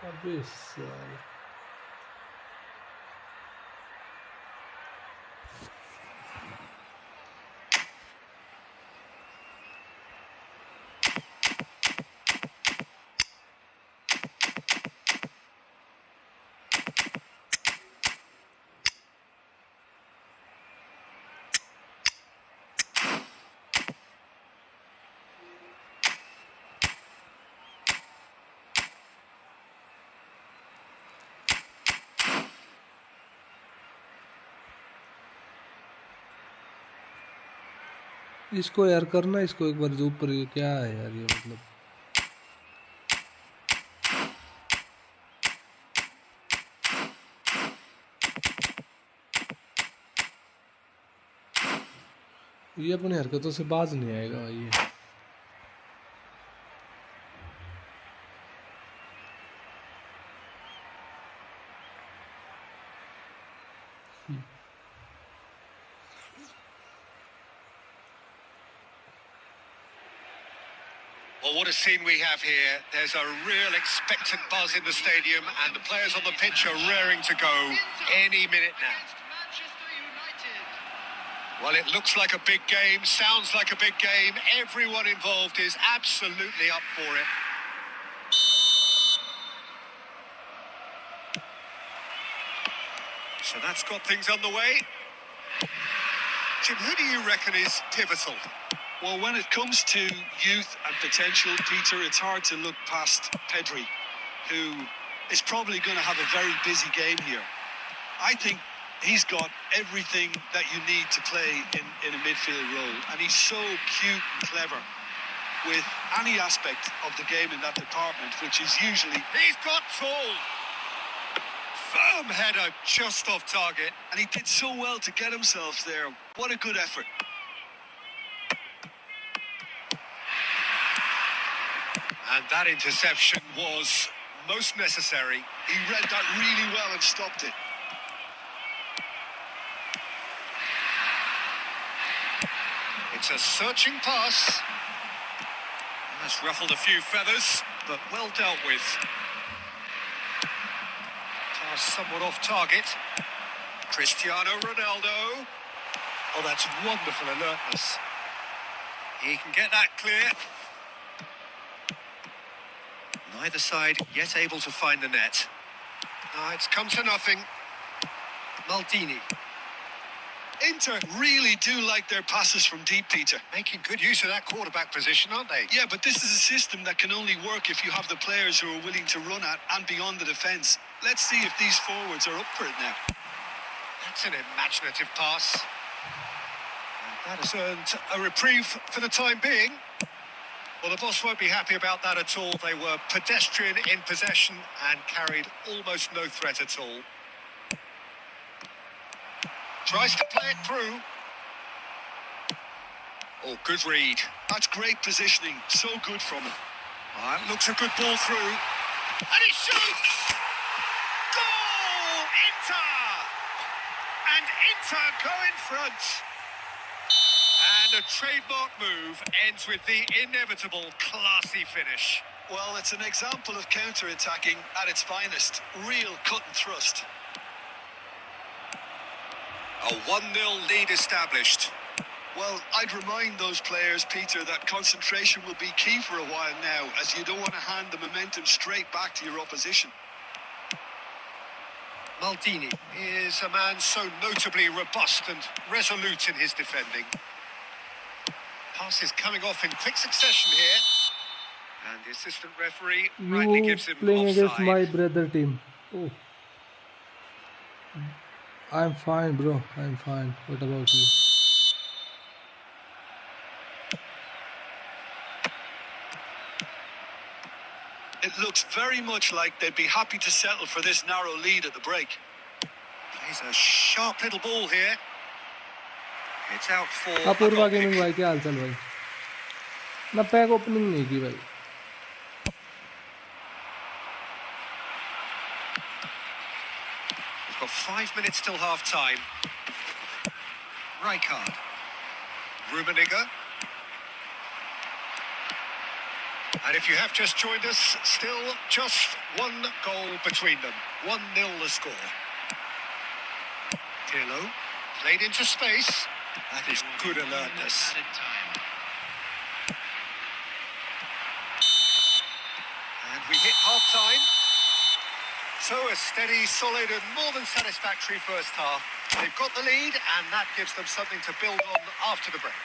Cabeça. इसको यार करना, इसको एक बार जो ऊपर, ये क्या है यार, ये मतलब ये अपनी हरकतों से बाज नहीं आएगा भाई ये। Well, what a scene we have here. There's a real expectant buzz in the stadium and the players on the pitch are raring to go any minute now. Well, it looks like a big game, sounds like a big game. Everyone involved is absolutely up for it. So that's got things underway. Jim, who do you reckon is pivotal? Well, when it comes to youth and potential, Peter, it's hard to look past Pedri, who is probably going to have a very busy game here. I think he's got everything that you need to play in a midfield role, and he's so cute and clever with any aspect of the game in that department, which is usually... He's got full! Firm header, just off target. And he did so well to get himself there. What a good effort. And that interception was most necessary. He read that really well and stopped it. It's a searching pass. That's ruffled a few feathers, but well dealt with. Pass somewhat off target. Cristiano Ronaldo. Oh, that's wonderful alertness. He can get that clear. Neither side yet able to find the net. It's come to nothing. Maldini. Inter really do like their passes from deep, Peter. Making good use of that quarterback position, aren't they? Yeah, but this is a system that can only work if you have the players who are willing to run at and beyond the defence. Let's see if these forwards are up for it now. That's an imaginative pass. And that has earned a reprieve for the time being. Well, the boss won't be happy about that at all. They were pedestrian in possession and carried almost no threat at all. Tries to play it through. Oh, good read. That's great positioning. So good from him. That looks a good ball through. And he shoots! Goal! Inter! And Inter go in front. And a trademark move ends with the inevitable classy finish. Well, it's an example of counter-attacking at its finest. Real cut and thrust. A 1-0 lead established. Well, I'd remind those players, Peter, that concentration will be key for a while now, as you don't want to hand the momentum straight back to your opposition. Maldini is a man so notably robust and resolute in his defending. Passes coming off in quick succession here. And the assistant referee rightly You gives him playing against my offside. brother team. Oh, I'm fine, bro. I'm fine. What about you? It looks very much like they'd be happy to settle for this narrow lead at the break. Plays a sharp little ball here. It's out for a Apoorva goal gaming kick. भाई क्या हालचाल भाई ना pack opening नहीं की भाई We've got 5 minutes till half time. Rijkaard. Rummenigge. And if you have just joined us, still just one goal between them. 1-0 the score. Pirlo played into space. That is good alertness. And we hit half-time. So a steady, solid and more than satisfactory first half. They've got the lead and that gives them something to build on after the break.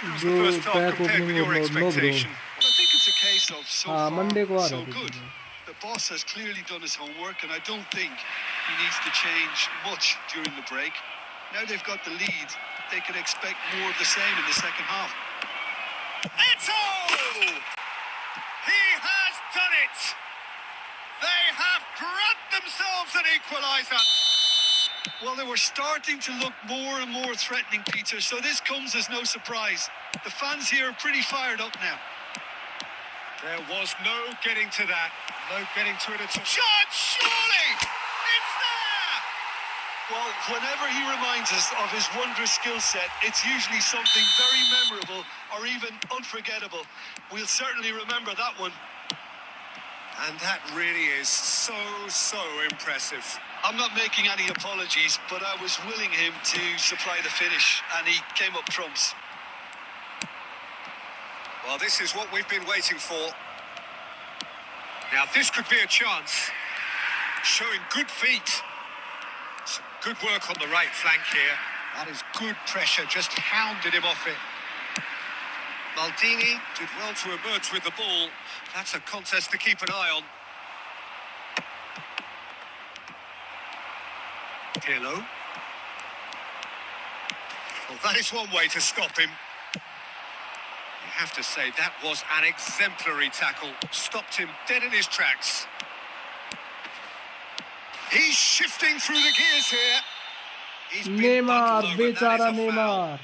How's the जो first half pack compared with opening your no bro expectation? Well, I think it's a case of so हाँ far, Monday को आ so रहा था good. The boss has clearly done his homework, and I don't think he needs to change much during the break. Now they've got the lead, they can expect more of the same in the second half. Eto'o! He has done it! They have grabbed themselves an equaliser. Well, they were starting to look more and more threatening, Peter, so this comes as no surprise. The fans here are pretty fired up now. There was no getting to that. No getting to it at all. Shot, surely! It's there! Well, whenever he reminds us of his wondrous skill set, it's usually something very memorable or even unforgettable. We'll certainly remember that one. And that really is so impressive. I'm not making any apologies, but I was willing him to supply the finish, and he came up trumps. Well, this is what we've been waiting for. Now, this could be a chance. Showing good feet. Some good work on the right flank here. That is good pressure, just hounded him off it. Maldini did well to emerge with the ball. That's a contest to keep an eye on. Pirlo. Well, that is one way to stop him. You have to say that was an exemplary tackle. Stopped him dead in his tracks. He's shifting through the gears here. He's been Neymar bundled over, and that बेचारा is a foul.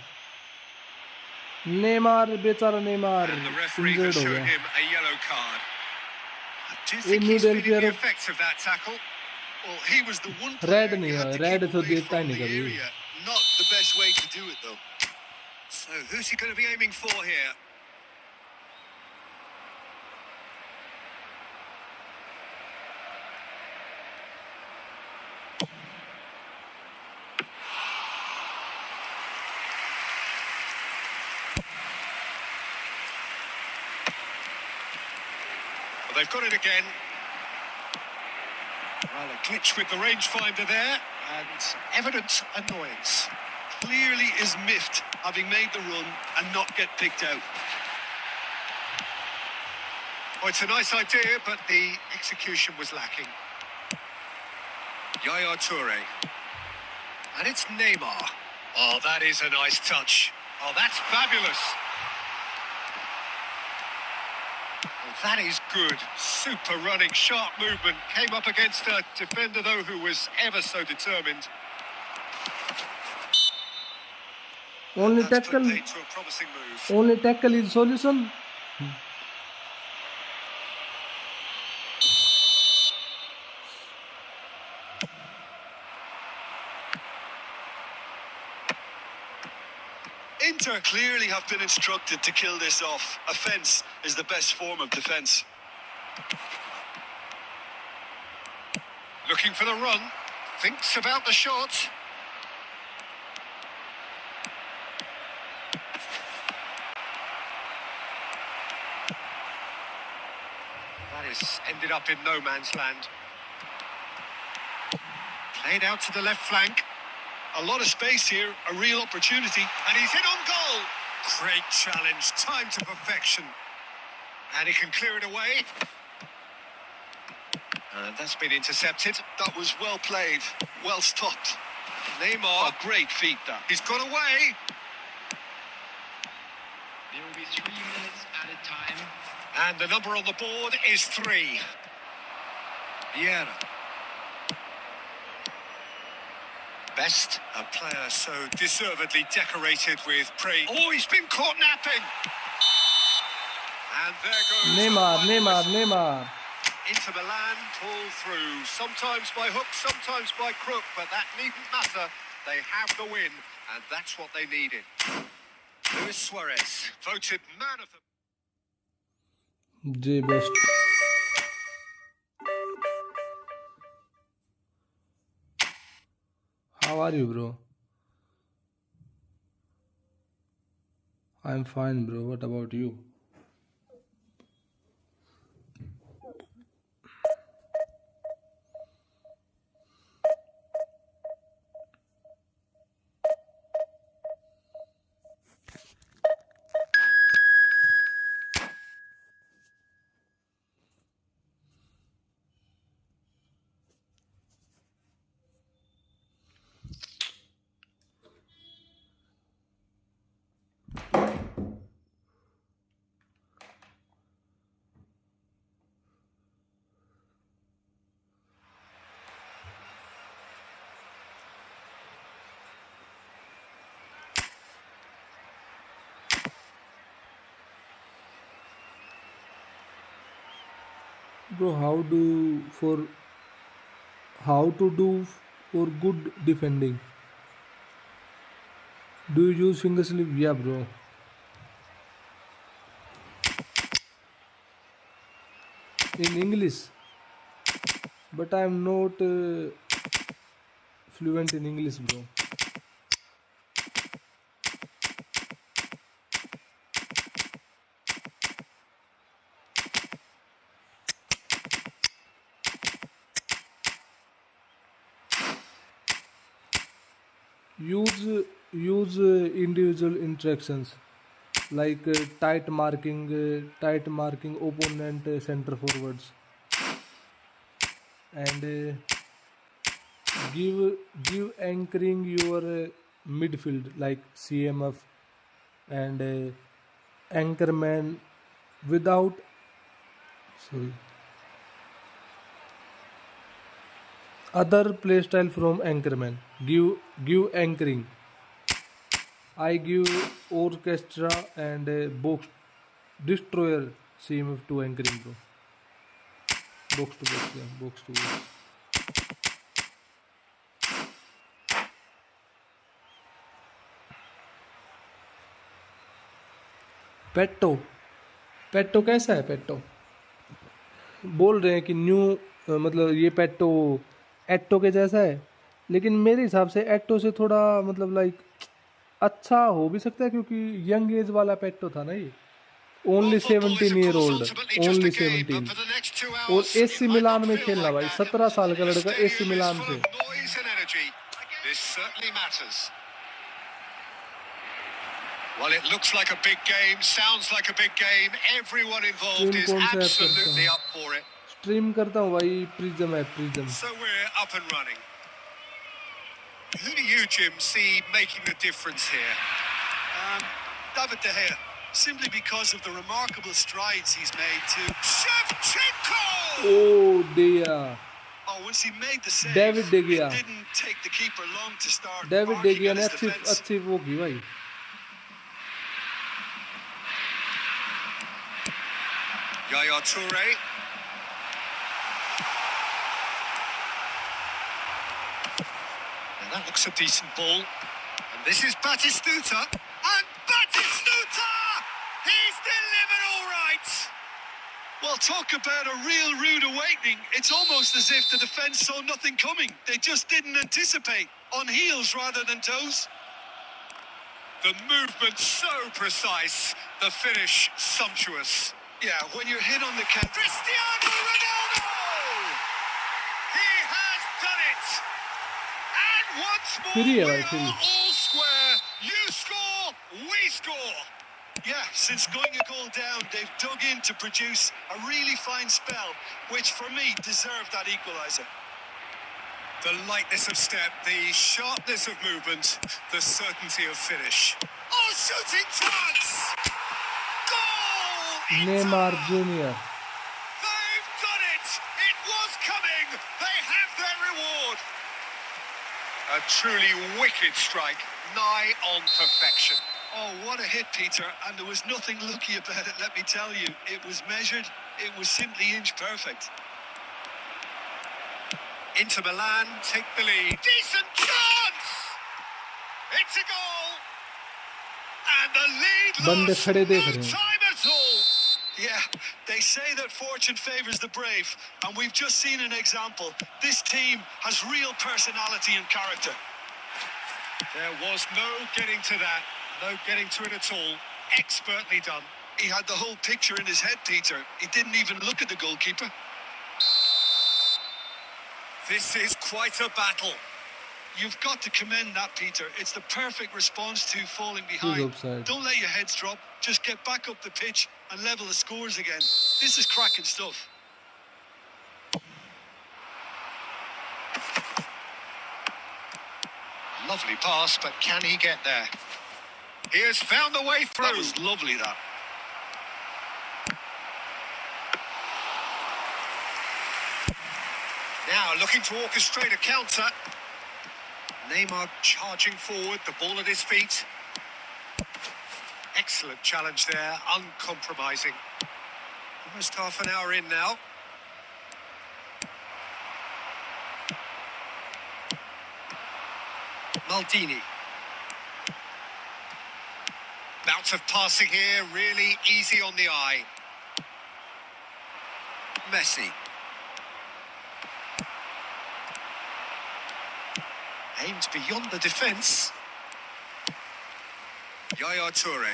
Neymar बेचारा Neymar And the referee has injured हो shown गया him a yellow card. I do ये think new he's डेल feeling the player effects of that tackle. Well, he was the one red player नहीं you had है to red keep तो away देता ही from नहीं the कभी area. Not the best way to do it, though. So who's he going to be aiming for here? Well, they've got it again. Well, a glitch with the rangefinder there, and evident annoyance. Clearly is miffed, having made the run and not get picked out. Oh, it's a nice idea, but the execution was lacking. Yaya Toure. And it's Neymar. Oh, that is a nice touch. Oh, that's fabulous. Oh, that is good. Super running, sharp movement. Came up against a defender, though, who was ever so determined. only That's tackle played to a promising move. only tackle is solution Inter clearly have been instructed to kill this off. Offence is the best form of defence. Looking for the run. Thinks about the shot. This ended up in no man's land. Played out to the left flank. A lot of space here, a real opportunity. And he's in on goal. Great challenge, timed to perfection. And he can clear it away. And that's been intercepted. That was well played, well stopped. Neymar. A great feat, that. He's got away. There will be 3 minutes at a time. And the number on the board is 3. Vieira. Best, a player so deservedly decorated with praise. Oh, he's been caught napping. And there goes Neymar. Inter Milan pull through, sometimes by hook, sometimes by crook, but that needn't matter. They have the win, and that's what they needed. Luis Suarez, voted man of the... J best. How are you, bro? I'm fine, bro. What about you? Bro, how to do for good defending? Do you use finger slip? Yeah, bro. In English, but I'm not fluent in English, bro. Use individual interactions like tight marking opponent center forwards, and give anchoring your midfield like CMF and anchorman without sorry other playstyle from anchorman. Give anchoring. I give orchestra and box destroyer CMF to anchoring, bro. Box to box, yeah, box to box. पेट्टो कैसा है? पेट्टो बोल रहे हैं कि new मतलब ये पेट्टो एट्टो के जैसा है, लेकिन मेरे हिसाब से एट्टो से थोड़ा मतलब लाइक अच्छा हो भी सकता है, क्योंकि यंग एज वाला पेट्टो था ना ये। ओनली 17 ईयर ओल्ड, ओनली 17, और एसी मिलान में खेलना भाई, 17 साल का लड़का एसी मिलान से। Well, it looks like a big game, sounds like a big game. Everyone involved is absolutely up for it. Stream करता हूँ भाई, प्रिज्म है, prism. So we're up and running. Who do you, Jim, see making the difference here? David De Gea, simply because of the remarkable strides he's made to... Shevchenko! Oh, dear. Oh, once he made the save, David De Gea. it didn't take the keeper long to start David De Gea ने defense. अच्छी वो की भाई। Yaya Toure. Now that looks a decent ball. And this is Batistuta. And Batistuta! He's delivered all right! Well, talk about a real rude awakening. It's almost as if the defence saw nothing coming. They just didn't anticipate. On heels rather than toes. The movement so precise. The finish sumptuous. Yeah, when you're hit on the count. Cristiano Ronaldo! He has done it! And once more, free है we भाई, are free. all square. You score, we score. Yeah, since going a goal down, they've dug in to produce a really fine spell, which for me deserved that equaliser. The lightness of step, the sharpness of movement, the certainty of finish. Oh, shooting chance! Goal! Neymar Inter! Junior. They've done it! It was coming! They have their reward! A truly wicked strike, nigh on perfection. Oh, what a hit, Peter, and there was nothing lucky about it, let me tell you. It was measured, it was simply inch perfect. Inter Milan take the lead. Decent chance! It's a goal! And the lead बंदे lost खड़े no देख रहे हैं. time at all! Yeah, they say that fortune favours the brave, and we've just seen an example. This team has real personality and character. There was no getting to that, no getting to it at all. Expertly done. He had the whole picture in his head, Peter. He didn't even look at the goalkeeper. This is quite a battle. You've got to commend that, Peter. It's the perfect response to falling He's behind. offside. Don't let your heads drop. Just get back up the pitch and level the scores again. This is cracking stuff. Lovely pass, but can he get there? He has found the way through. That was lovely, that. Now looking to orchestrate a counter. Neymar charging forward, the ball at his feet. Excellent challenge there, uncompromising. Almost half an hour in now. Maldini. Bout of passing here, really easy on the eye. Messi. Aimed beyond the defence. Yaya Toure.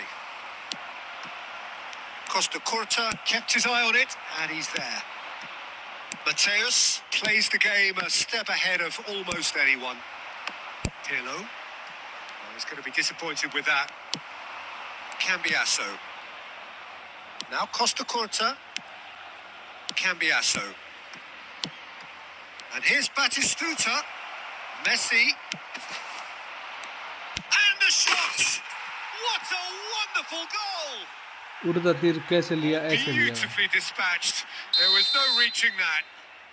Costa Curta kept his eye on it, and he's there. Mateus plays the game a step ahead of almost anyone. Pirlo. Oh, he's going to be disappointed with that. Cambiasso. Now Costa Curta. Cambiasso. And here's Batistuta. Messi. And the shot! What a wonderful goal! उड़ता तीर कैसे लिया, ऐसे लिया. Beautifully dispatched. There was no reaching that.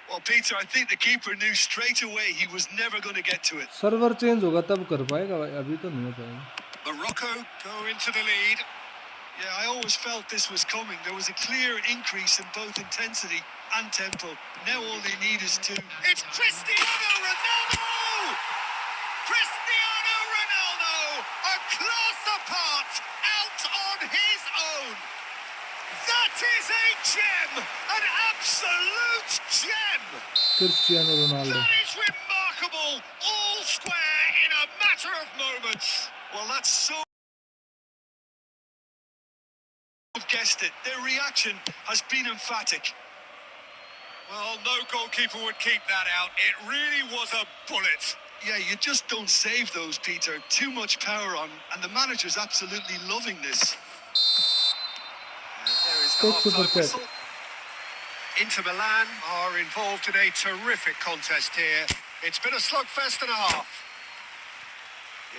Well, Peter, I think the keeper knew straight away he was never going to get to it. Server change होगा तब कर पाएगा भाई, अभी तो नहीं हो पाएगा. Morocco go into the lead. Yeah, I always felt this was coming. There was a clear increase in both intensity and tempo. Now all they need is to... It's Cristiano Ronaldo! Cristiano Ronaldo! A class apart! Out on his own! That is a gem! An absolute gem! Cristiano Ronaldo. That is remarkable! All square in a matter of moments! Well, that's so... I've guessed it. Their reaction has been emphatic. Well, no goalkeeper would keep that out. It really was a bullet. Yeah, you just don't save those, Peter. Too much power on, and the manager's absolutely loving this. And there is the Take super half-time set. whistle. Inter Milan are involved in a terrific contest here. It's been a slugfest and a half.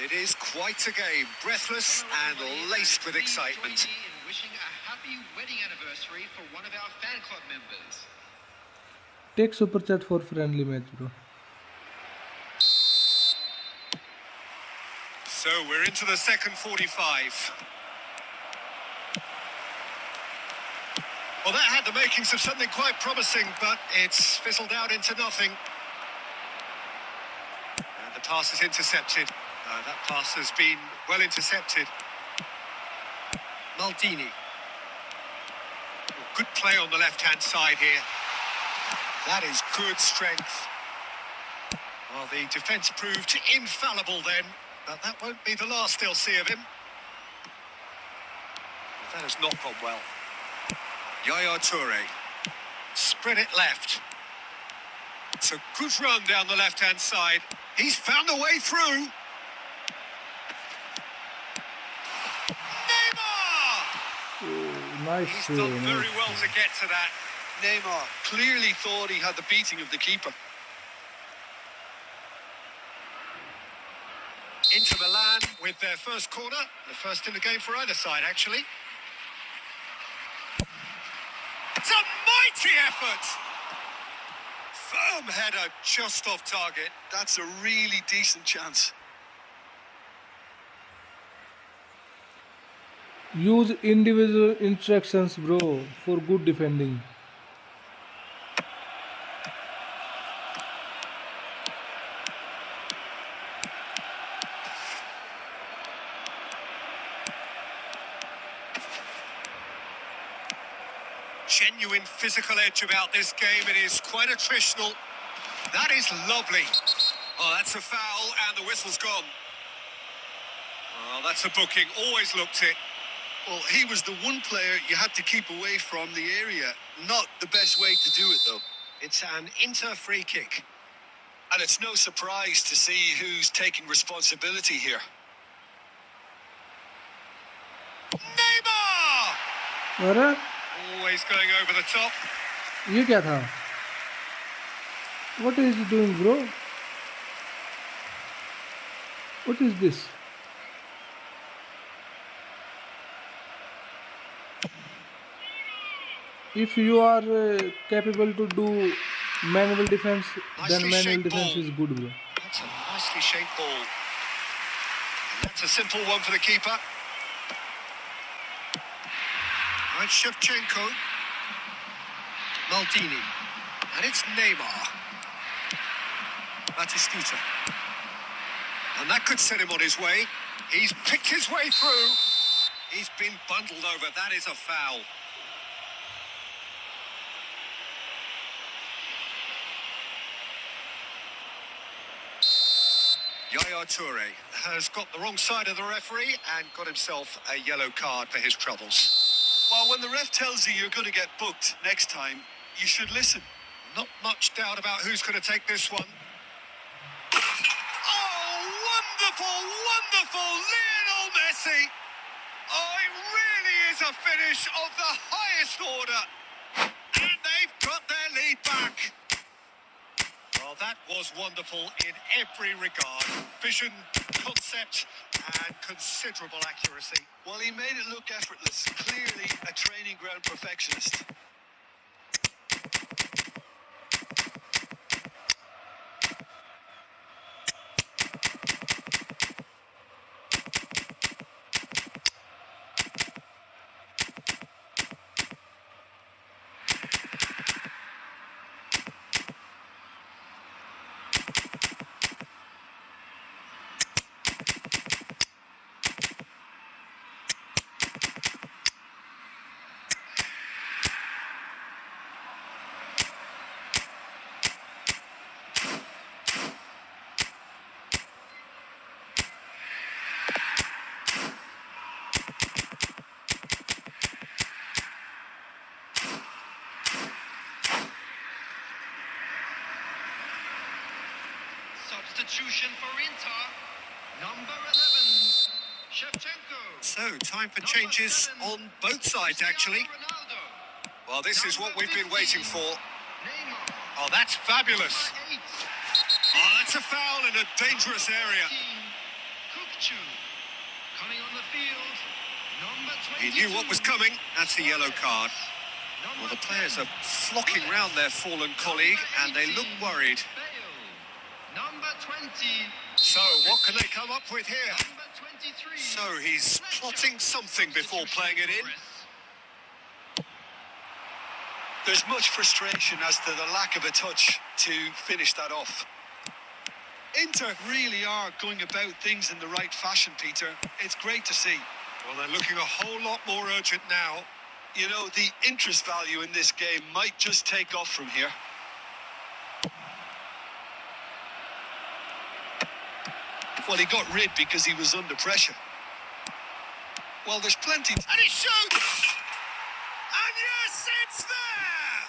It is quite a game, breathless and laced with excitement. Join me in wishing a happy wedding anniversary for one of our fan club members. Take super chat for friendly match, bro. So we're into the second 45. Well, that had the makings of something quite promising, but it's fizzled out into nothing. And the pass is intercepted. That pass has been well intercepted. Maldini. Good play on the left-hand side here. That is good strength. Well, the defence proved infallible then, but that won't be the last they'll see of him. That has not gone well. Yaya Toure. Spread it left. It's a good run down the left-hand side. He's found a way through. Neymar! Oh, nice He's save, done very nice well save. to get to that. Neymar clearly thought he had the beating of the keeper. Inter Milan with their first corner. The first in the game for either side, actually. It's a mighty effort! Firm header just off target. That's a really decent chance. Use individual instructions, bro, for good defending. Genuine physical edge about this game. It is quite attritional. That is lovely. Oh, that's a foul, and the whistle's gone. Oh, that's a booking. Always looked it. Well, he was the one player you had to keep away from the area. Not the best way to do it, though. It's an Inter free kick. And it's no surprise to see who's taking responsibility here. Neymar! अरे Always going over the top. ये क्या था? What is he doing, bro? What is this? If you are capable to do manual defense, then Nicely manual shaped defense ball. is good, bro. That's a nicely shaped ball. And that's a simple one for the keeper. Right, Shevchenko. Maldini. And it's Neymar. Batistuta. And that could set him on his way. He's picked his way through. He's been bundled over. That is a foul. Yaya Toure has got the wrong side of the referee and got himself a yellow card for his troubles. Well, when the ref tells you you're going to get booked next time, you should listen. Not much doubt about who's going to take this one. Oh, wonderful, wonderful Lionel Messi! Oh, it really is a finish of the highest order. And they've got their lead back. Well, that was wonderful in every regard. Vision, concept, and considerable accuracy. Well, he made it look effortless. Clearly a training ground perfectionist. Substitution for Inter. Number 11, Shevchenko. So, time for Number changes 7, on both sides, actually. Cristiano Ronaldo. Well, this is what we've been waiting for. Neymar. Oh, that's fabulous. Number 8, Oh, that's a foul in a dangerous area. 19, Kukcu. Coming on the field, number He 22. knew what was coming. That's a yellow card. Number Well, the players 10, are flocking round their fallen colleague, and they look worried. Bale. Number 20. So, what can they come up with here? Number 23. So, he's plotting something before playing it in. There's much frustration as to the lack of a touch to finish that off. Inter really are going about things in the right fashion, Peter. It's great to see. Well, they're looking a whole lot more urgent now. You know, the interest value in this game might just take off from here. Well, he got rid because he was under pressure. Well, there's plenty... And he shoots! And Yes, it's there!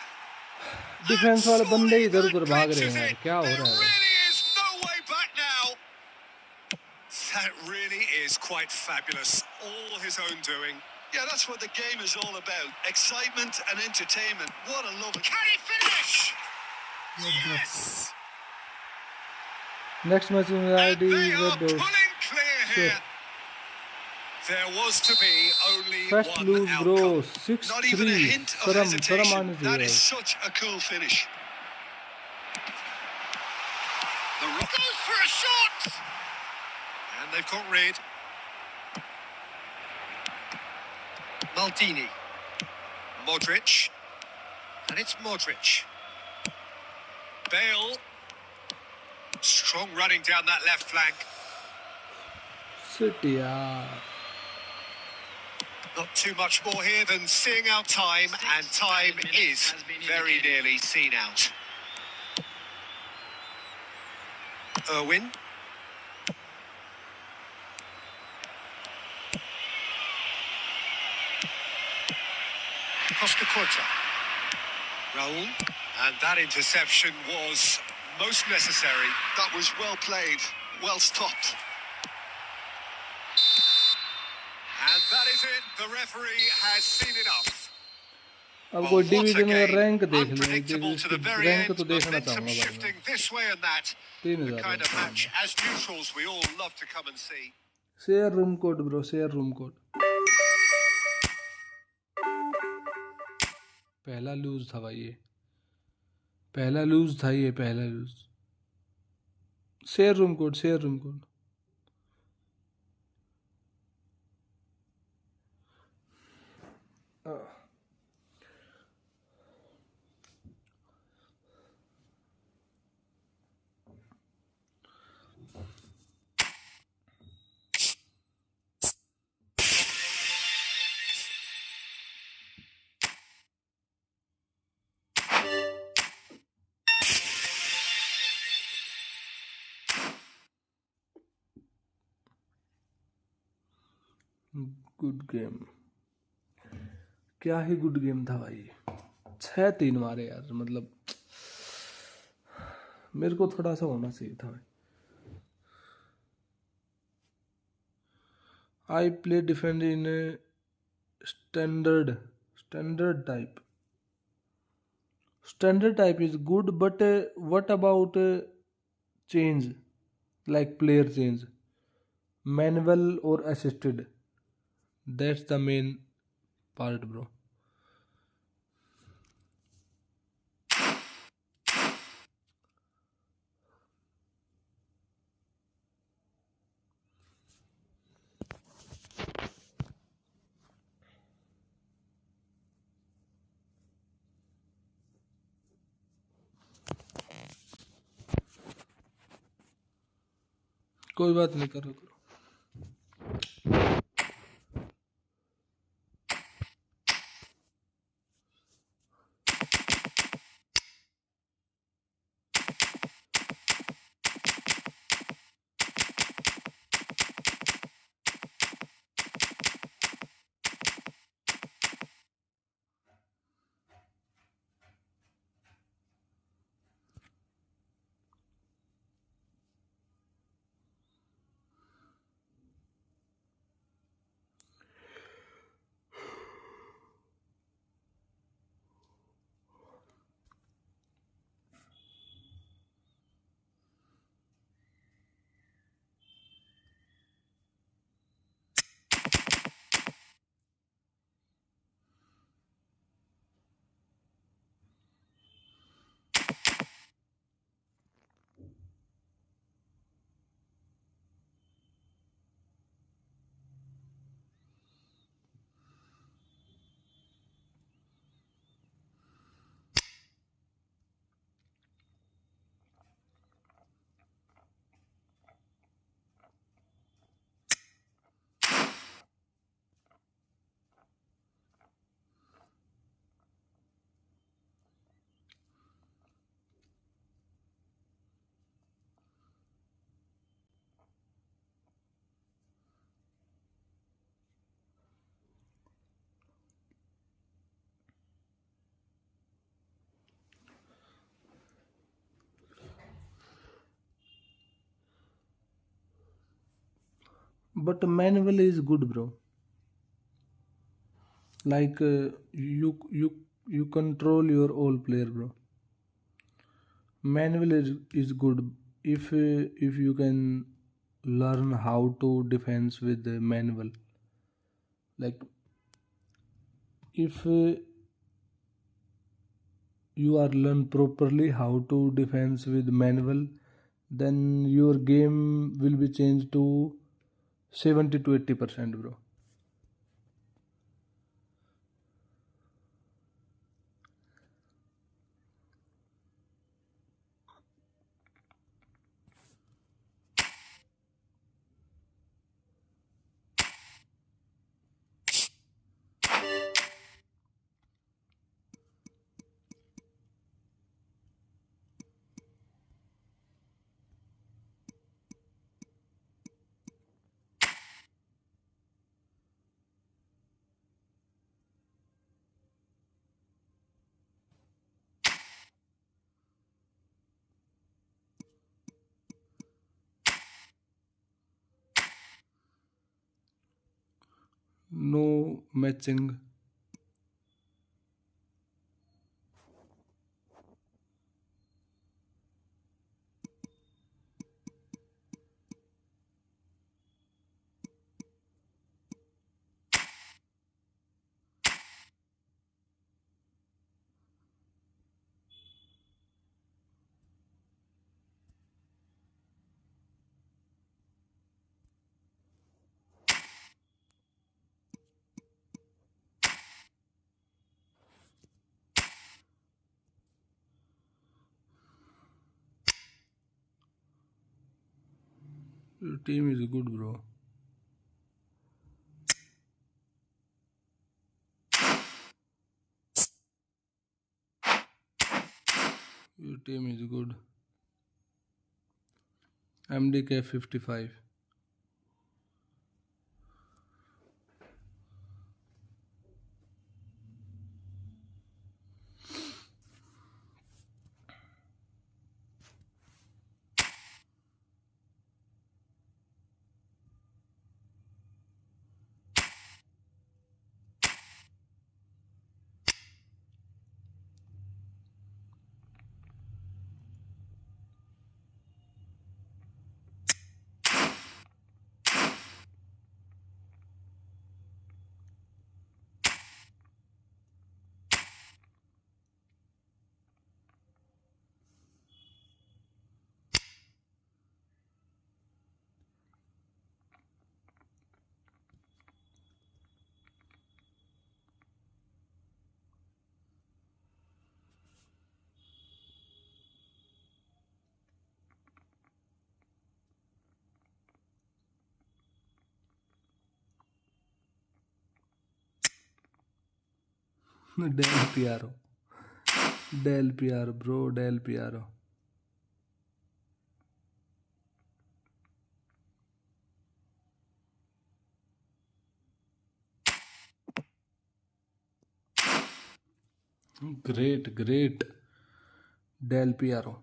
Defence वाले बंदे इधर उधर भाग रहे हैं यार, क्या हो There रहा है? really is no way back now. That really is quite fabulous. All his own doing. Yeah, that's what the game is all about. Excitement and entertainment. What a lovely... Can he finish? Yes! Next match में And ID they are web pulling clear here. There was to be only first one lose bro outcome. 6-3 Not even a hint of शर्म hesitation. आनी That चाहिए is such a cool finish. The Rock goes for a shot! And they've got rid. Maldini. Modric. And it's Modric. Bale. Strong running down that left flank. City यार Not too much more here than seeing out time, and time is very nearly seen out. Irwin. Costa Curta. Raul. And that interception was most necessary. That was well played. Well stopped. And that is it. The referee has seen enough. अब Well, कोई what a division में game. Rank देख ले Unpredictable to the very rank end. तो देखना Momentum चाहूंगा भाई shifting this way and that. मैं The 3000 kind of match as neutrals we all love to come and see. Share room code bro share room code पहला lose था भाई ये पहला लूज share room code good game क्या ही good game था भाई 6-3 मारे यार मतलब मेरे को थोड़ा सा होना चाहिए था भाई I play defend in a standard type. Standard type is good, but what about change, like player change, manual or assisted? That's the main part, bro. कोई बात नहीं करो but manual is good, bro. Like you control your all player, bro. Manual is good if you can learn how to defense with the manual. Like if you are learn properly how to defense with manual, then your game will be changed to 70 to 80%, bro. No matching. Your team is good, bro. Your team is good. MDK 55. Del Piero. Del Piero, bro. Del Piero. Great, great. Del Piero.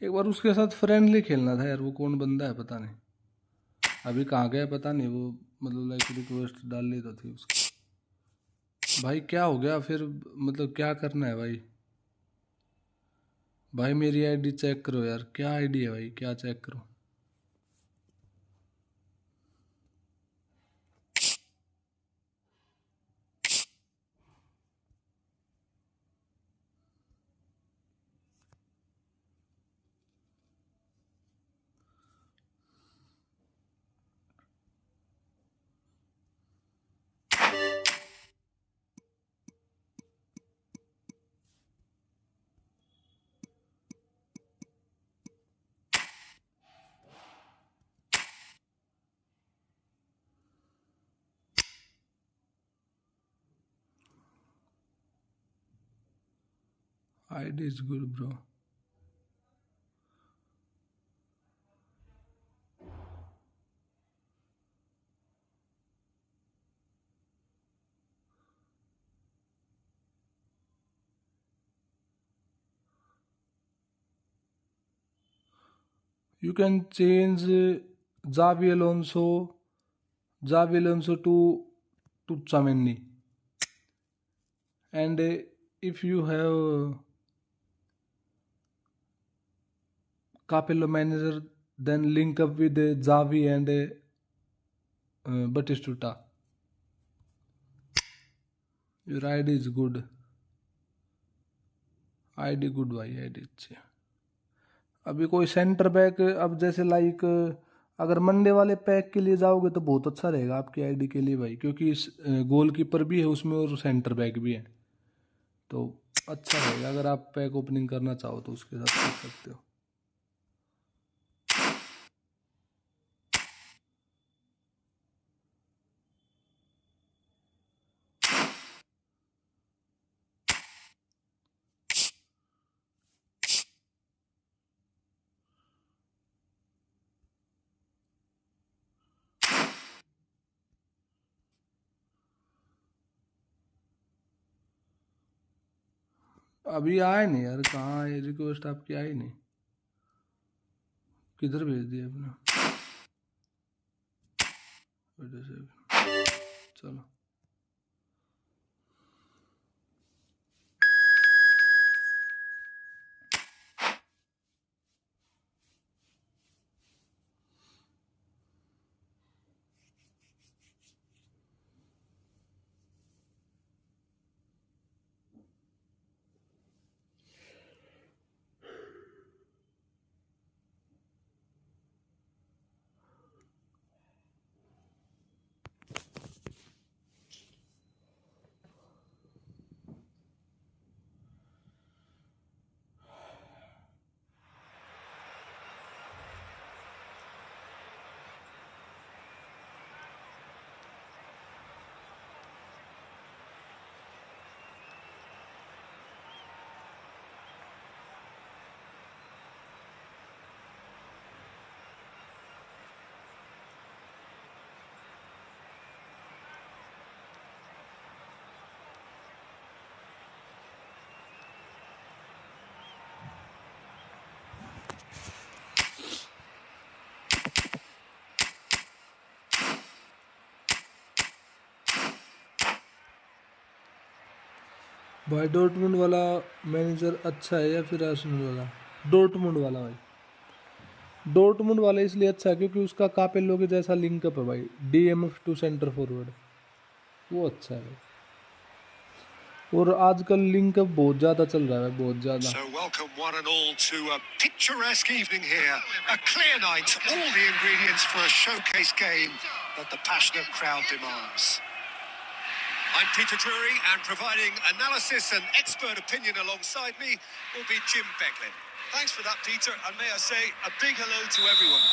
एक बार उसके साथ friendly खेलना था यार, वो कौन बंदा है पता नहीं, अभी कहाँ गया पता नहीं। वो मतलब लाइक रिक्वेस्ट डाली तो थी उसकी। भाई क्या हो गया फिर, मतलब क्या करना है भाई? भाई मेरी आईडी चेक करो यार, क्या आईडी है भाई, क्या चेक करो। ID is good bro. You can change Xavi Alonso, to Chamendi, and if you have Capello manager, then link up with Xavi and Batistuta. Your ID is good. ID good भाई, ID अच्छी है। अभी कोई centre back, अब जैसे like अगर Monday वाले pack के लिए जाओगे तो बहुत अच्छा रहेगा आपकी आईडी के लिए भाई, क्योंकि गोलकीपर भी है उसमें और सेंटर बैक भी है, तो अच्छा रहेगा। अगर आप पैक ओपनिंग करना चाहो तो उसके साथ कर सकते हो। अभी आए नहीं यार, कहाँ है रिक्वेस्ट आपकी? आई नहीं, किधर भेज दिया आपने? चलो भाई, डॉर्टमुंड वाला मैनेजर अच्छा है या फिर आर्सेनल वाला? डॉर्टमुंड वाला भाई, डॉर्टमुंड वाला इसलिए अच्छा है क्योंकि उसका कापेलो के जैसा लिंकअप है भाई, डीएमएफ टू सेंटर फॉरवर्ड, वो अच्छा है भाई। और आजकल लिंकअप बहुत ज़्यादा चल रहा है, बहुत ज़्यादा। So welcome one and all to a picturesque evening here. A clear night, all the ingredients for a showcase game that the passionate crowd demands. I'm Peter Drury, and providing analysis and expert opinion alongside me will be Jim Beglin. Thanks for that, Peter, and may I say a big hello to everyone.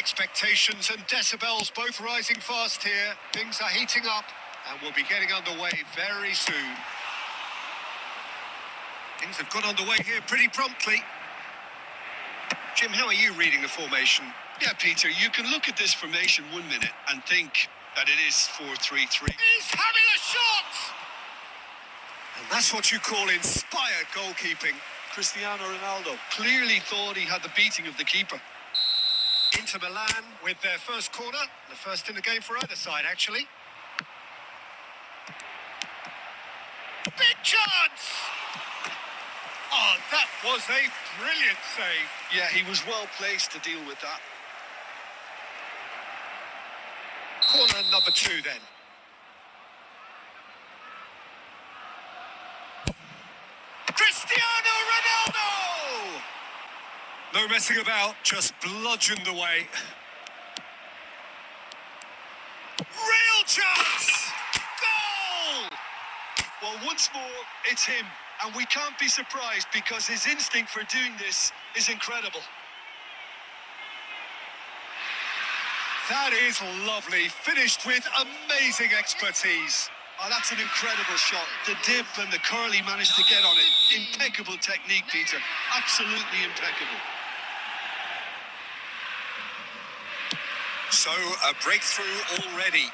Expectations and decibels both rising fast here. Things are heating up and we'll be getting underway very soon. Things have got underway here pretty promptly. Jim, how are you reading the formation? Yeah, Peter, you can look at this formation 1 minute and think that it is 4-3-3. He's having a shot! And that's what you call inspired goalkeeping. Cristiano Ronaldo clearly thought he had the beating of the keeper. Inter Milan with their first corner, the first in the game for either side, actually. Big chance! Oh, that was a brilliant save. Yeah, he was well placed to deal with that. Corner number 2 then. Cristiano Ronaldo! No messing about, just bludgeoned away. Real chance! Goal! Well, once more, it's him. And we can't be surprised because his instinct for doing this is incredible. That is lovely, finished with amazing expertise. Oh, that's an incredible shot. The dip and the curl he managed to get on it. Impeccable technique, Peter. Absolutely impeccable. So, a breakthrough already.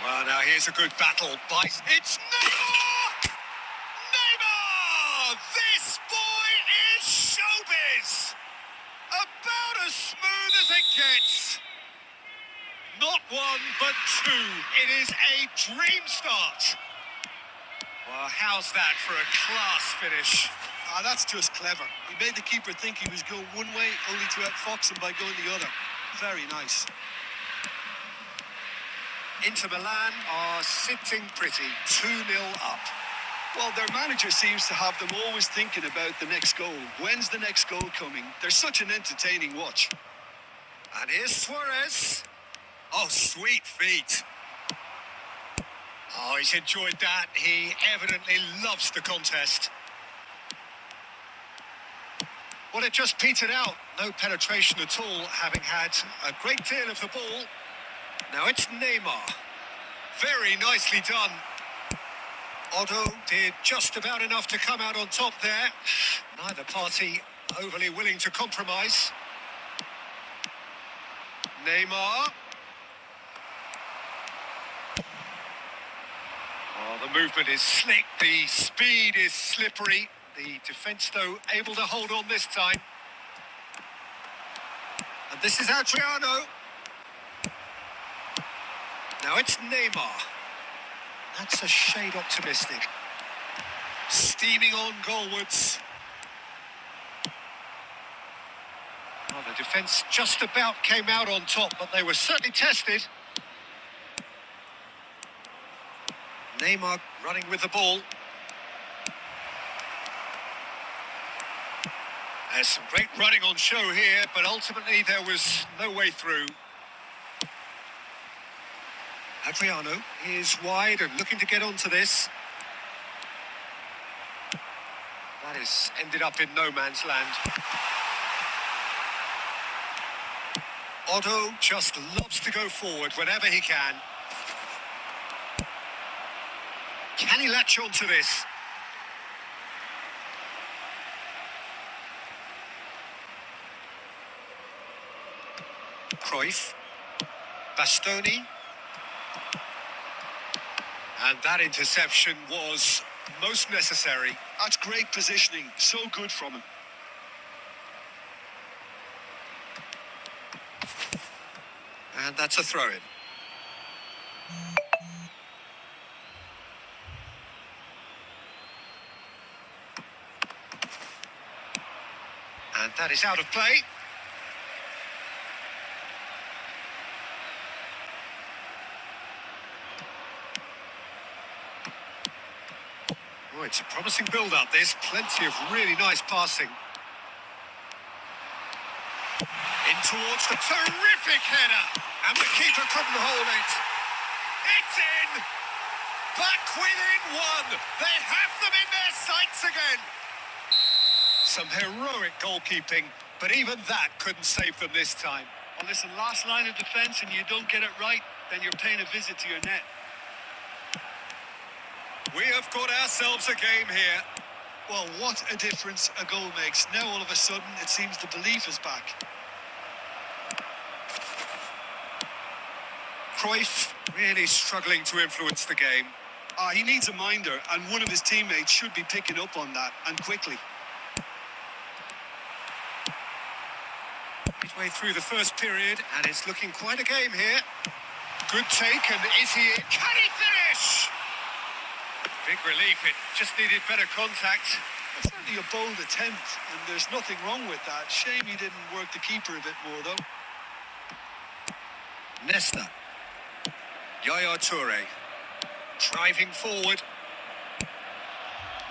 Well, now here's a good battle. It's Neymar! this boy is showbiz! About as smooth as it gets. Not one, but two. It is a dream start. Well, how's that for a class finish? That's just clever. He made the keeper think he was going one way, only to outfox him by going the other. Very nice. Inter Milan are sitting pretty, 2-0 up. Well, their manager seems to have them always thinking about the next goal. When's the next goal coming? They're such an entertaining watch. And here's Suarez. Oh, sweet feet. Oh, he's enjoyed that. He evidently loves the contest. Well, it just petered out. No penetration at all, having had a great deal of the ball. Now it's Neymar. Very nicely done. Otto did just about enough to come out on top there. Neither party overly willing to compromise. Neymar. Oh, the movement is slick, the speed is slippery. The defence, though, able to hold on this time. And this is Adriano. Now it's Neymar. That's a shade optimistic. Steaming on goalwards. Well, the defence just about came out on top, but they were certainly tested. Neymar running with the ball. There's some great running on show here, but ultimately there was no way through. Adriano is wide and looking to get onto this. That has ended up in no man's land. Otto just loves to go forward whenever he can. Can he latch onto this? Cruyff. Bastoni. And that interception was most necessary. That's great positioning. So good from him. And that's a throw-in. And that is out of play. Oh, it's a promising build-up, this. Plenty of really nice passing. In towards the terrific header. And the keeper couldn't hold it. It's in! Back within one. They have them in their sights again. Some heroic goalkeeping, but even that couldn't save them this time. Well, listen, last line of defence and you don't get it right, then you're paying a visit to your net. We have got ourselves a game here. Well, what a difference a goal makes. Now all of a sudden it seems the belief is back. Cruyff really struggling to influence the game. He needs a minder, and one of his teammates should be picking up on that, and quickly. Midway through the first period, and it's looking quite a game here. Good take, and is he in? Can he finish? Big relief, it just needed better contact. It's certainly a bold attempt, and there's nothing wrong with that. Shame he didn't work the keeper a bit more, though. Nesta. Yaya Toure. Driving forward.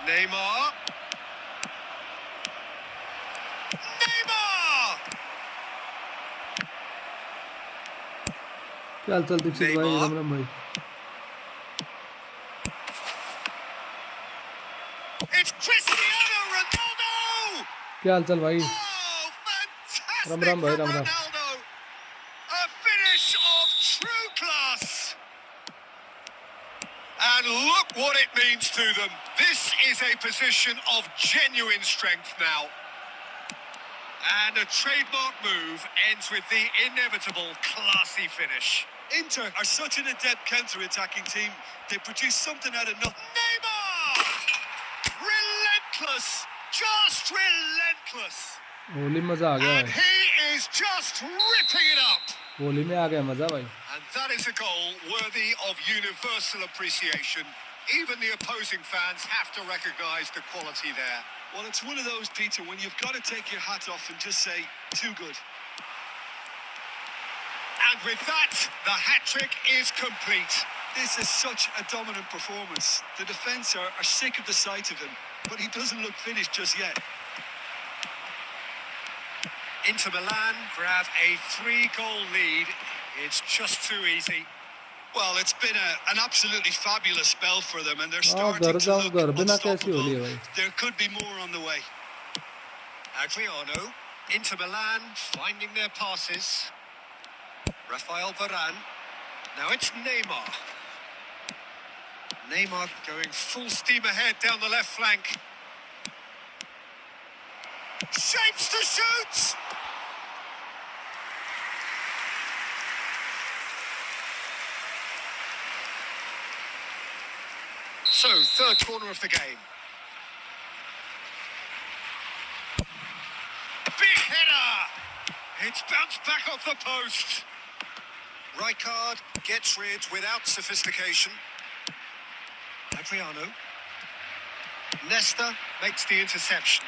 Neymar. Neymar! क्या हाल चाल दीक्षित भाई, राम राम भाई। It's Cristiano Ronaldo! क्या हाल चाल भाई? Oh, fantastic Ram Ram भाई, from Ram Ram. Ronaldo! A finish of true class! And look what it means to them. This is a position of genuine strength now. And a trademark move ends with the inevitable classy finish. Inter are such an adept counter-attacking team. They produce something out of nothing. Neymar! relentless, just relentless. Holi मजा आ गया And भाई, he is just ripping it up. Holi में आ गया मजा भाई। And that is a goal worthy of universal appreciation. Even the opposing fans have to recognise the quality there. Well, it's one of those, Peter, when you've got to take your hat off and just say, too good. And with that, the hat-trick is complete. This is such a dominant performance. The defence are sick of the sight of him, but he doesn't look finished just yet. Inter Milan grab a 3-goal lead. It's just too easy. Well, it's been an absolutely fabulous spell for them, and they're हाँ, starting घर to जाऊँ look घर बिना कैसी Holi unstoppable. है भाई। There could be more on the way. Adriano, Inter Milan finding their passes. Rafael Varane. Now it's Neymar. Neymar going full steam ahead down the left flank. Shapes to shoot! So, third corner of the game. Big header! It's bounced back off the post. Rijkaard gets rid without sophistication. Adriano. Nesta makes the interception.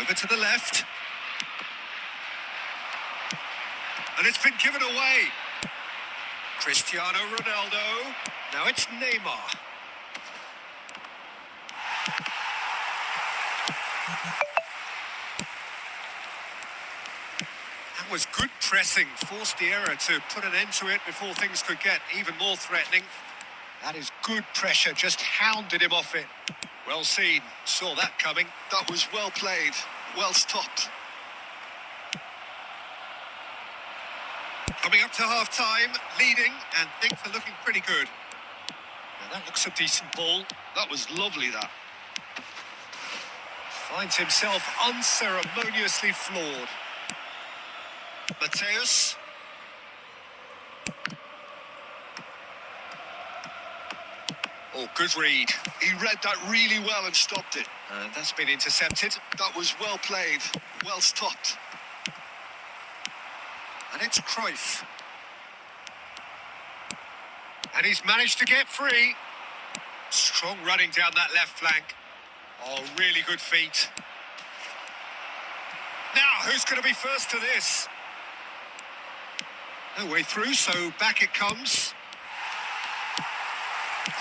Over to the left. And it's been given away. Cristiano Ronaldo. Now it's Neymar. That was good pressing. Forced the error to put an end to it before things could get even more threatening. That is good pressure. Just hounded him off it. Well seen. Saw that coming. That was well played, well stopped. Coming up to half-time, leading, and things are looking pretty good. Now that looks a decent ball. That was lovely, that. Finds himself unceremoniously floored. Mateus. Oh, good read. He read that really well and stopped it. And that's been intercepted. That was well played, well stopped. And it's Cruyff. And he's managed to get free. Strong running down that left flank. Oh, really good feet. Now, who's going to be first to this? No way through, so back it comes.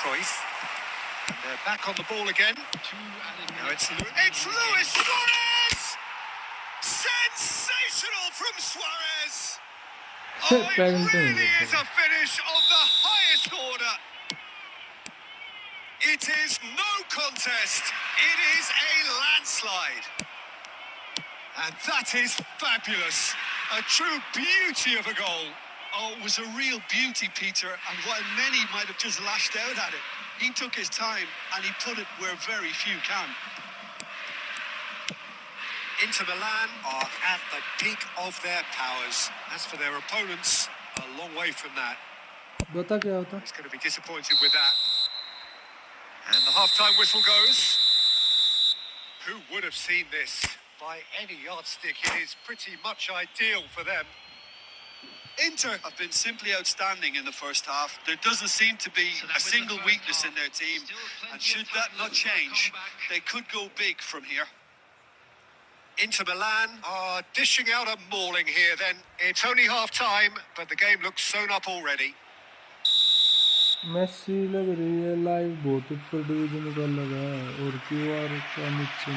Cruyff. And they're back on the ball again. Now it's Luis Suarez! Sensational from Suarez! Oh, it really is a finish of the highest order. It is no contest. It is a landslide. And that is fabulous. A true beauty of a goal. Oh, it was a real beauty, Peter, and while many might have just lashed out at it, he took his time and he put it where very few can. Inter Milan are at the peak of their powers. As for their opponents, a long way from that. बता क्या होता? He's going to be disappointed with that. And the half-time whistle goes. Who would have seen this? By any yardstick, it is pretty much ideal for them. Inter have been simply outstanding in the first half. There doesn't seem to be a single weakness in their team, and should that not change, they could go big from here. Inter Milan are dishing out a mauling here then. It's only half-time, but the game looks sewn up already. Messi लग रही है live, बहुत ऊपर division का लगा है और QR का नीचे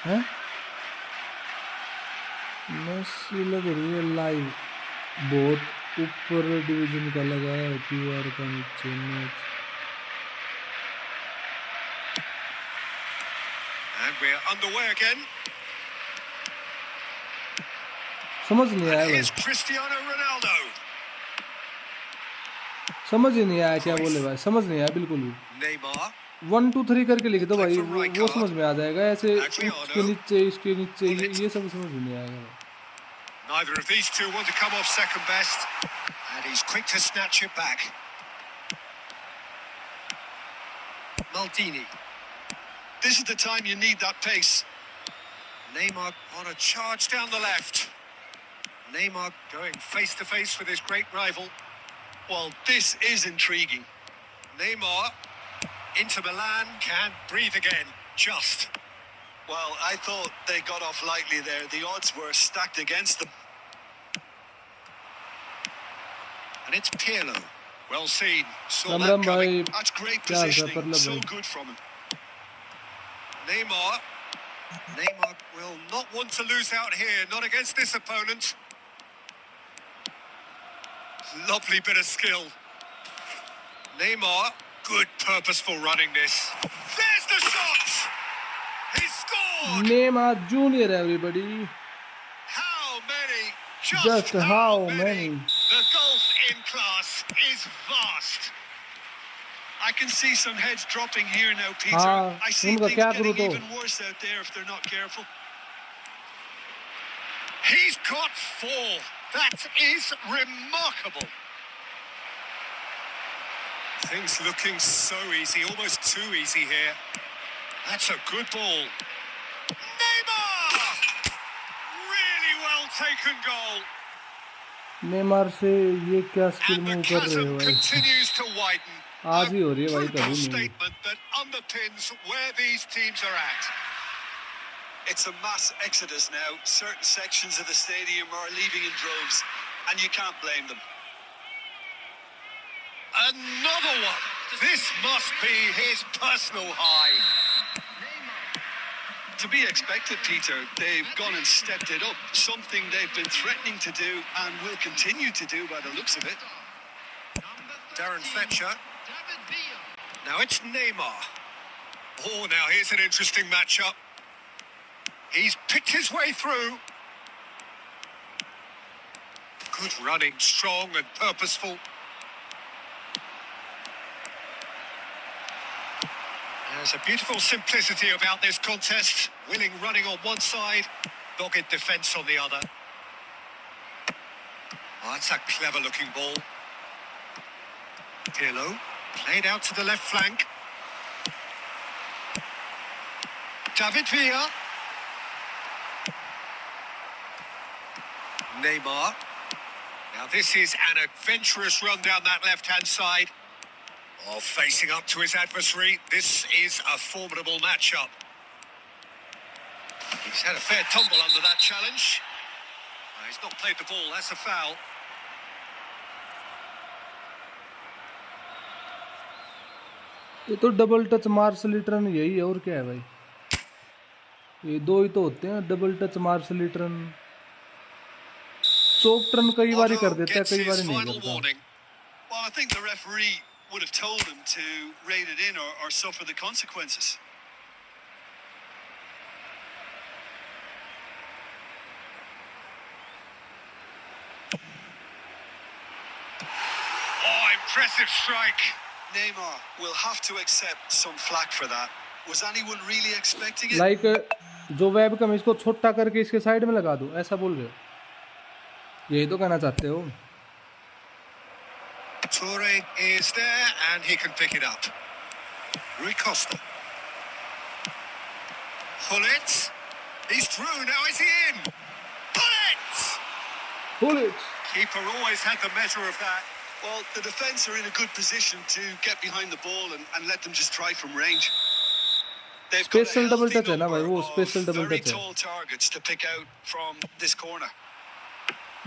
है। मेसी लग रही है लाइव, बहुत ऊपर डिवीजन का लगा है क्यूआर का नीचे match. And we're underway again. समझ नहीं आया भाई, Here's Cristiano Ronaldo. समझ ही नहीं आया क्या बोले भाई, समझ नहीं आया बिल्कुल भी। Neymar. 1 2 3 करके लिख दो भाई, वो समझ में आ जाएगा। ऐसे इसके नीचे ये सब समझ में नहीं आएगा भाई। Neither of these two want to come off second best. And he's quick to snatch it back. Maldini. This is the time you need that pace. Neymar on a charge down the left. Neymar going face to face with his great rival. Well, this is intriguing. Neymar, Inter Milan can breathe again, just. Well, I thought they got off lightly there. The odds were stacked against them. And it's Pirlo. Well seen. Saw that coming. That's great positioning. So good from him. Neymar. Neymar will not want to lose out here. Not against this opponent. Lovely bit of skill. Neymar. Good purposeful running this. There's the shot! He scored! Neymar Junior, everybody. How many? Just how many? The gulf in class is vast. I can see some heads dropping here now, Peter. I see things getting even worse out there if they're not careful. He's got 4. That is remarkable. Things looking so easy, almost too easy here. That's a good ball. Neymar! Really well taken goal. Neymar से ये क्या skill And the move कर रहे हो chasm भाई? continues to widen. आज ही हो रही है भाई, Brutal कभी नहीं। statement that underpins where these teams are at. It's a mass exodus now. Certain sections of the stadium are leaving in droves, and you can't blame them. Another one. This must be his personal high. To be expected, Peter. They've gone and stepped it up. Something they've been threatening to do and will continue to do by the looks of it. Darren Fletcher. Now it's Neymar. Oh, now here's an interesting matchup. He's picked his way through. Good running, strong and purposeful. There's a beautiful simplicity about this contest. Willing running on one side, dogged defence on the other. Oh, that's a clever-looking ball. Pirlo, played out to the left flank. David Villa. Neymar. Now this is an adventurous run down that left-hand side. Oh, facing up to his adversary. This is a formidable matchup. He's had a fair tumble under that challenge. He's not played the ball, that's a foul. ये तो double touch marshal turn यही है और क्या है भाई? ये 2 ही तो होते हैं, double touch marshal turn. Soft turn कई बार ही कर देता है, कई बार नहीं करता। Well, I think the referee would have told him to rein it in or suffer the consequences. Oh, impressive strike. Neymar will have to accept some flack for that. Was anyone really expecting it? Like जो webcam इसको छोटा करके इसके side में लगा दो, ऐसा बोल रहे हो? यही तो कहना चाहते हो? Toure is there and he can pick it up. Rui Costa. Hullet. He's through, now is he in? Hullet! Hullet! Keeper always had the measure of that. Well, the defence are in a good position to get behind the ball and let them just try from range. They've got a healthy number of very tall targets to pick out from this corner.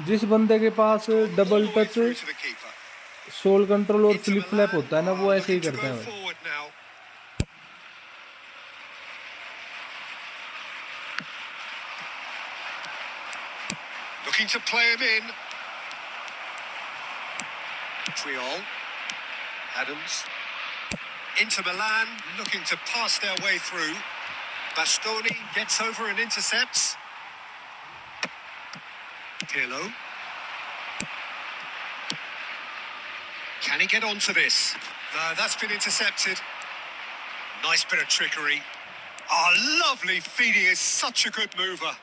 जिस बंदे के पास double touch, शोल control और flip flap होता है ना, वो ऐसे ही करता है भाई। Looking to play him in. Triol. Adams. Inter Milan looking to pass their way through. Bastoni gets over and intercepts. Pirlo. Can he get onto this? No, that's been intercepted. Nice bit of trickery. Oh, lovely feeding is such a good mover.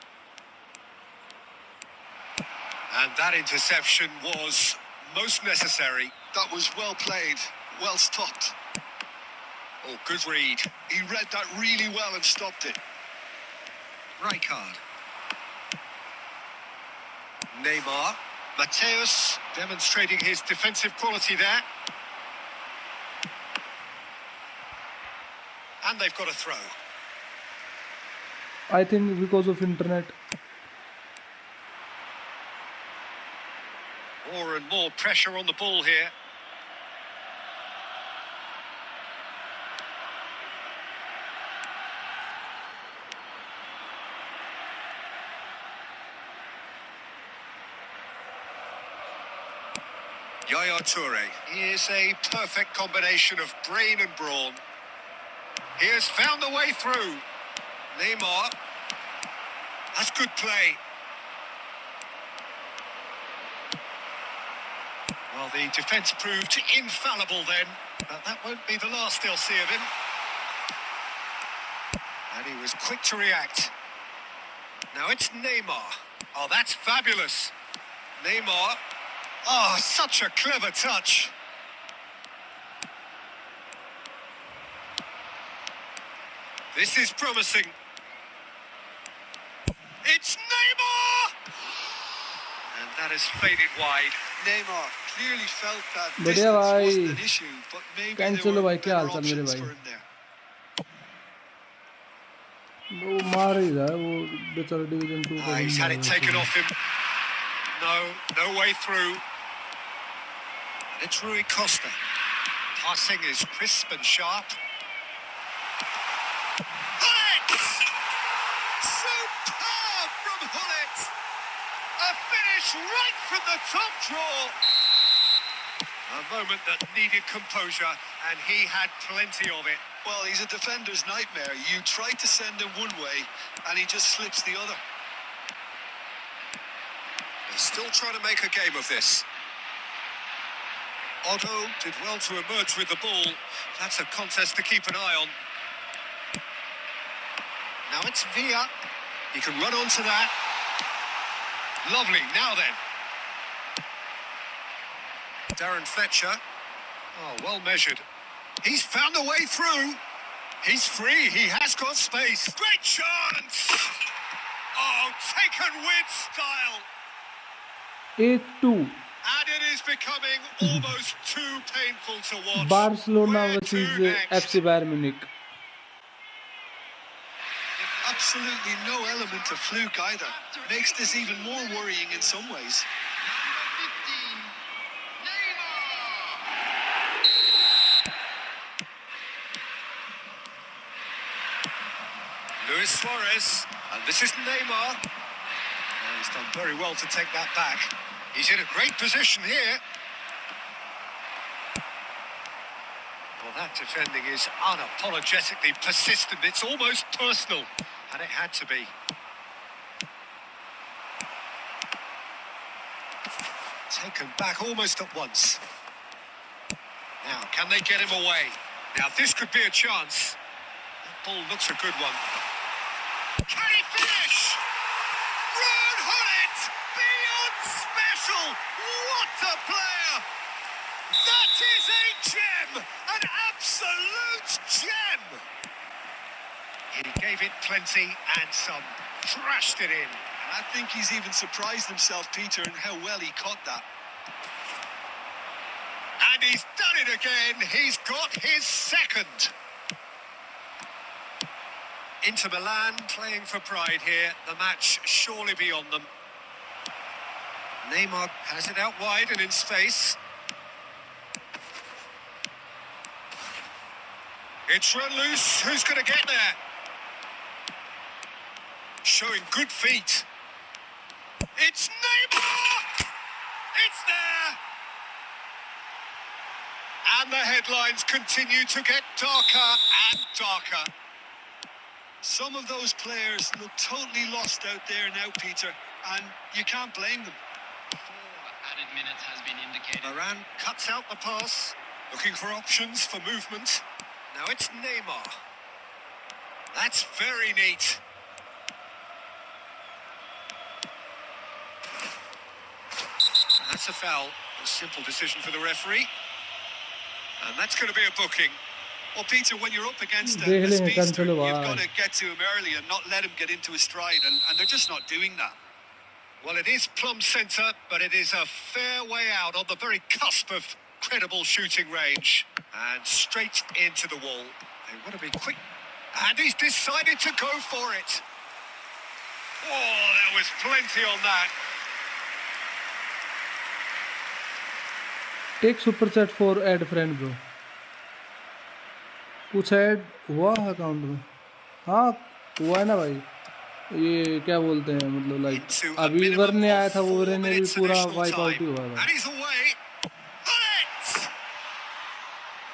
And that interception was most necessary. That was well played, well stopped. Oh, good read. He read that really well and stopped it. Rijkaard. Neymar. Mateus demonstrating his defensive quality there. And they've got a throw. I think because of internet. More and more pressure on the ball here. Yaya Toure. Here's a perfect combination of brain and brawn. He has found the way through. Neymar. That's good play. Well, the defence proved infallible then, but that won't be the last they'll see of him. And he was quick to react. Now it's Neymar. Oh, that's fabulous. Neymar. Oh, such a clever touch. This is promising. It's Neymar! And that has faded wide. Neymar clearly felt that बढ़िया distance भाई wasn't an issue, but maybe there cancel हो were भाई क्या better हाल चाल मेरे options भाई for him there. वो मार ही रहा है वो बेचारा डिवीजन 2 का He's had it taken off him. No way through. And it's Rui Costa. Passing is crisp and sharp. Hullet! Superb from Hullet! A finish right from the top draw. A moment that needed composure, and he had plenty of it. Well, he's a defender's nightmare. You try to send him one way, and he just slips the other. They're still trying to make a game of this. Otto did well to emerge with the ball. That's a contest to keep an eye on. Now it's Villa. He can run onto that. Lovely, now then. Darren Fletcher. Oh, well measured. He's found a way through. He's free, he has got space. Great chance! Oh, taken with style. 8-2 And it is becoming almost too painful to watch. Barcelona Where versus to next? FC Bayern Munich. Absolutely no element of fluke either. Makes this even more worrying in some ways. Luis Suarez, and this is Neymar. Oh, he's done very well to take that back. He's in a great position here. Well, that defending is unapologetically persistent. It's almost personal, and it had to be. Taken back almost at once. Now, can they get him away? Now, this could be a chance. That ball looks a good one. Can he finish? Ruud Gullit, beyond special. What a player! That is a gem, an absolute gem. He gave it plenty and some, thrashed it in. I think he's even surprised himself, Peter, in how well he caught that. And he's done it again. He's got his second. Inter Milan playing for pride here. The match surely beyond them. Neymar has it out wide and in space. It's run loose. Who's going to get there? Showing good feet. It's Neymar! It's there! And the headlines continue to get darker and darker. Some of those players look totally lost out there now, Peter, and you can't blame them. 4 added minutes has been indicated. Varane cuts out the pass, looking for options for movement. Now it's Neymar. That's very neat. And that's a foul. A simple decision for the referee. And that's going to be a booking. Well, Peter, when you're up against a देख लेंगे speedster, cancel हुआ you've got to get to him early and not let him get into a stride, and they're just not doing that. Well, it is plumb centre, but it is a fair way out on the very cusp of credible shooting range. And straight into the wall. They want to be quick. And he's decided to go for it. Oh, there was plenty on that. Take super chat for add friend bro. कुछ add हुआ account में? हाँ हुआ है ना भाई। ये क्या बोलते हैं मतलब लाइक Into a अभी minimum वरने आया of था, वो 4 वरने भी minutes पूरा additional वाइप आउट ही time. हुआ था। And he's away. Bullet!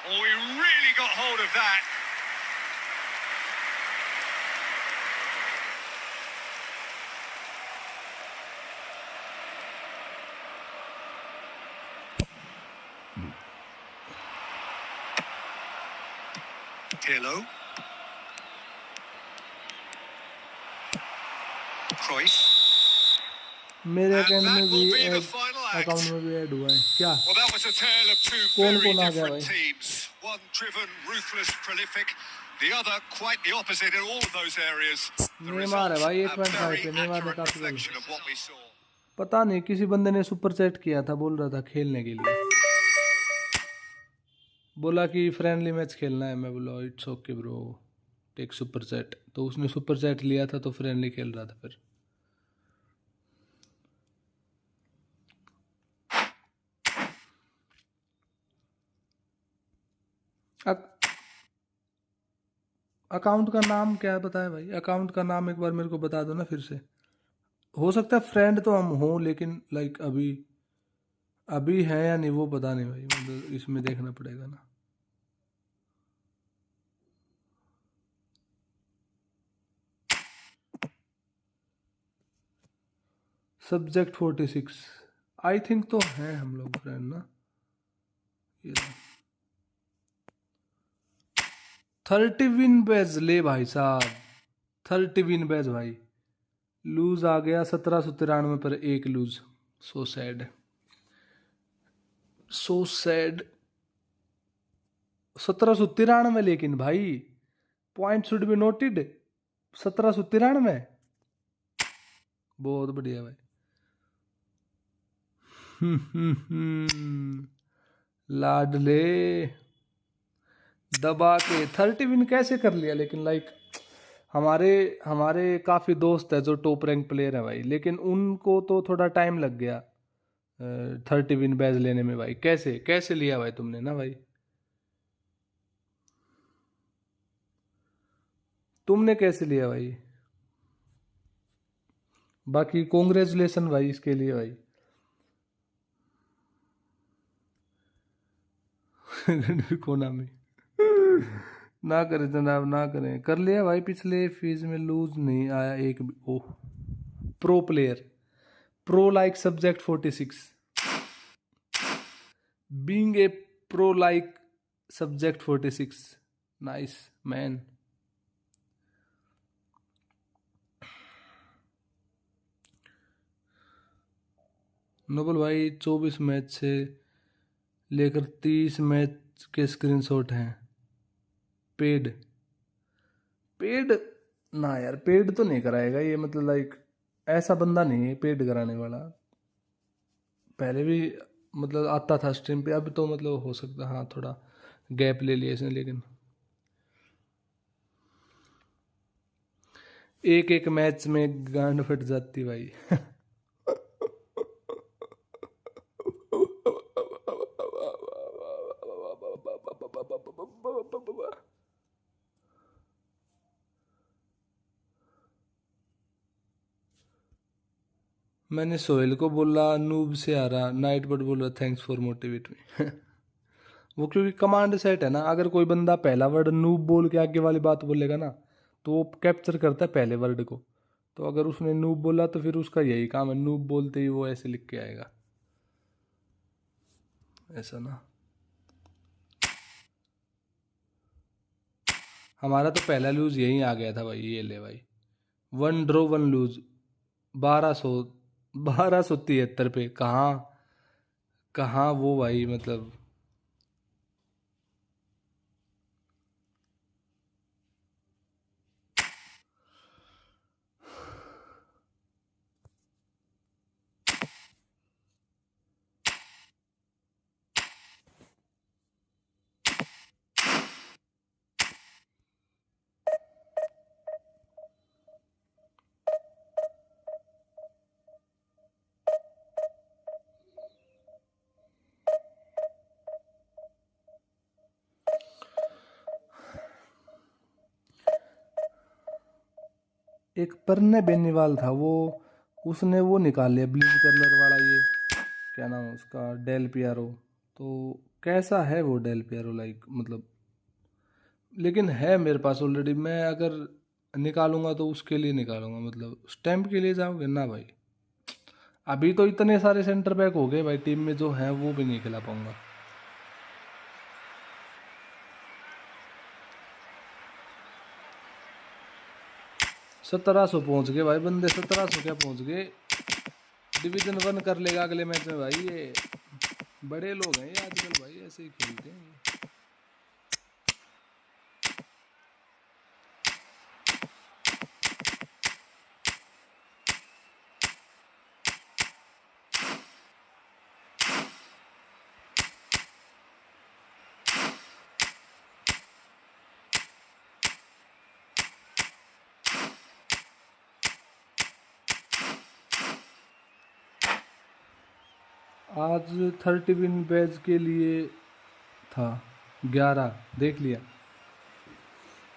Oh, he really got hold of that. Pirlo. Cruyff. मेरे And अकाउंट that में भी will be the add, final account act. में भी ऐड हुआ है क्या? Well, that was a tale of two कौन very कौन आ गया different भाई? teams. One driven, ruthless, prolific. The other quite the opposite in all of those areas. The Neymar है result, भाई a 8.5 very पे। नेमार ने accurate काफी बड़ी, reflection of what we saw. पता नहीं किसी बंदे ने सुपर चैट किया था, बोल रहा था खेलने के लिए, बोला कि फ्रेंडली मैच खेलना है। मैं बोला it's okay bro, take super chat. तो उसने सुपर चैट लिया था तो फ्रेंडली खेल रहा था फिर। अकाउंट का नाम क्या बताया भाई? अकाउंट का नाम एक बार मेरे को बता दो ना फिर से। हो सकता है फ्रेंड तो हम हो, लेकिन लाइक अभी अभी है या नहीं वो पता नहीं भाई, मतलब इसमें देखना पड़ेगा ना। सब्जेक्ट 46 आई थिंक तो हैं हम लोग फ्रेंड ना। ये 30 विन बेज ले भाई साहब, 30 विन बेज भाई। लूज आ गया 1793 पर 1 lose. So sad, so sad. 1793 लेकिन भाई पॉइंट शुड बी नोटेड। 1793 बहुत बढ़िया भाई। लाडले दबा के 30 विन कैसे कर लिया? लेकिन लाइक हमारे हमारे काफ़ी दोस्त है जो टॉप रैंक प्लेयर है भाई, लेकिन उनको तो थोड़ा टाइम लग गया 30 विन बैज लेने में भाई। कैसे कैसे लिया भाई तुमने ना भाई? तुमने कैसे लिया भाई? बाकी कॉन्ग्रेचुलेसन भाई इसके लिए भाई। कोना में ना करें जनाब, ना करें। कर लिया भाई, पिछले फीस में लूज नहीं आया एक भी। Oh pro player, pro like subject 46, being a pro like subject 46। Nice man. Noble भाई 24 मैच से लेकर 30 मैच के स्क्रीनशॉट हैं। पेड पेड ना यार, पेड तो नहीं कराएगा ये, मतलब लाइक ऐसा बंदा नहीं है पेड कराने वाला। पहले भी मतलब आता था स्ट्रीम पे, अब तो मतलब हो सकता हाँ थोड़ा गैप ले लिया इसने, लेकिन एक एक मैच में गांड फट जाती भाई। मैंने सोहेल को बोला नूब से आ रहा, नाइट बट बोला थैंक्स फॉर मोटिवेट मी। वो क्योंकि कमांड सेट है ना, अगर कोई बंदा पहला वर्ड नूब बोल के आगे वाली बात बोलेगा ना तो वो कैप्चर करता है पहले वर्ड को। तो अगर उसने नूब बोला तो फिर उसका यही काम है, नूब बोलते ही वो ऐसे लिख के आएगा, ऐसा ना। हमारा तो पहला लूज यही आ गया था भाई। ये ले भाई 1 ड्रॉ 1 लूज 1273 पे। कहाँ कहाँ वो भाई, मतलब एक परने बेनीवाल था वो, उसने वो निकाल लिया ब्लीच कलर वाला, ये क्या नाम है उसका, डेल पियारो। तो कैसा है वो डेल पियारो, लाइक मतलब, लेकिन है मेरे पास ऑलरेडी। मैं अगर निकालूंगा तो उसके लिए निकालूंगा, मतलब स्टैम्प के लिए जाओगे ना भाई। अभी तो इतने सारे सेंटर बैक हो गए भाई टीम में, जो हैं वो भी नहीं खिला पाऊंगा। 1700 पहुंच गए भाई बंदे, 1700 क्या पहुंच गए। डिवीजन 1 कर लेगा अगले मैच में भाई ये। बड़े लोग हैं ये आजकल भाई, ऐसे ही खेलते हैं ये। आज 30 विन बैच के लिए था 11, देख लिया।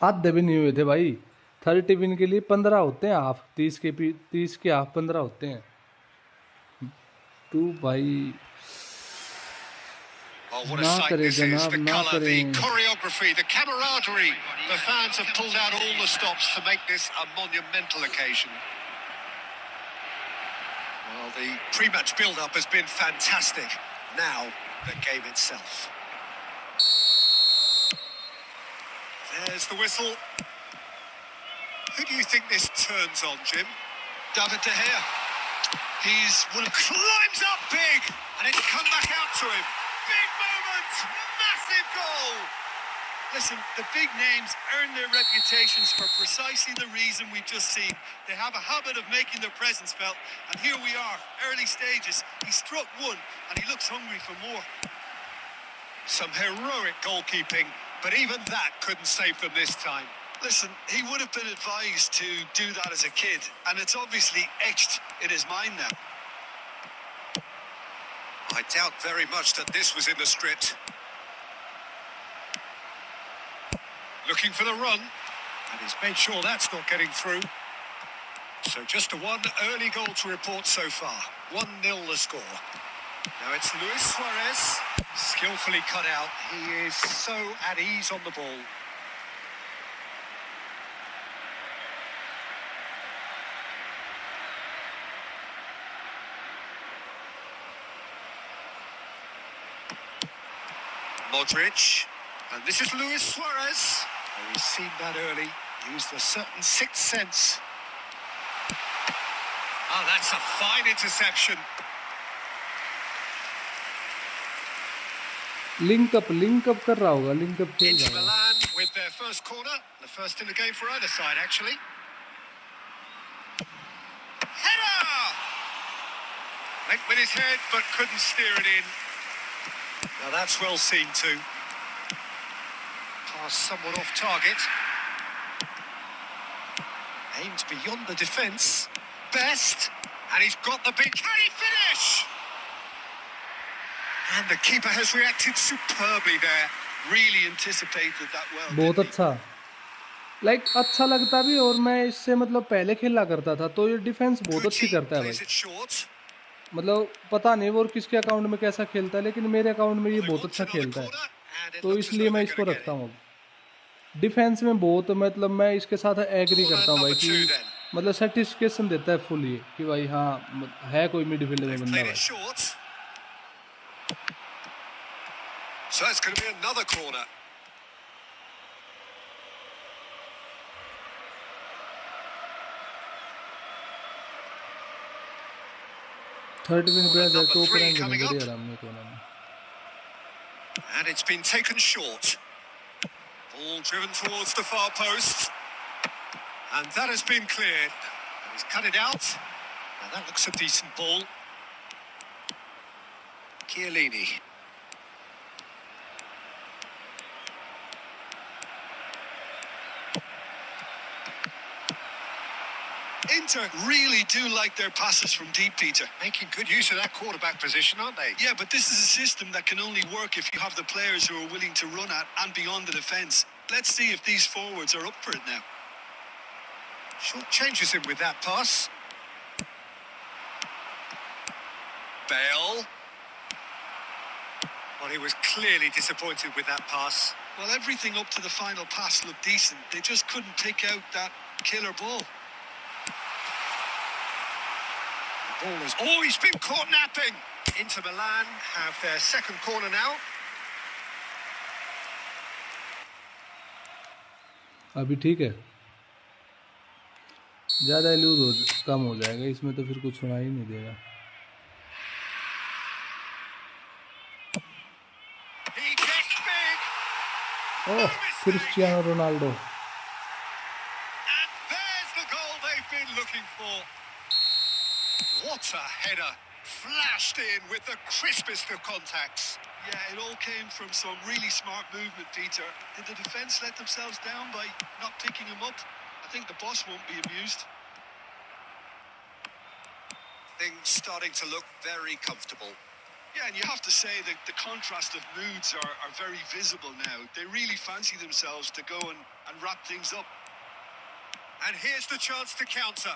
आधे भी नहीं हुए थे भाई। 30 विन के लिए 15 होते हैं हाफ, 30 के हाफ 15 होते हैं। तू भाई Oh, what a ना sight करे this is. जनाब, The ना colour, the करें। choreography, the camaraderie. The fans have pulled out all the stops to make this a monumental occasion. Well, the pre-match build-up has been fantastic. Now, the game itself. There's the whistle. Who do you think this turns on, Jim? David De Gea. He's one of Climbs up big, and it's come back out to him. Big moment, massive goal. Listen, the big names earn their reputations for precisely the reason we've just seen. They have a habit of making their presence felt, and here we are, early stages. He struck one, and he looks hungry for more. Some heroic goalkeeping, but even that couldn't save them this time. Listen, he would have been advised to do that as a kid, and it's obviously etched in his mind now. I doubt very much that this was in the script. Looking for the run, and he's made sure that's not getting through. So just a one early goal to report so far. 1-0 the score. Now it's Luis Suarez, skillfully cut out. He is so at ease on the ball. Modric, and this is Luis Suarez. Oh, he's seen that early, used a certain sixth sense. Oh, that's a fine interception. Link up कर रहा होगा, link up खेल Inter रहा होगा। Milan with their first corner, the first in the game for either side, actually. Header! Went with his head, but couldn't steer it in. Now that's well seen too. Pass somewhat off target. Aimed beyond the defence. Best, and he's got the big. Can he finish? And the keeper has reacted superbly there. Really anticipated that well. बहुत didn't he? अच्छा, like अच्छा लगता भी, और मैं इससे मतलब पहले खेला करता था, तो ये डिफेंस बहुत अच्छी Gucci करता है plays भाई। it short. मतलब पता नहीं वो और किसके अकाउंट में कैसा खेलता है, लेकिन मेरे अकाउंट में ये They बहुत want अच्छा another खेलता है, corner, and it तो looks as इसलिए though मैं they're इसको going to रखता get it. हूँ अब। डिफेंस में बहुत, मतलब मैं इसके साथ एग्री करता हूँ भाई Number कि 2 then. मतलब सर्टिफिकेशन देता है फुल ये, कि भाई हाँ है कोई मिडफील्ड में They've बंदा played it भाई। short. So it's going to be another corner. Third win पे Number टॉप 3 रैंक में coming बढ़िया up. आराम में कोना में। And it's been taken short. Ball driven towards the far post. And that has been cleared. And he's cut it out. Now that looks a decent ball. Chiellini. Inter really do like their passes from deep, Peter. Making good use of that quarterback position, aren't they? Yeah, but this is a system that can only work if you have the players who are willing to run at and beyond the defence. Let's see if these forwards are up for it now. Short changes him with that pass. Bale. Well, he was clearly disappointed with that pass. Well, everything up to the final pass looked decent. They just couldn't pick out that killer ball. The ball has always been caught napping. Inter Milan have their second corner now. अभी ठीक है, ज़्यादा loose हो कम हो जाएगा इसमें तो फिर कुछ सुनाई नहीं देगा। He gets big. Oh, Cristiano Ronaldo. And there's the goal they've been looking for. What a header. Flashed in with the crispest of contacts. Yeah, it all came from some really smart movement, Peter. Did the defence let themselves down by not picking him up? I think the boss won't be amused. Things starting to look very comfortable. Yeah, and you have to say that the contrast of moods are very visible now. They really fancy themselves to go and wrap things up. And here's the chance to counter.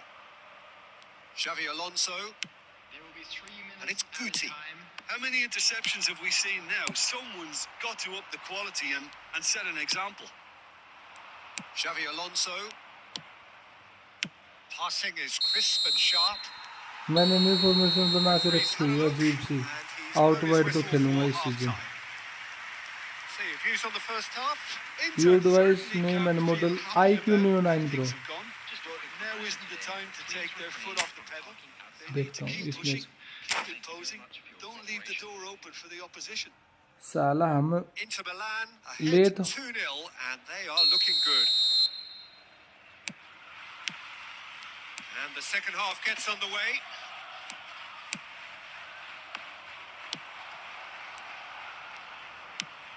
Xavi Alonso. There will be 3 minutes. And it's added Guti. time. How many interceptions have we seen now? Someone's got to up the quality and set an example. Xavi Alonso. Passing is crisp and sharp. मैंने new formation बना के रखी हुई है अजीब सी, out wide तो खेलूंगा इस season. See your views on the first half. Your device name and model IQ Neo 9 Pro। Now isn't the time to take their foot off the pedal. They need देखता to हूँ keep इसमें pushing, keep imposing. Don't leave the door open for the opposition. साला हम Inter Milan ले ahead तो 2-0 and they are looking good. And the second half gets underway.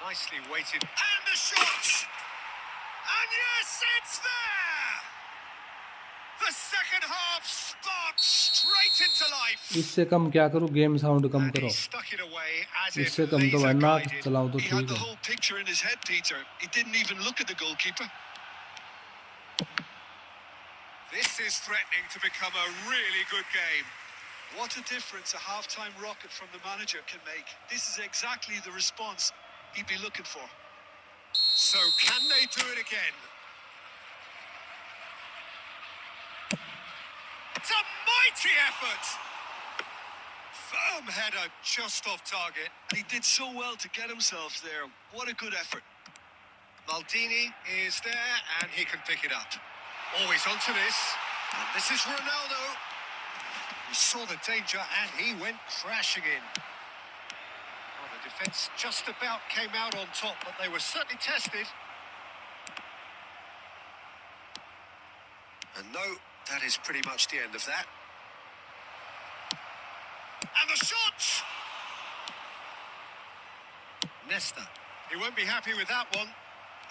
Nicely weighted. And the shot! And yes, it's there! The second half sparks straight into life. इससे कम क्या करूँ, game sound come And करो, he stuck it away as if इससे कम तो laser भाई नाक guided. चलाओ तो He had ठीक the है। whole picture in his head, Peter. He didn't even look at the goalkeeper. This is threatening to become a really good game. What a difference a half-time rocket from the manager can make. This is exactly the response he'd be looking for. So can they do it again? It's a mighty effort. Firm header just off target. And he did so well to get himself there. What a good effort. Maldini is there and he can pick it up. Always onto this. And this is Ronaldo. He saw the danger and he went crashing in. Well, the defence just about came out on top, but they were certainly tested. And no, that is pretty much the end of that. And the shot! Nesta. He won't be happy with that one.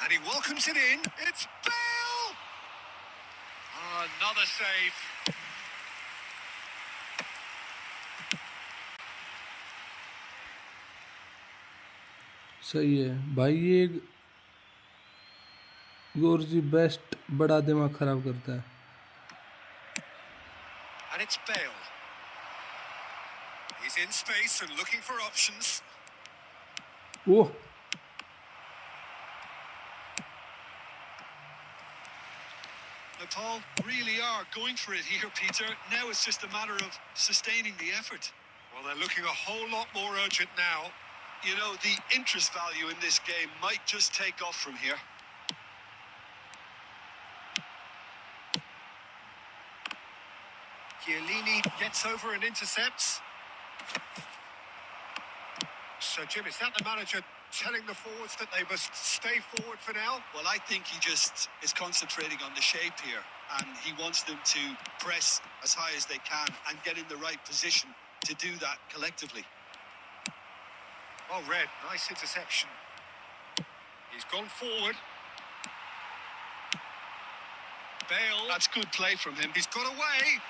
And he welcomes it in. It's Bale! Another save. सही है भाई, ये गोर्जी best बड़ा दिमाग खराब करता है। And it's Bale. He's in space and looking for options. Oh, Nepal really are going for it here, Peter. Now it's just a matter of sustaining the effort. Well, they're looking a whole lot more urgent now. You know, the interest value in this game might just take off from here. Chiellini gets over and intercepts. So, Jim, is that the manager telling the forwards that they must stay forward for now? Well, I think he just is concentrating on the shape here, and he wants them to press as high as they can and get in the right position to do that collectively. Well read, nice interception. He's gone forward. Bale. That's good play from him. He's got away.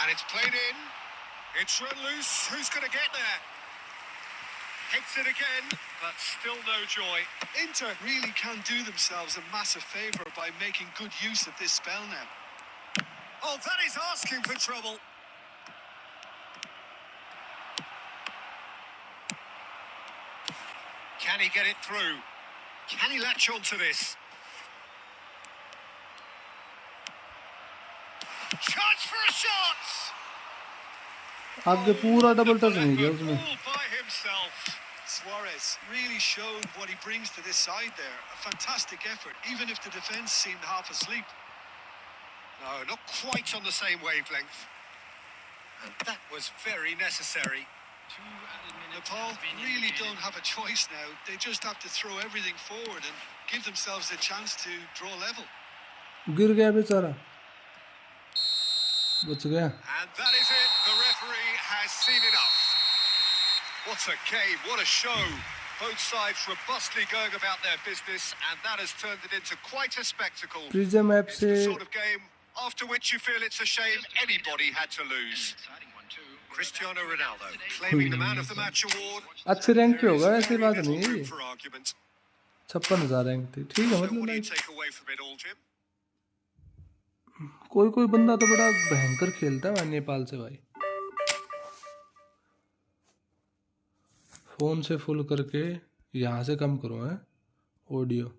And it's played in. It's run loose. Who's going to get there? Hits it again, but still no joy. Inter really can do themselves a massive favour by making good use of this spell now. Oh, that is asking for trouble. Can he get it through? Can he latch onto this? Chance for a shot! आगे पूरा double touch Wonderful नहीं किया effort उसने। all by himself. Suarez really showed what he brings to this side there. A fantastic effort, even if the defence seemed half asleep. No, not quite on the same wavelength. And that was very necessary. 2 added minutes. Nepal has been really indicated. don't have a choice now. They just have to throw everything forward and give themselves a chance to draw level. गिर गया बेचारा, बच गया। And that is it. The referee has seen enough. What a game, what a show. Both sides robustly going about their business, and that has turned it into quite a spectacle. Prism app It's से the sort of game after which you feel it's a shame anybody had to lose. Exciting one too. Cristiano Ronaldo claiming the Man of the Match award. अच्छे rank पे There is होगा, ऐसी very बात little नहीं है। room for argument. 56,000 rank थी, ठीक है। So मतलब what do you like take away from it all, Jim? कोई कोई बंदा तो बड़ा भयंकर खेलता है भाई नेपाल से भाई। फोन से फुल करके यहाँ से कम करो है ऑडियो।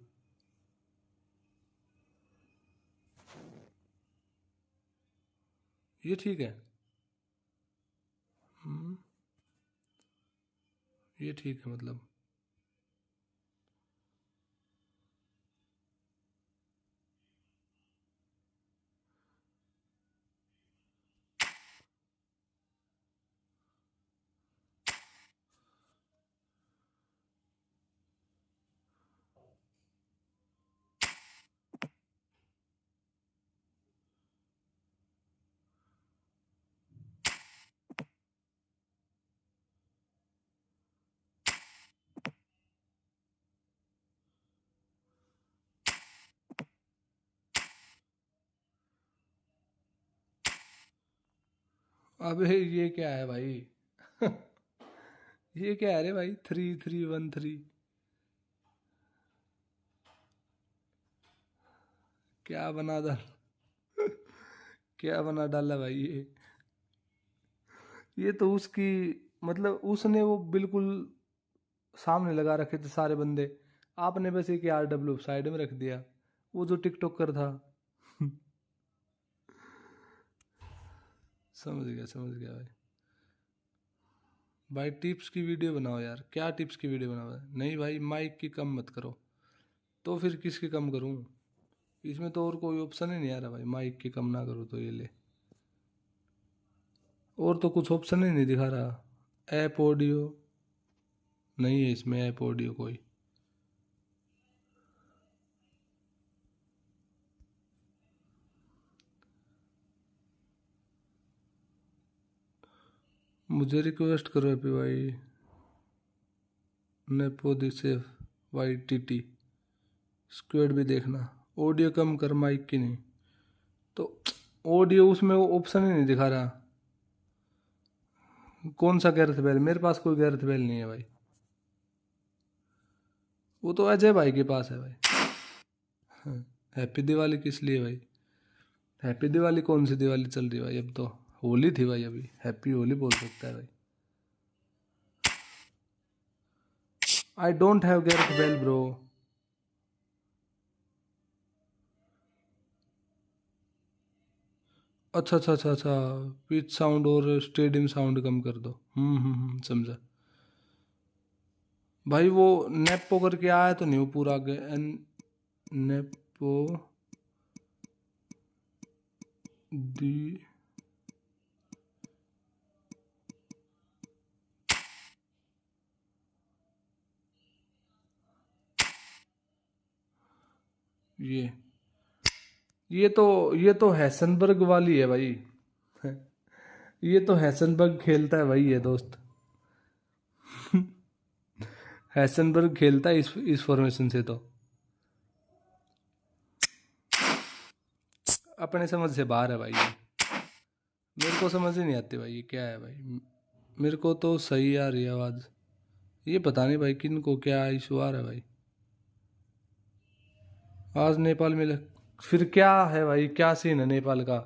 ये ठीक है, ये ठीक है मतलब। अबे ये क्या है भाई? ये क्या है रे भाई? 3-3-1-3 क्या बना डाल क्या बना डाला भाई ये तो उसकी मतलब उसने वो बिल्कुल सामने लगा रखे थे सारे बंदे, आपने बस एक RW साइड में रख दिया, वो जो टिकटॉकर था। समझ गया भाई। भाई टिप्स की वीडियो बनाओ यार। क्या टिप्स की वीडियो बनाओ? नहीं भाई, माइक की कम मत करो। तो फिर किसकी कम करूं? इसमें तो और कोई ऑप्शन ही नहीं आ रहा भाई। माइक की कम ना करो तो ये ले, और तो कुछ ऑप्शन ही नहीं दिखा रहा। ऐप ऑडियो नहीं है इसमें, ऐप ऑडियो कोई। मुझे रिक्वेस्ट करो हैप्पी भाई, नेपो दिसेव YTT स्क्वाड भी देखना। ऑडियो कम कर, माइक की नहीं। तो ऑडियो उसमें वो ऑप्शन ही नहीं दिखा रहा। कौन सा गैरथ बैल? मेरे पास कोई गैरथ बैल नहीं है भाई, वो तो अजय भाई के पास है भाई। हैप्पी दिवाली किस लिए भाई? हैप्पी दिवाली कौन सी दिवाली चल रही है भाई? अब तो होली थी भाई, अभी हैप्पी होली बोल सकता है भाई। आई डोंट हैव गैरथ बैल ब्रो। अच्छा, पिच साउंड और स्टेडियम साउंड कम कर दो। समझा भाई। वो नेपो करके आया तो नहीं वो पूरा आगे। नेपो दी ये तो हैसनबर्ग वाली है भाई। ये तो हैसनबर्ग खेलता है भाई ये दोस्त। हैसनबर्ग खेलता है इस फॉर्मेशन से। तो अपने समझ से बाहर है भाई ये। मेरे को समझ ही नहीं आती भाई ये क्या है भाई। मेरे को तो सही आ रही है आवाज़, ये पता नहीं भाई किन को क्या इशू आ रहा है भाई। आज नेपाल में फिर क्या है भाई, क्या सीन है नेपाल का?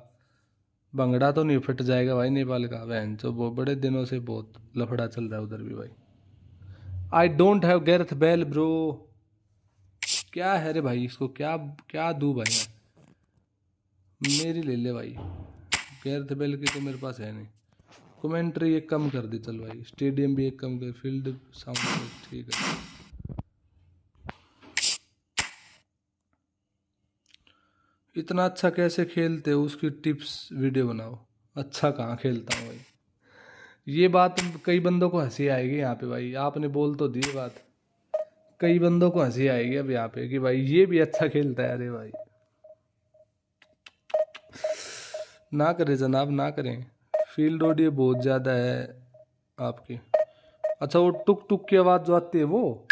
भंगड़ा तो नहीं फट जाएगा भाई नेपाल का? बहन जो वो बड़े दिनों से बहुत लफड़ा चल रहा है उधर भी भाई। आई don't have Gareth Bale bro. क्या है रे भाई, इसको क्या क्या दूं भाई मैं? मेरी ले ले भाई, गैरेथ बेल की तो मेरे पास है नहीं। कमेंट्री एक कम कर दी चल भाई, स्टेडियम भी एक कम कर, फील्ड साउंड ठीक है। इतना अच्छा कैसे खेलते हो उसकी टिप्स वीडियो बनाओ। अच्छा कहाँ खेलता हूँ भाई? ये बात कई बंदों को हंसी आएगी यहाँ पे भाई, आपने बोल तो दी बात। कई बंदों को हंसी आएगी अब यहाँ पे कि भाई ये भी अच्छा खेलता है। अरे भाई ना करें जनाब, ना करें। फील्ड ऑडियो बहुत ज़्यादा है आपकी। अच्छा वो टुक टुक की आवाज़ जो आती है वो,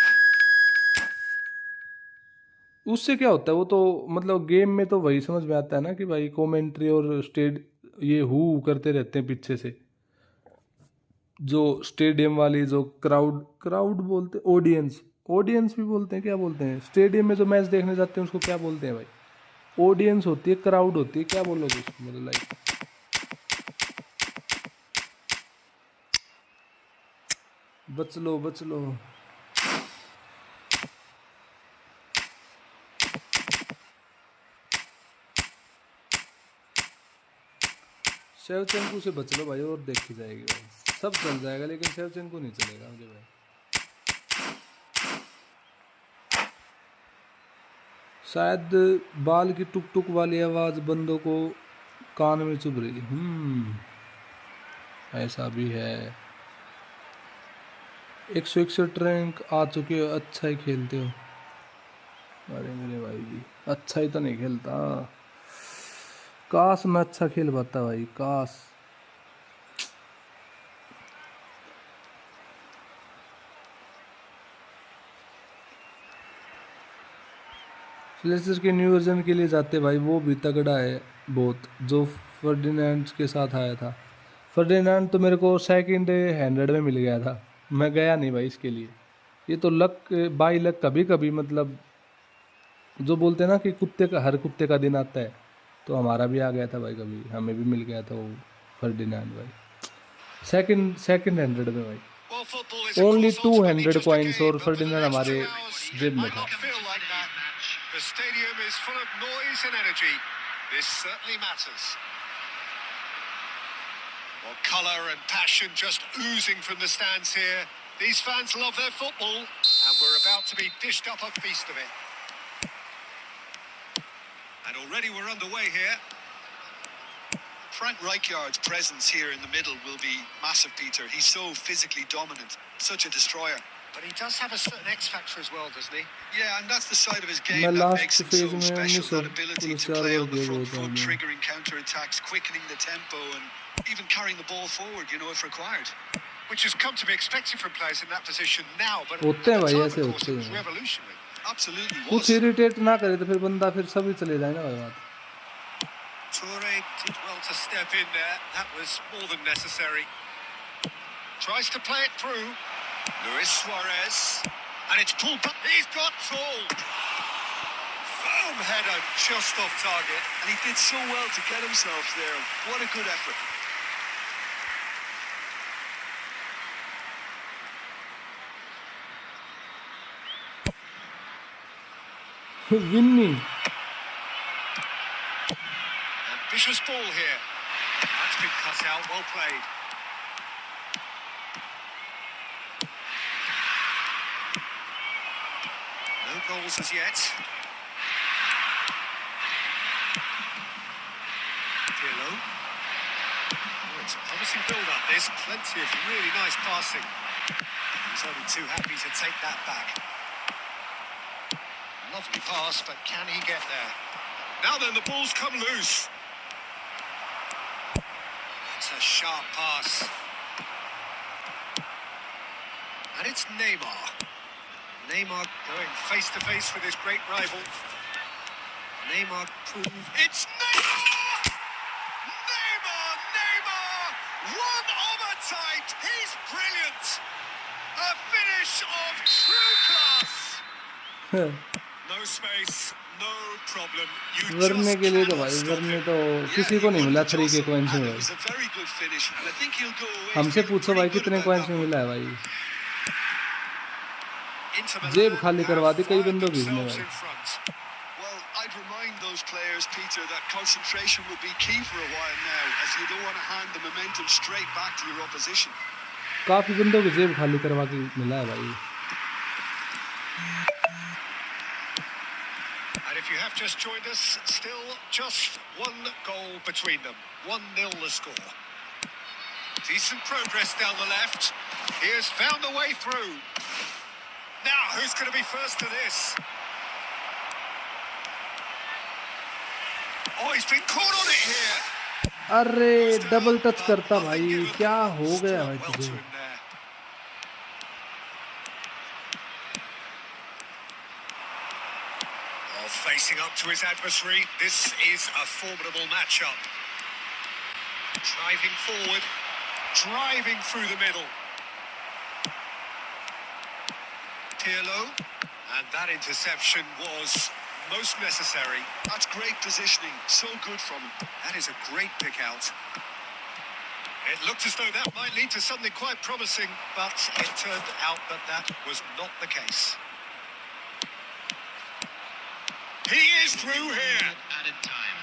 उससे क्या होता है? वो तो मतलब गेम में तो वही समझ में आता है ना कि भाई कमेंट्री और ये हु करते रहते हैं पीछे से। जो स्टेडियम वाली जो क्राउड क्राउड बोलते, ऑडियंस ऑडियंस भी बोलते हैं, क्या बोलते हैं? स्टेडियम में जो मैच देखने जाते हैं उसको क्या बोलते हैं भाई? ऑडियंस होती है, क्राउड होती है, क्या बोलोगे उसको मतलब लाइक? बच लो बच लो। शेवचेंको से बच लो भाई, और देखी जाएगी भाई। सब चल जाएगा लेकिन शेवचेंको नहीं चलेगा मुझे भाई। शायद बाल की टुक टुक वाली आवाज बंदों को कान में चुभ रही है। ऐसा भी है। 161 रैंक आ चुके हो, अच्छा ही खेलते हो। अरे मेरे भाई भी अच्छा ही तो नहीं खेलता। काश मैं अच्छा खेल पाता भाई, काश। फ्लेचर के न्यू वर्जन के लिए जाते भाई, वो भी तगड़ा है बहुत, जो फर्डिनेंड के साथ आया था। फर्डिनेंड तो मेरे को सेकंड 100 में मिल गया था, मैं गया नहीं भाई इसके लिए। ये तो लक बाई लक, कभी कभी मतलब जो बोलते हैं ना कि कुत्ते का हर कुत्ते का दिन आता है, तो हमारा भी आ गया था भाई, कभी हमें भी मिल गया था वो फर्डिनेंड भाई। सेकंड 100 में भाई। Well, football is, of only course, ultimately 200 just a coins game, और but for the Ferdinand next हमारे 2 hours, जेब it में might था। not feel like that. The stadium is full of noise and energy. This certainly matters. Well, colour and passion just oozing from the stands here. These fans love their football, and we're about to be dished up a feast of it. And already we're underway here. Frank Rijkaard's presence here in the middle will be massive, Peter. He's so physically dominant, such a destroyer. But he does have a certain X factor as well, doesn't he? Yeah, and that's the side of his game मैं that makes last him phase so में special. 1900 That ability police to 4 play bar on the किए front बहुत foot, हैं। triggering counter-attacks, quickening the tempo, and even carrying the ball forward, if required. Which has come to be expected from players in that position now, but at होते हैं the भाई, time, ऐसे of course, होते it was हैं। revolutionary. Absolutely कुछ was. Irritate ना करे तो फिर बंदा फिर सभी चले जाए ना भाई बात। Toure did well to step in there. That was more than necessary. Tries to play it through. Luis Suarez. And it's pulled back. He's got tall. Boom, header just off target. And he did so well to get himself there. What a good effort. विन्नी Ambitious ball here. That's been cut out. Well played. No goals as yet. Pirlo. Oh, it's a promising build-up. There's plenty of really nice passing. He's only too happy to take that back. Lovely pass, but can he get there? Now then, the ball's come loose. It's a sharp pass. And it's Neymar. Neymar going face-to-face with his great rival. Neymar prove... It's Neymar! Neymar! One of a type! He's brilliant! A finish of true class. No space, no problem. You वरने just के लिए तो cannot भाई, stop वरने him. तो Yeah, किसी he को नहीं मिला wouldn't 3 के jostle, कॉइन्स में and it भाई। was a very good finish, and I think he'll go away हमसे feeling पूछो pretty भाई good कितने about कॉइन्स that में one. मिला है भाई। Inter जेब Milan खाली have करवा दी कई fired बंदों की इसने themselves भाई। in front. Well, I'd remind those players, Peter, that concentration will be key for a while now, as you don't want to hand the momentum straight back to your opposition. काफी बंदों की जेब खाली करवा के मिला है भाई। And if you have just joined us, still just one goal between them. 1-0 the score. Decent progress down the left. He has found a way through. Now, who's going to be first to this? Oh, he's been caught on it here. अरे Goes down, double touch but करता nothing भाई, given. क्या हो Stood गया up भाई well तुझे। to him there. Oh, facing up to his adversary. This is a formidable matchup. Driving forward, driving through the middle. Pirlo, and that interception was most necessary. That's great positioning, so good from him. That is a great pick out. It looked as though that might lead to something quite promising, but it turned out that that was not the case. He is through here. Added time.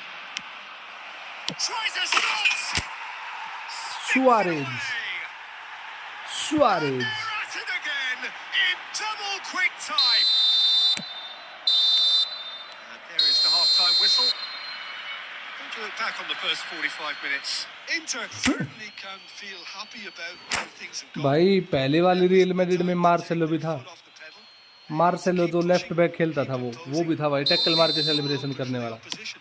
Tries a shot. Suarez. Suarez. They're at it again in double quick time. And there is the half-time whistle. Don't you look back on the first 45 minutes? Inter certainly can feel happy about how things have gone. भाई पहले वाली real Madrid में Marcelo भी था। Foot off the pedal. Marcelo जो left back खेलता था वो Keep भी था भाई, टैकल मार के imposing सेलिब्रेशन for करने the वाला। opposition.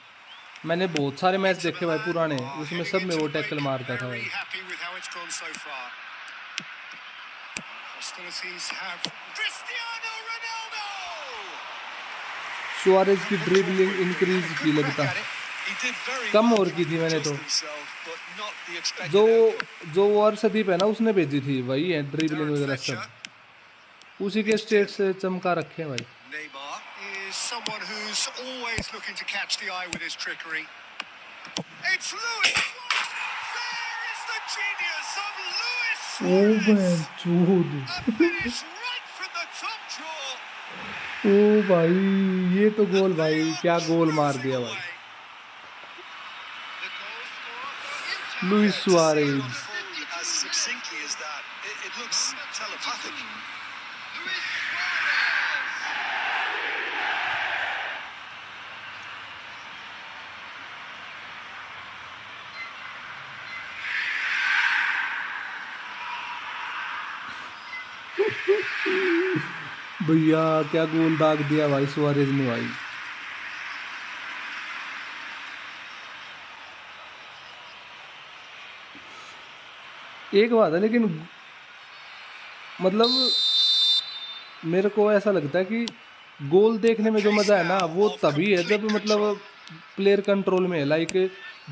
मैंने बहुत सारे मैच Inter देखे भाई Milan पुराने, are उसमें heading सब में into वो the टैकल break मारता था very भाई। happy with how it's gone so far. Hostilities have Cristiano Ronaldo. Suarez की Looked dribbling awkward, but he increase had a की good लगता, crack at it. He did very come well और की trying थी to मैंने adjust तो। himself, but not the expected जो outcome. जो अर्शदीप है ना उसने भेजी थी वही है, ड्रिबलिंग Darren वगैरह Fletcher. सब उसी के स्टेट से चमका रखे हैं भाई। Neymar is someone who's always looking to catch the eye with his trickery. It's Luis Suarez. There is the genius of Luis O Suarez. चूद, A finish right from the top drawer. ओ भाई ये तो गोल And भाई, they are क्या गोल मार cruising दिया away. भाई। The goal scorer for Inter. Luis To see it Suarez. unfold as succinctly as that, it looks telepathic. Luis Suarez. भैया क्या गोल दाग दिया भाई सुआरेज ने भाई। एक बात है लेकिन मतलब मेरे को ऐसा लगता है कि गोल देखने में जो मजा है ना वो तभी है जब मतलब प्लेयर कंट्रोल में है। लाइक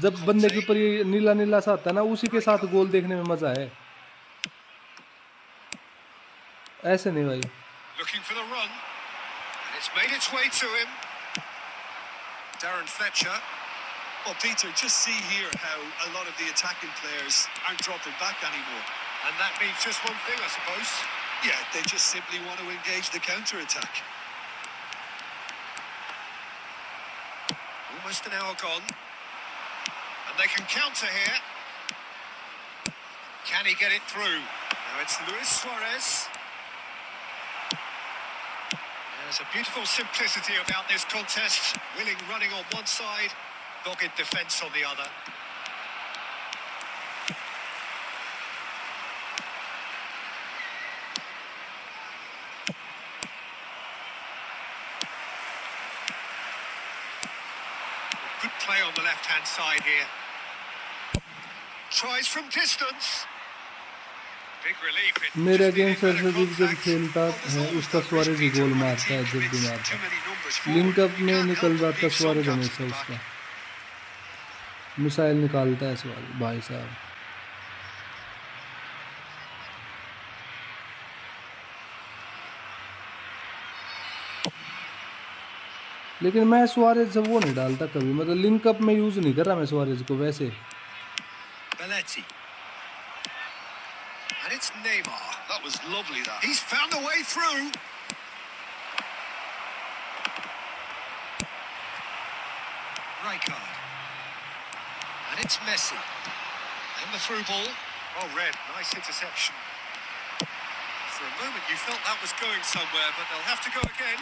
जब बंदे के ऊपर ये नीला नीला सा आता है ना, उसी के साथ गोल देखने में मजा है, ऐसे नहीं भाई। Looking for the run. And it's made its way to him. Darren Fletcher. Well, Peter, just see here how a lot of the attacking players aren't dropping back anymore. And that means just one thing, I suppose. Yeah, they just simply want to engage the counter-attack. Almost an hour gone. And they can counter here. Can he get it through? Now it's Luis Suarez. There's a beautiful simplicity about this contest. Willing running on one side, dogged defence on the other. Good play on the left-hand side here. Tries from distance. Big relief. It मेरे just needed against better Arshdeep जब contact. खेलता Well, there's है always उसका that Suarez he risk, goal Peter, when a मारता है team जब भी commits मारता too है। many numbers forward. Link up You में can't निकल help but जाता leave some सुआरेज gaps हमेशा, at the back. उसका मिसाइल निकालता है सुआरेज भाई साहब। लेकिन मैं सुआरेज से वो नहीं डालता कभी, मतलब लिंक अप में यूज नहीं कर रहा मैं सुआरेज को वैसे। Belletti. And it's Neymar. That was lovely, that. He's found a way through. Rijkaard. And it's Messi. And the through ball. Oh, Red, nice interception. For a moment you felt that was going somewhere, but they'll have to go again.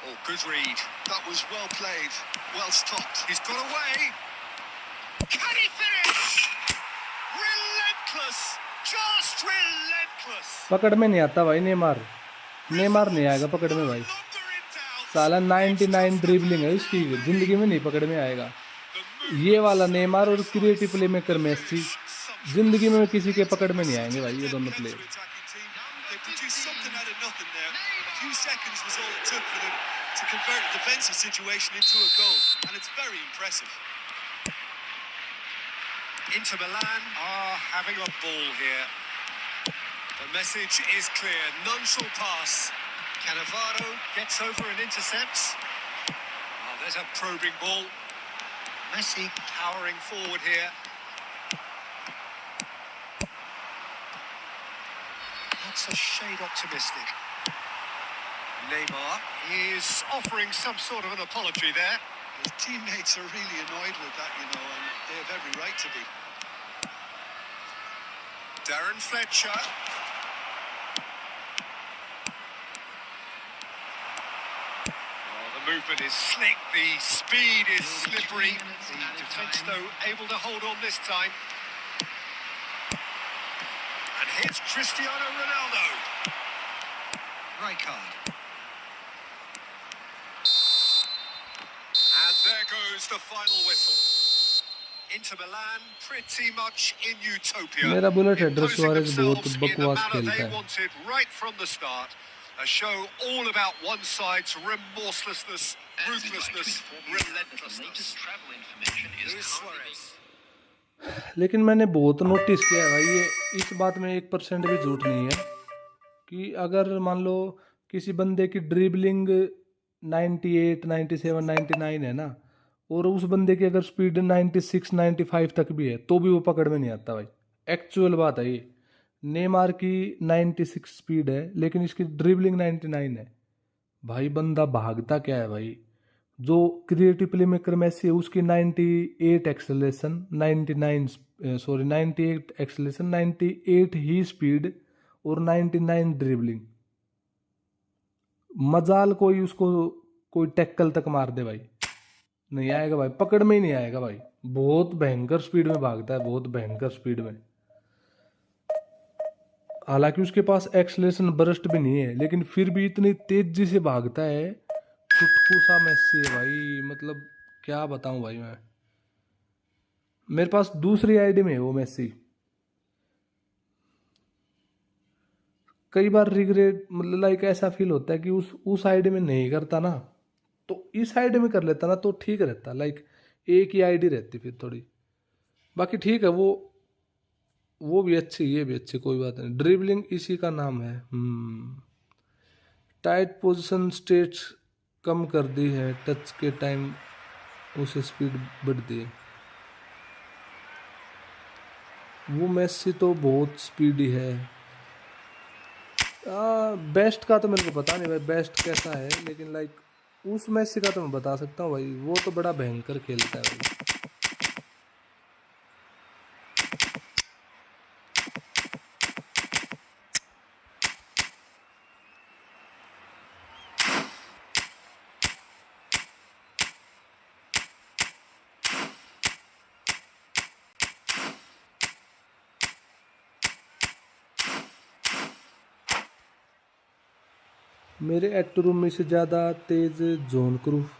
Oh, good read. That was well played, well stopped. He's got away. Can he finish? Relentless. Just relentless. पकड़ में नहीं आता भाई Neymar, Neymar नहीं आएगा पकड़ में भाई। साला 99 ड्रिबलिंग है इसकी, जिंदगी में नहीं पकड़ में आएगा। ये वाला नेमार और क्रिएटिव प्ले मेकर मेसी जिंदगी में किसी के पकड़ में नहीं आएंगे भाई, ये दोनों player. They produced something out of nothing there. A few seconds was all it took for them to convert a defensive situation into a goal, and it's very impressive. Inter Milan are having a ball here. The message is clear. None shall pass. Cannavaro gets over and intercepts. Oh, there's a probing ball. Messi powering forward here. That's a shade optimistic. Neymar is offering some sort of an apology there. His teammates are really annoyed with that, you know, and they have every right to be. Darren Fletcher. Oh, the movement is slick, the speed is slippery. The defence, though, able to hold on this time. And here's Cristiano Ronaldo. Rijkaard. And there goes the final whistle. Inter Milan pretty much in utopia. मेरा bullet header Imposing Suarez बहुत themselves in the बकवास manner खेलता they है। wanted right from the start. A show all about one side's remorselessness, ruthlessness, relentlessness. Luis Suarez. लेकिन मैंने बहुत notice किया है भाई, ये इस बात में 1% भी झूठ नहीं है कि अगर मान लो किसी बंदे की ड्रिबलिंग 98, 97, 99 है ना, और उस बंदे की अगर स्पीड 96, 95 तक भी है तो भी वो पकड़ में नहीं आता भाई। एक्चुअल बात है ये। नेमार की 96 स्पीड है लेकिन इसकी ड्रिबलिंग 99 है भाई। बंदा भागता क्या है भाई। जो क्रिएटिव प्ले मेकर मेसी है उसकी 98 एक्सेलेरेशन, 98 एक्सेलेरेशन, 98 ही स्पीड और 99 ड्रिबलिंग। मजाल कोई उसको कोई टैकल तक मार दे भाई, नहीं आएगा भाई, पकड़ में ही नहीं आएगा भाई। बहुत भयंकर स्पीड में भागता है, बहुत भयंकर स्पीड में। हालांकि उसके पास एक्सेलरेशन बर्स्ट भी नहीं है लेकिन फिर भी इतनी तेजी से भागता है। कुटकुसा मेसी है भाई, मतलब क्या बताऊं भाई मैं। मेरे पास दूसरी आईडी में है वो मेसी। कई बार रिग्रेट, मतलब लाइक ऐसा फील होता है कि उस आईडी में नहीं करता ना तो इस आईडी में कर लेता ना तो ठीक रहता। लाइक एक ही आईडी रहती फिर थोड़ी। बाकी ठीक है, वो भी अच्छी, ये भी अच्छी, कोई बात नहीं। ड्रिबलिंग इसी का नाम है। टाइट पोजीशन स्टेट्स कम कर दी है, टच के टाइम उसे स्पीड बढ़ दी है। वो मेसी तो बहुत स्पीडी है। बेस्ट का तो मेरे को पता नहीं भाई बेस्ट कैसा है, लेकिन लाइक उस मेसी का तो मैं बता सकता हूँ भाई, वो तो बड़ा भयंकर खेलता है भाई। मेरे एक्ट रूम में से ज़्यादा तेज जोन क्रूफ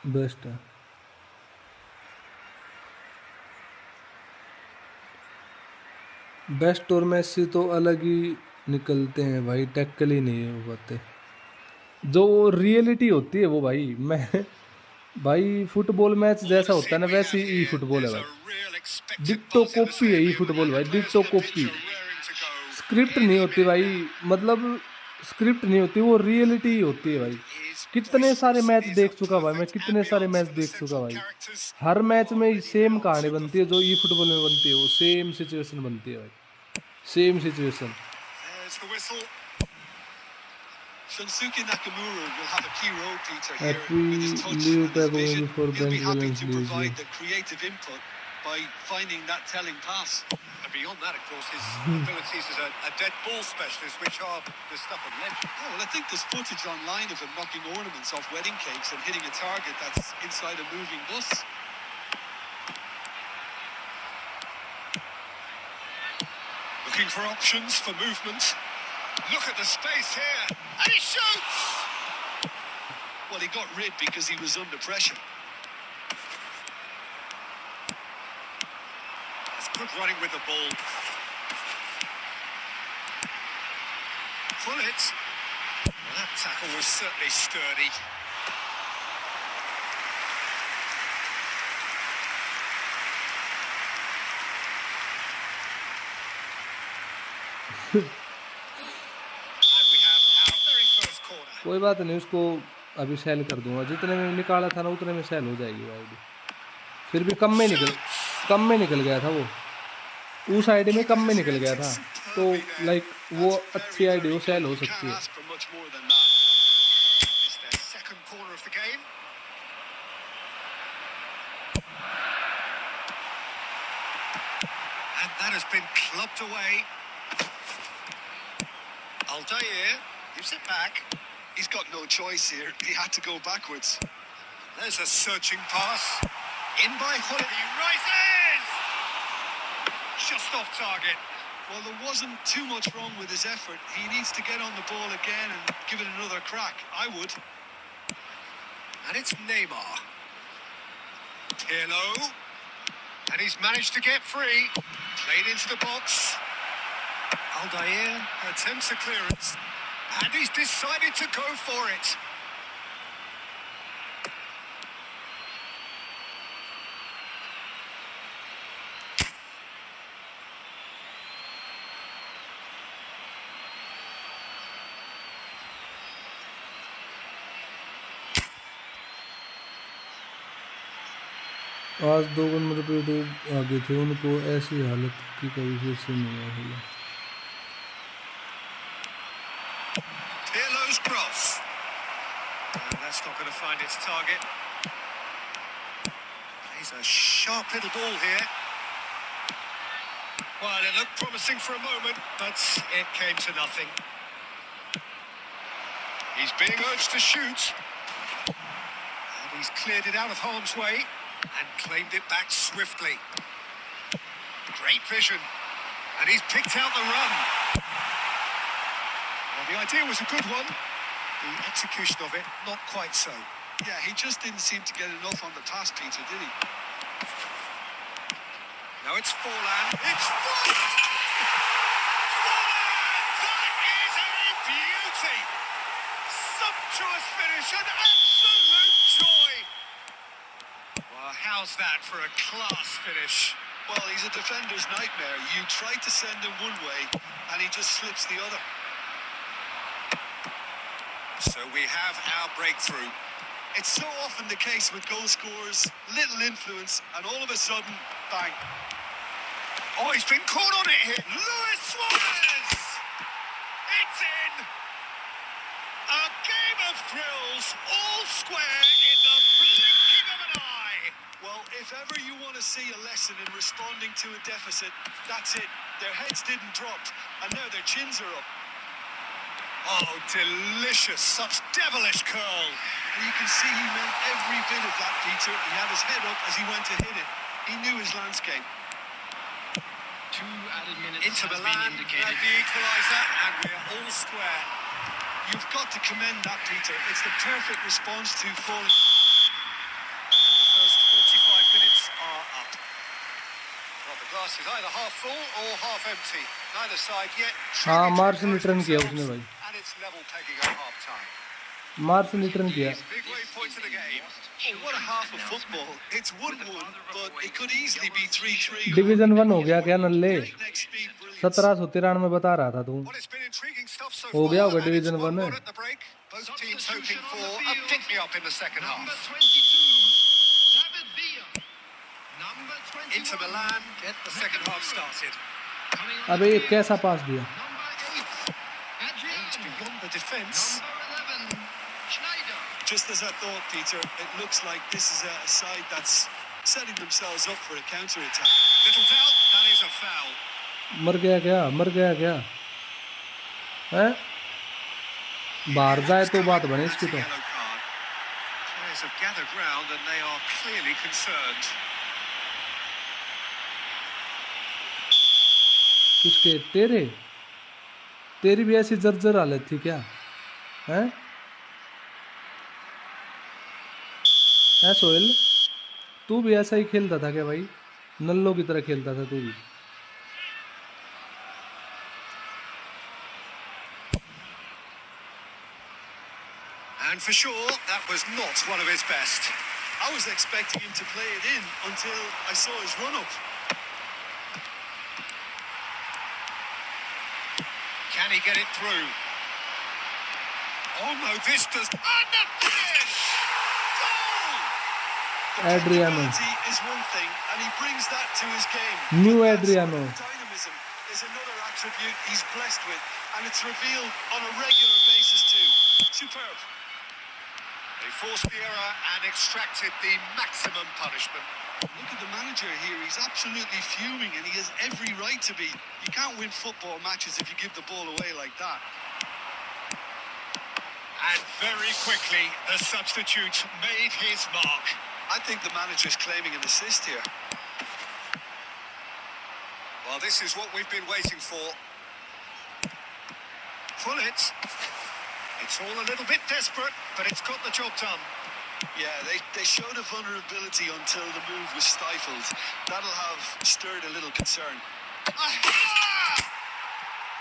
बेस्ट है। बेस्ट और मेसी तो अलग ही निकलते हैं भाई, टैकल ही नहीं है वो बातें। जो रियलिटी होती है वो भाई, मैं भाई फुटबॉल मैच जैसा होता है ना वैसे ही फुटबॉल है भाई। डिट्टो कॉपी है ई फुटबॉल भाई, डिट्टो कॉपी। स्क्रिप्ट नहीं होती भाई, मतलब स्क्रिप्ट नहीं होती, वो रियलिटी होती है भाई। कितने सारे मैच देख चुका भाई मैं, कितने सारे मैच देख चुका भाई। हर मैच में सेम कहानी बनती है जो ई फुटबॉल में बनती है, वो सेम सिचुएशन बनती है भाई, same situation. There's the whistle. Shunsuke Nakamura will have a key role, Peter, here Happy with his touch leave and his back vision. before He'll be bench happy balance to leaves, provide yeah. the creative input by finding that telling pass. And beyond that, of course, his abilities as a dead ball specialist, which are the stuff of legend. Oh, well, I think there's footage online of him knocking ornaments off wedding cakes and hitting a target that's inside a moving bus. Looking for options for movement. Look at the space here. And he shoots! Well, he got rid because he was under pressure. That's good running with the ball. Pull it. Well, that tackle was certainly sturdy. And we have our very first corner. कोई बात नहीं, उसको अभी cell कर दूंगा, जितने में निकाला था ना उतने में सेल हो जाएगी भाई अभी। फिर भी कम में निकल गया था वो, उस आईडी में कम में निकल गया था, तो लाइक वो अच्छी आईडी वो सेल हो सकती है। It's their second corner of the game. And that has been clubbed away. Aldair gives it back. He's got no choice here. He had to go backwards. There's a searching pass. In by Hull. He rises! Just off target. Well, there wasn't too much wrong with his effort. He needs to get on the ball again and give it another crack. I would. And it's Neymar. Pirlo. And he's managed to get free. Played into the box. Aldair attempts a clearance. And he's decided to go for it. आज 2 गुण रुपये आगे थे, उनको ऐसी हालत की कभी फिर से नहीं हुई। Pirlo's cross. That's not going to find its target. Plays a sharp little ball here. Well, it looked promising for a moment, but it came to nothing. He's being urged to shoot. And he's cleared it out of harm's way and claimed it back swiftly. Great vision. And he's picked out the run. Well, the idea was a good one. The execution of it, not quite so. Yeah, he just didn't seem to get enough on the pass, Peter, did he? Now it's Forlan. It's Forlan! That is a beauty! Sumptuous finish, an absolute joy! Well, how's that for a class finish? Well, he's a defender's nightmare. You try to send him one way, and he just slips the other. So we have our breakthrough. It's so often the case with goal scorers, little influence, and all of a sudden, bang. Oh, he's been caught on it here. Luis Suarez! It's in! A game of thrills, all square in the blinking of an eye. Well, if ever you want to see a lesson in responding to a deficit, that's it. Their heads didn't drop, and now their chins are up. Oh, delicious. Such devilish curl. And you can see he meant every bit of that, Peter. He had his head up as he went to hit it. He knew his landscape. 2 added minutes Inter has Milan been had indicated. the equaliser, and we're all square. You've got to commend that, Peter. It's the perfect response to falling. And the first 45 minutes are up. Well, the glass is either half full or half empty. Neither side yet. हाँ, truly martial composed return किया themselves, उसने भाई, and it's level pegging at half time. Marshal return किया। Big way point of the game. Oh, what a half of football. It's 1-1, but it could easily be 3-3. Division 1 हो गया क्या नल्ले? Next speed, brilliant. brilliant. 1793 बता रहा था तू। Well, it's been intriguing stuff so हो far, गया होगा and it's डिवीजन 1-1 1 में। at the break. Both teams hoping for a pick-me-up in the second Number half. 22, David Villa. Number 21. Inter Milan get the second half started. Coming on अबे the ये field, कैसा पास दिया? Number 8, Aimed Adrian. beyond the defence. Number 11, Schneider. Just as I thought, Peter, it looks like this is a side that's setting themselves up for a counter-attack. Little doubt, that is a foul. मर गया क्या? मर गया क्या? हैं? बाहर जाए तो बात बने That's इसकी a तो। yellow card. Players have gathered round and they are clearly concerned. किसके? तेरे? तेरी भी ऐसी जर्जर हालत थी क्या? हैं? है सोहेल? तू भी ऐसा ही खेलता था क्या भाई? नल्लो की तरह खेलता था तू भी। And for sure, that was not one of his best. I was expecting him to play it in until I saw his run-up. Can he get it through? Oh no, this does... And the finish! Goal! Adriano. Quality is one thing, and he brings that to his game. New But that Adriano. sort of dynamism is another attribute he's blessed with, and it's revealed on a regular basis too. Superb. They forced the error and extracted the maximum punishment. Look at the manager here. He's absolutely fuming, and he has every right to be. You can't win football matches if you give the ball away like that. And very quickly, the substitute made his mark. I think the manager's claiming an assist here. Well, this is what we've been waiting for. Pull it. It's all a little bit desperate, but it's got the job done. Yeah, they showed a vulnerability until the move was stifled. That'll have stirred a little concern. Ah!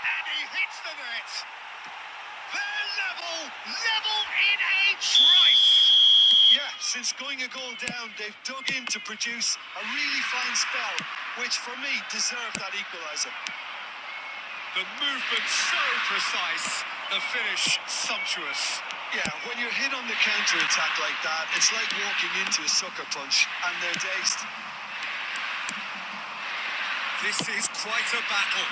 And he hits the net. They're level in a trice. Yeah, since going a goal down, they've dug in to produce a really fine spell, which for me deserved that equaliser. The movement so precise, the finish sumptuous. Yeah, when you're hit on the counter-attack like that, it's like walking into a sucker punch, and they're dazed. This is quite a battle.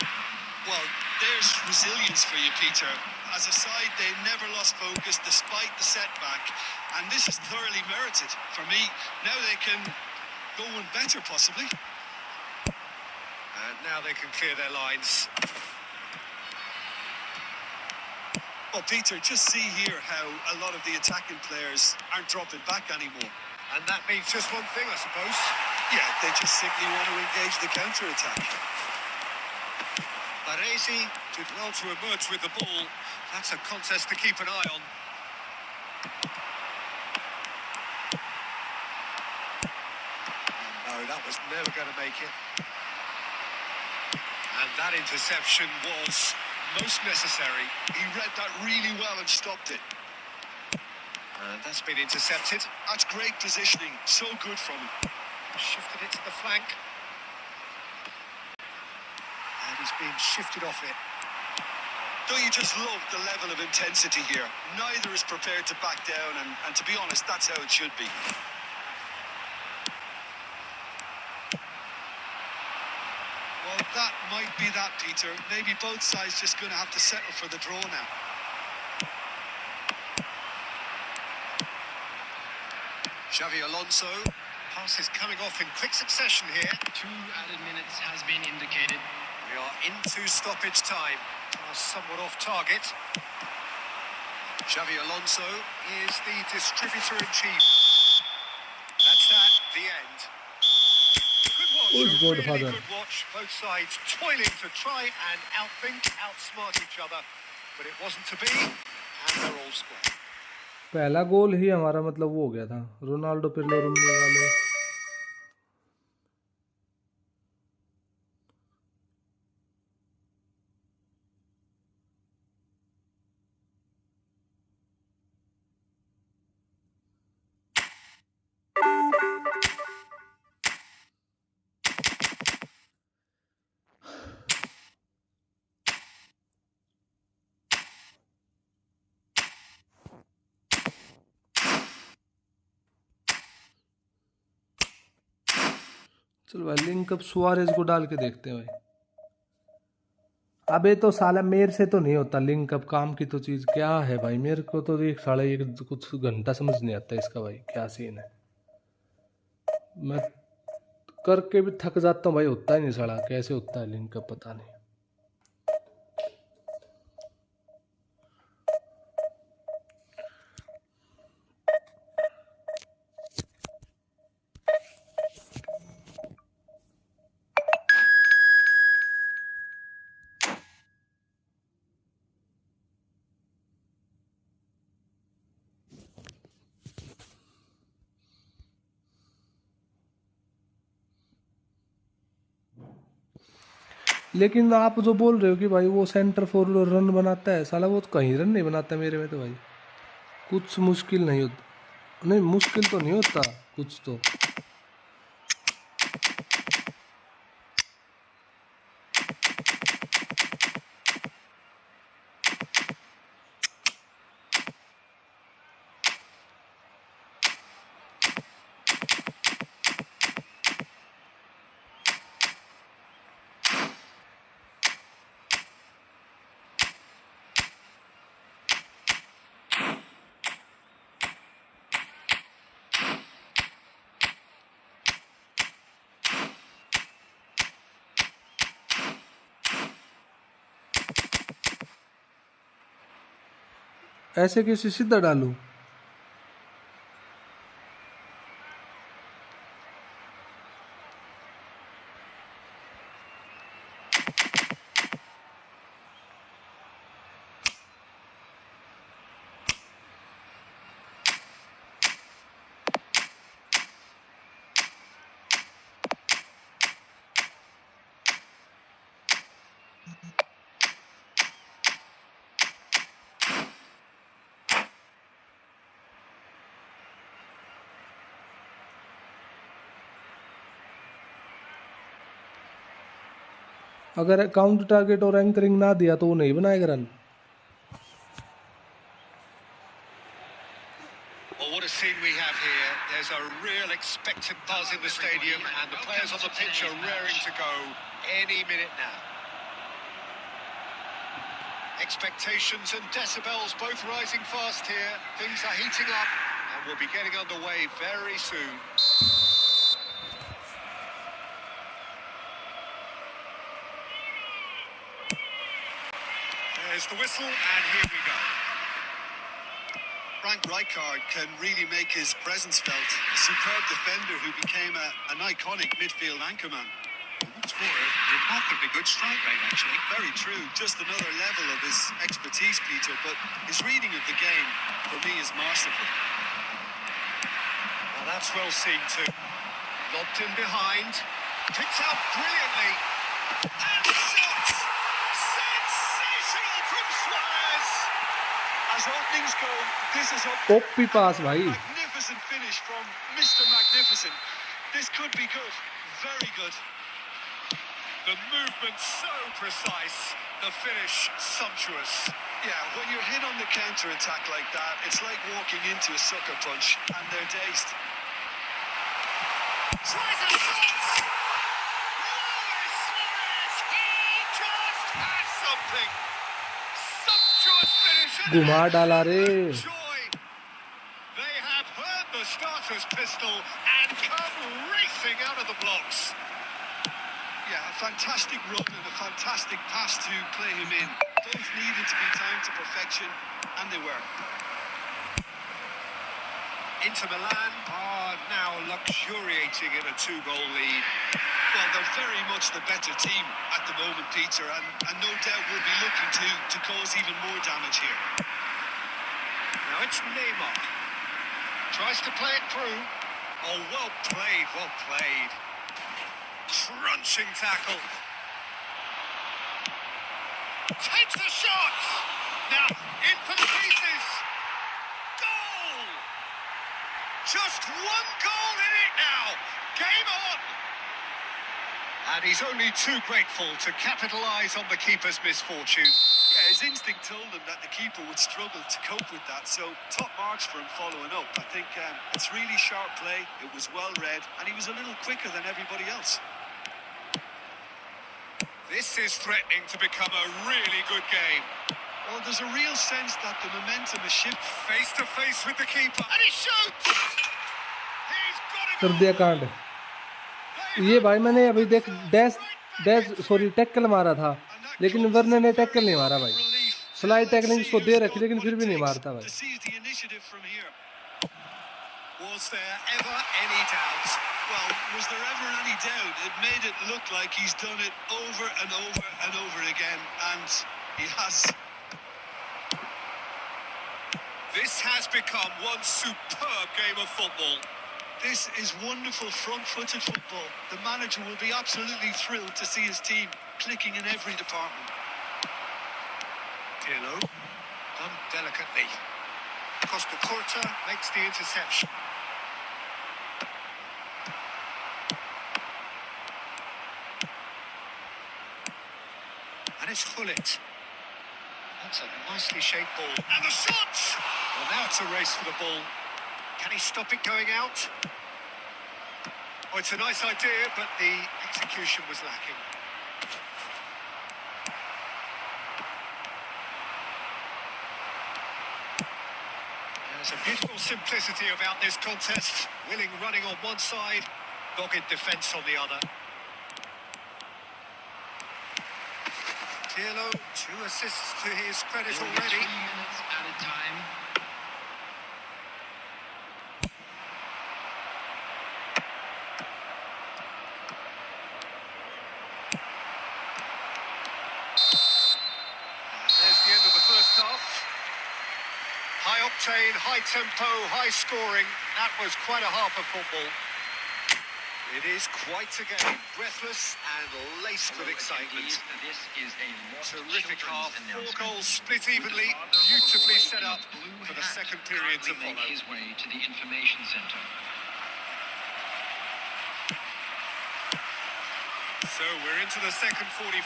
Well, there's resilience for you, Peter. As a side, they never lost focus despite the setback, and this is thoroughly merited. For me, now they can go one better, possibly. And now they can clear their lines. Well, Peter, just see here how a lot of the attacking players aren't dropping back anymore. And that means just one thing, I suppose. Yeah, they just simply want to engage the counter-attack. Baresi did well to emerge with the ball. That's a contest to keep an eye on. No, that was never going to make it. And that interception was most necessary. He read that really well and stopped it. And that's been intercepted. That's great positioning. So good from him. Shifted it to the flank. And he's been shifted off it. Don't you just love the level of intensity here? Neither is prepared to back down, and to be honest, that's how it should be. Well, that might be that, Peter. Maybe both sides just going to have to settle for the draw now. Xavi Alonso. Passes coming off in quick succession here. 2 added minutes has been indicated. We are into stoppage time. Somewhat off target. Xavi Alonso is the distributor-in-chief. That's that, the end. Good watch, Who's a good, really father? good watch. Both sides toiling to try and outthink, outsmart each other. But it wasn't to be, and they're all square. पहला गोल ही हमारा मतलब वो हो गया था, Ronaldo Pirlo रुमने वाले। चलो भाई लिंक अप सुआरेज को डाल के देखते हैं भाई। अबे तो साला मेरे से तो नहीं होता लिंक अप, काम की तो चीज़ क्या है भाई, मेरे को तो एक साढ़े एक कुछ घंटा समझ नहीं आता इसका भाई क्या सीन है। मैं करके भी थक जाता हूँ भाई, होता ही नहीं साला, कैसे होता है लिंक अप पता नहीं। लेकिन आप जो बोल रहे हो कि भाई वो सेंटर फॉरवर्ड रन बनाता है, साला वो तो कहीं रन नहीं बनाता मेरे में तो भाई, कुछ मुश्किल नहीं होता, नहीं मुश्किल तो नहीं होता कुछ तो। ऐसे कैसे सीधा डालूं? अगर काउंट टारगेट और एंकरिंग ना दिया तो वो नहीं बनाएगा run. Well, what a scene we have here. There's a real expectant buzz in the stadium, and the players on the pitch are raring to go any minute now. Expectations and decibels both rising fast here. Things are heating up, and we'll be getting underway very soon. There's the whistle, and here we go. Frank Rijkaard can really make his presence felt. A superb defender who became an iconic midfield anchorman. What's more, a remarkably good strike rate, actually. Very true. Just another level of his expertise, Peter. But his reading of the game, for me, is masterful. Well, that's well seen too. Lobbed in behind. Picked out brilliantly. And shot! Sensational from Suarez! As openings go, this is up. OP pass भाई। Magnificent finish from Mr. Magnificent. This could be good. Very good. The movement so precise. The finish sumptuous. Yeah, when you're hit on the counter-attack like that, it's like walking into a sucker punch, and they're dazed. Tries and shots! Luis Suarez! He just has something! Sumptuous finish! and घुमा डाला रे। joy! They have heard the starter's pistol and come racing out of the blocks. Yeah, a fantastic run and a fantastic pass to play him in. Both needed to be timed to perfection, and they were. Inter Milan are now luxuriating in a 2-goal lead. Well, they're very much the better team at the moment, Peter, and no doubt will be looking to cause even more damage here. Now it's Neymar. Tries to play it through. Oh, well played, well played. Crunching tackle. Takes the shot! Now, in for the pieces! Goal! Just one goal in it now! Game on! And he's only too grateful to capitalise on the keeper's misfortune. Yeah, his instinct told him that the keeper would struggle to cope with that, so top marks for him following up. I think it's really sharp play, it was well read, and he was a little quicker than everybody else. This is threatening to become a really good game. Well, there's a real sense that the momentum is shifting. Face to face with the keeper. And he shoots! He's got it कर all! दिया कांड। ये भाई मैंने अभी देख dash dash sorry tackle मारा था, लेकिन वर्नर ने टैकल नहीं मारा भाई। स्लाइड टैकलिंग उसको दे रखी, लेकिन फिर भी नहीं मारता भाई। Was there ever any doubt? Well, was there ever any doubt? It made it look like he's done it over and over and over again, and he has. This has become one superb game of football. This is wonderful front-footed football. The manager will be absolutely thrilled to see his team clicking in every department. Pirlo, done delicately. Costa Curta makes the interception. And it's Gullit. That's a nicely shaped ball. And the shot! Well, now it's a race for the ball. Can he stop it going out? Oh, it's a nice idea, but the execution was lacking. There's a beautiful simplicity about this contest. Willing running on one side, dogged defence on the other. Pirlo, 2 assists to his credit already. 3 minutes at a time. There's the end of the first half. High octane, high tempo, high scoring. That was quite a half of football. It is quite a game, breathless and laced with excitement. This is a Terrific half, 4 goals split evenly, beautifully set up for the second period to make follow. his way to the information centre. So we're into the second 45.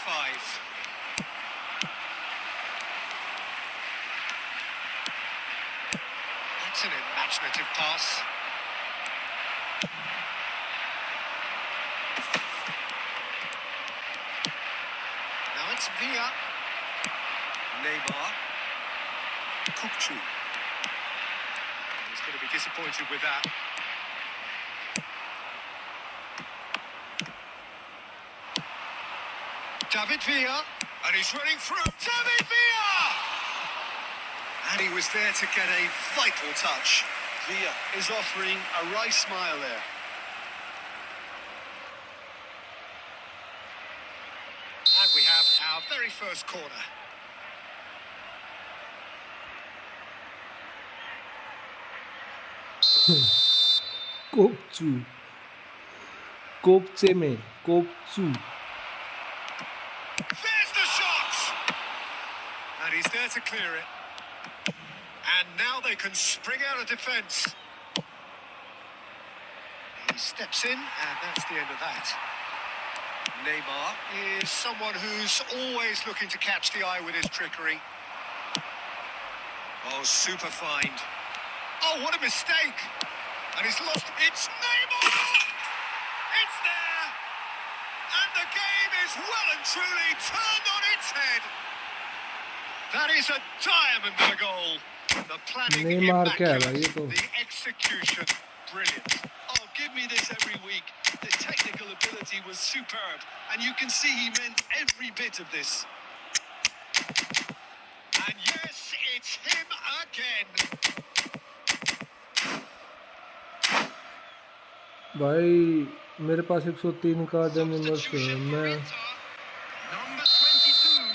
That's an imaginative pass. Now it's Villa. Neymar. Kukçu. He's going to be disappointed with that. David Villa. And he's running through. David Villa! And he was there to get a vital touch. Villa is offering a wry smile there. And we have our very first corner. कोपचू कोपचे में कोपचू There's the shot! And he's there to clear it. And now they can spring out of defence. He steps in, and that's the end of that. Neymar is someone who's always looking to catch the eye with his trickery. Oh, super find. Oh, what a mistake! And he's lost. It's Neymar! It's there! And the game is well and truly turned on its head. That is a diamond of a goal. The planning Neymar क्या है भाई ये immaculate, तो the execution brilliant. Oh, give me this every week. The technical ability was superb, and you can see he meant every bit of this. And yes, it's him again. भाई मेरे पास 103 का general है मैं Number 22,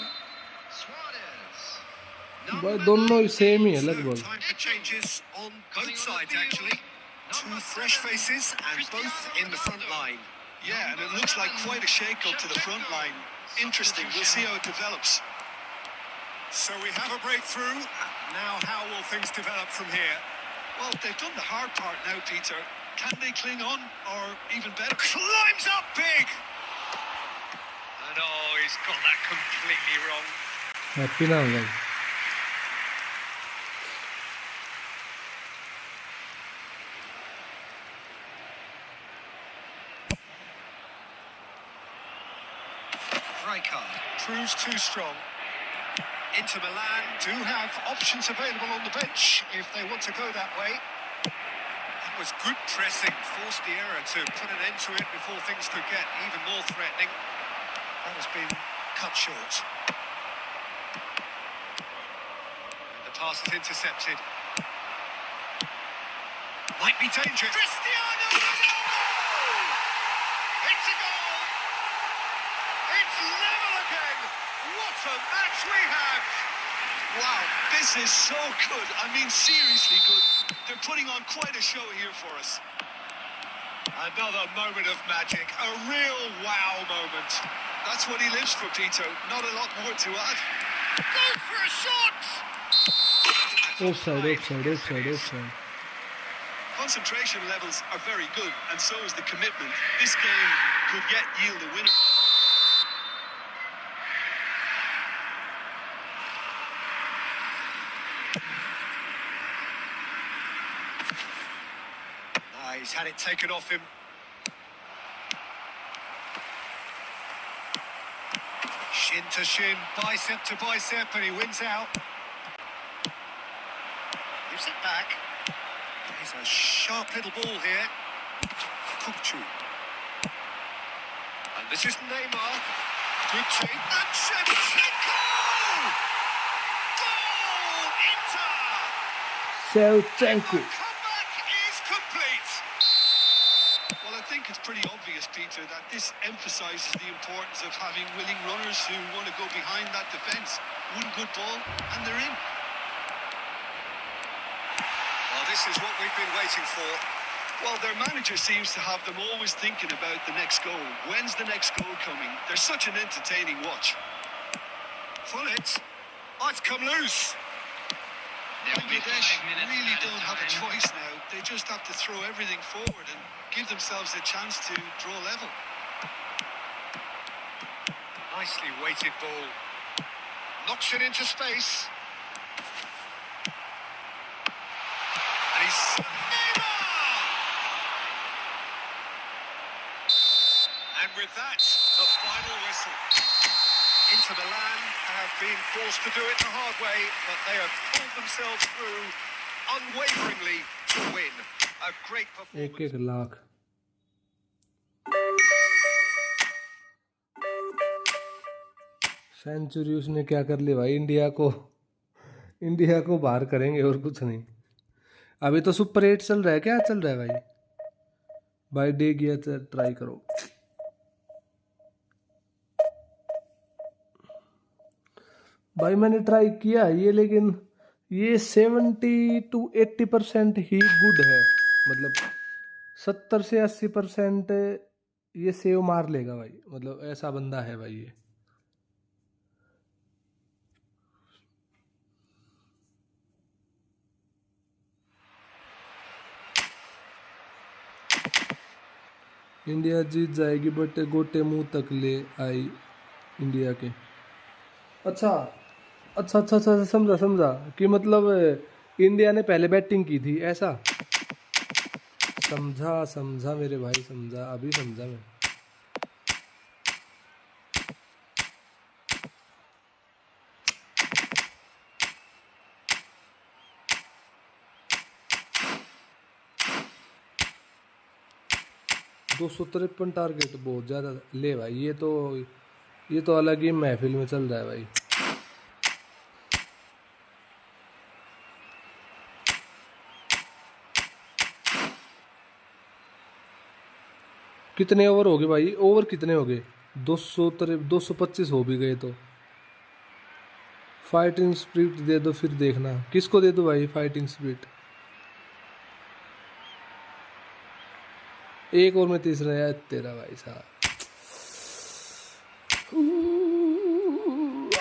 Suarez. भाई दोनों ही same ही है So, लगभग time for changes on both sides, actually. 2 fresh faces and both in the front line. Yeah, and it looks like quite a shake-up to the front line. Interesting. We'll see how it develops. So we have a breakthrough. Now how will things develop from here? Well, they've done the hard part now, Peter. Can they cling on, or even better? Climbs up big! And oh, he's got that completely wrong. Happy ना हो भाई। Rijkaard proves too strong. Inter Milan do have options available on the bench if they want to go that way. That was good pressing, forced the error to put an end to it before things could get even more threatening. That has been cut short. And the pass is intercepted. Might be dangerous. Cristiano Ronaldo! It's a goal! It's level again! What a match we have! Wow, this is so good. I mean, seriously good. They're putting on quite a show here for us. Another moment of magic, a real wow moment. That's what he lives for, Peter. Not a lot more to add. Go for a shot! Offside offside offside offside. Concentration levels are very good, and so is the commitment. This game could yet yield a winner. He's had it taken off him. Shin to shin, bicep to bicep, and he wins out. Gives it back. He's a sharp little ball here. Kukcu. And this is Neymar. Good take. And Shevchenko! Goal! Inter! Shevchenko। The comeback is complete. Well, I think it's pretty obvious, Peter, that this emphasises the importance of having willing runners who want to go behind that defence. One good ball, and they're in. Well, this is what we've been waiting for. Well, their manager seems to have them always thinking about the next goal. When's the next goal coming? They're such an entertaining watch. Full it. Oh, it's come loose. There will be Bangladesh 5 minutes really added don't have a time. choice now. They just have to throw everything forward and give themselves a chance to draw level. Nicely weighted ball. Knocks it into space. And he's Neymar! And with that, the final whistle. Inter Milan have been forced to do it the hard way, but they have pulled themselves through unwaveringly to win. A great एक performance. एक lakh. Century उसने क्या कर ली भाई, India को बाहर करेंगे और कुछ नहीं। अभी तो सुपर 8 चल रहा है, क्या चल रहा है भाई? भाई डे गया ट्राई करो भाई। मैंने ट्राई किया ये, लेकिन ये 70 to 80% ही गुड है। मतलब 70 से 80% ये सेव मार लेगा भाई। मतलब ऐसा बंदा है भाई ये। इंडिया जीत जाएगी, बट गोटे मुंह तक ले आई इंडिया के। अच्छा अच्छा अच्छा अच्छा, समझा समझा कि मतलब इंडिया ने पहले बैटिंग की थी, ऐसा। समझा समझा मेरे भाई, समझा, अभी समझा मैं। दो 253 टारगेट बहुत ज़्यादा ले भाई। ये तो अलग ही महफिल में चल रहा है भाई। कितने ओवर हो गए भाई? ओवर कितने हो गए? 225 हो भी गए तो। फाइटिंग स्पिरिट दे दो फिर देखना। किसको दे दो भाई फाइटिंग स्पिरिट? एक और में तीसरा है तेरा भाई साहब।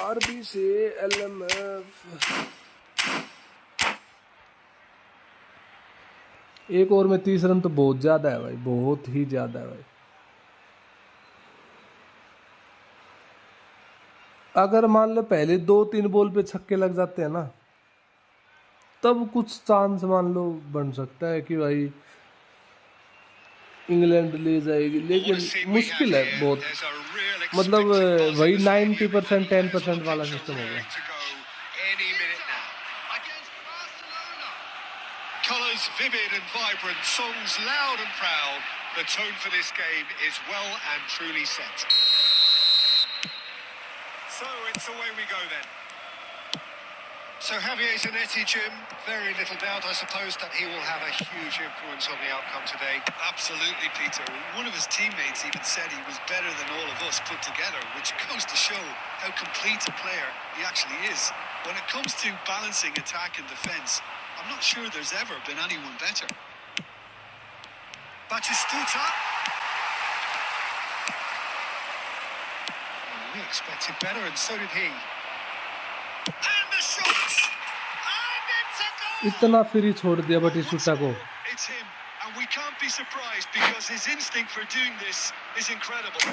आरबी से एलएमएफ। एक और में 30 रन तो बहुत ज्यादा है भाई, बहुत ही ज्यादा है भाई। अगर मान लो पहले 2-3 बॉल पे छक्के लग जाते हैं ना, तब कुछ चांस मान लो बन सकता है कि भाई इंग्लैंड ले जाएगी, Well, what a लेकिन scene we have मुश्किल है here. बहुत। There's a real मतलब expectant buzz in वही the stadium, 90% and that is on 10% the वाला pitch, सिस्टम हो गया। raring to go any minute now. Against Barcelona. Colours vivid and vibrant, songs loud and proud. The tone for this game is well and truly set. So it's away we go then. So Javier Zanetti, Jim, very little doubt, I suppose, that he will have a huge influence on the outcome today. Absolutely, Peter. One of his teammates even said he was better than all of us put together, which goes to show how complete a player he actually is. When it comes to balancing attack and defence, I'm not sure there's ever been anyone better. Batistuta. We expected better, and so did he. And the shot. And it's a goal. इतना free छोड़ दिया बटिस्टुटा को। It's him, and we can't be surprised because his instinct for doing this is incredible.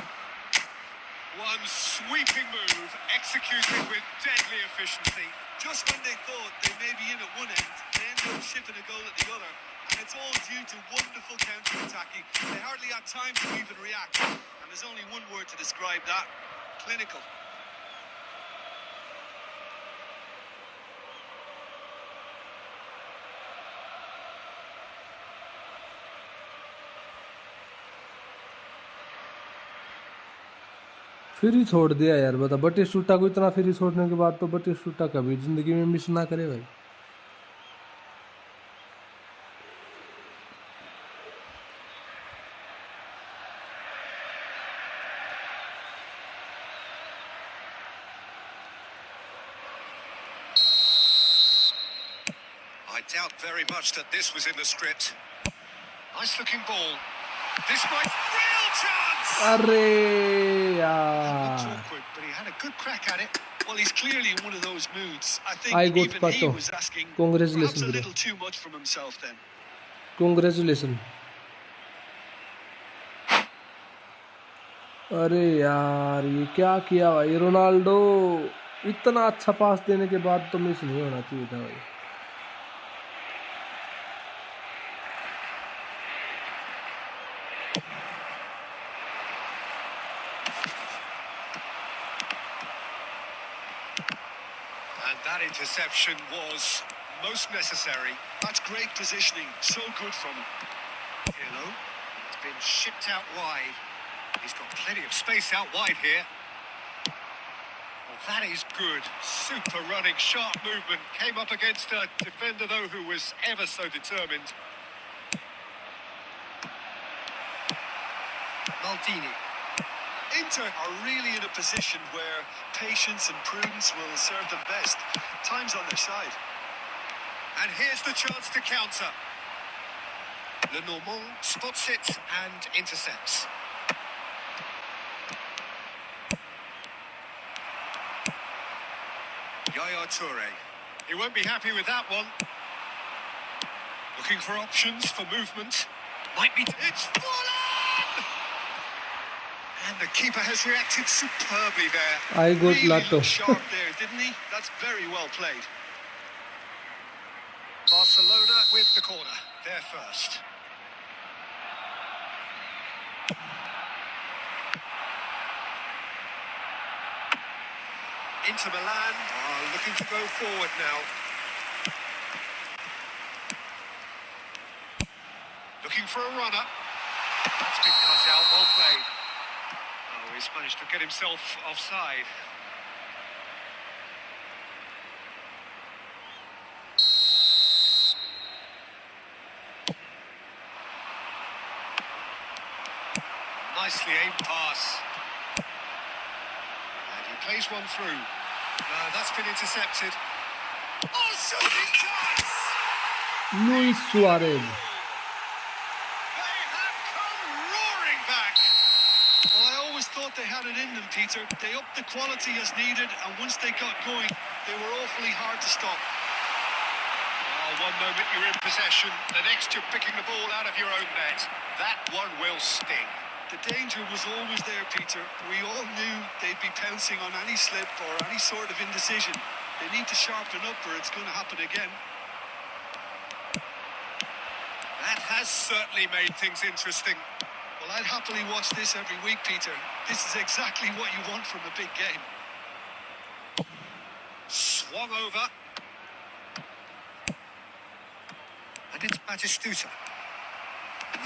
One sweeping move, executed with deadly efficiency. Just when they thought they may be in at one end, they end up shipping a goal at the other. And it's all due to wonderful counter-attacking. They hardly had time to even react. And there's only one word to describe that: clinical. Free छोड़ दिया यार, बता। बटिस्टुटा को इतना free छोड़ने के बाद तो बटिस्टुटा कभी जिंदगी में मिस ना करे भाई। I doubt very much that this was in the script. Nice looking ball. This might real chance. अरे Looks यार, awkward, but he had a good crack at it. Well, he's clearly in one of those moods. I think I got even he Pato. was asking Congratulations, perhaps a bro. little too much from himself then. Congratulations। अरे यार, ये क्या किया भाई Ronaldo. इतना अच्छा पास देने के बाद तो मिस नहीं होना चाहिए था भाई। And that interception was most necessary. That's great positioning. So good from him. Pirlo, it's been shipped out wide. He's got plenty of space out wide here. Well, that is good. Super running, sharp movement. Came up against a defender, though, who was ever so determined. Maldini. Inter are really in a position where patience and prudence will serve them best. Time's on their side. And here's the chance to counter. Lenormand spots it and intercepts. Yaya Toure. He won't be happy with that one. Looking for options for movement. Might be... It's fallen! And the keeper has reacted superbly there. I got Really Lato। looked sharp there, didn't he? That's very well played. Barcelona with the corner. They're first. Inter Milan are looking to go forward now. Looking for a runner. That's been cut out. Well played. Oh, he's managed to get himself offside. Nicely aimed pass. And he plays one through. No, that's been intercepted. Oh, shooting chance! Luis Suarez. They have come roaring back. Well, I always thought they had it in them, Peter. They upped the quality as needed, and once they got going, they were awfully hard to stop. Oh, one moment you're in possession, the next you're picking the ball out of your own net. That one will sting. The danger was always there, Peter. We all knew they'd be pouncing on any slip or any sort of indecision. They need to sharpen up or it's going to happen again. That has certainly made things interesting. Well, I'd happily watch this every week, Peter. This is exactly what you want from a big game. Swung over. And it's Batistuta.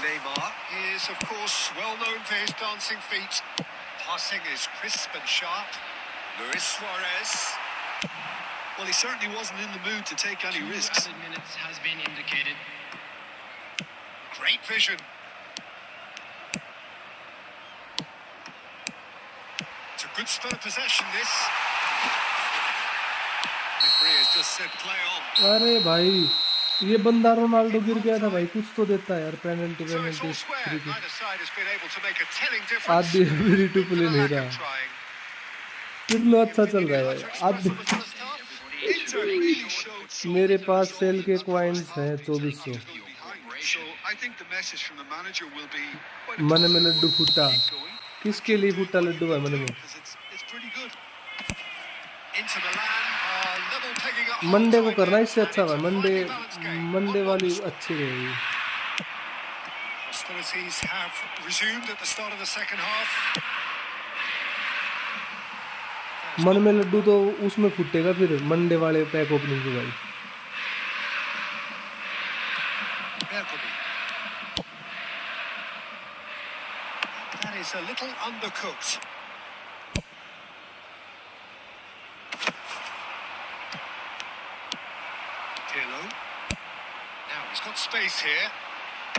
Neymar is, of course, well known for his dancing feet. Passing is crisp and sharp. Luis Suarez. Well, he certainly wasn't in the mood to take any risks. 2 added minutes has been indicated. Great vision. It's a good spell of possession, this. Referee has just said play on. अरे भाई ये बंदा Ronaldo गिर गया था भाई, कुछ तो देता है यार, penalty So it's all square. Free kick Neither side has been able to make a telling difference. आधी free to For play the नहीं lack रहा, of trying. कितना अच्छा चल रहा है भाई। आधी Inter really showed so मेरे little पास resolve सेल in के that कॉइन्स first हैं half, Peter, 2400। after going behind. So I think the message from the manager will be मन में लड्डू फूटा, keep going. किसके लिए फूटा लड्डू भाई मन में? Because it's pretty good. Inter Milan are level pegging at Monday को half-time करना there, इससे and अच्छा it's भाई, a Monday finely balanced game. Monday वाली अच्छी रहेगी। Hostilities have resumed at the start of the second half. मन में लड्डू तो उसमें फूटेगा फिर मंडे वाले पैक ओपनिंग पे भाई। Bergkamp. That is a little undercooked. Pirlo. Now he's got space here.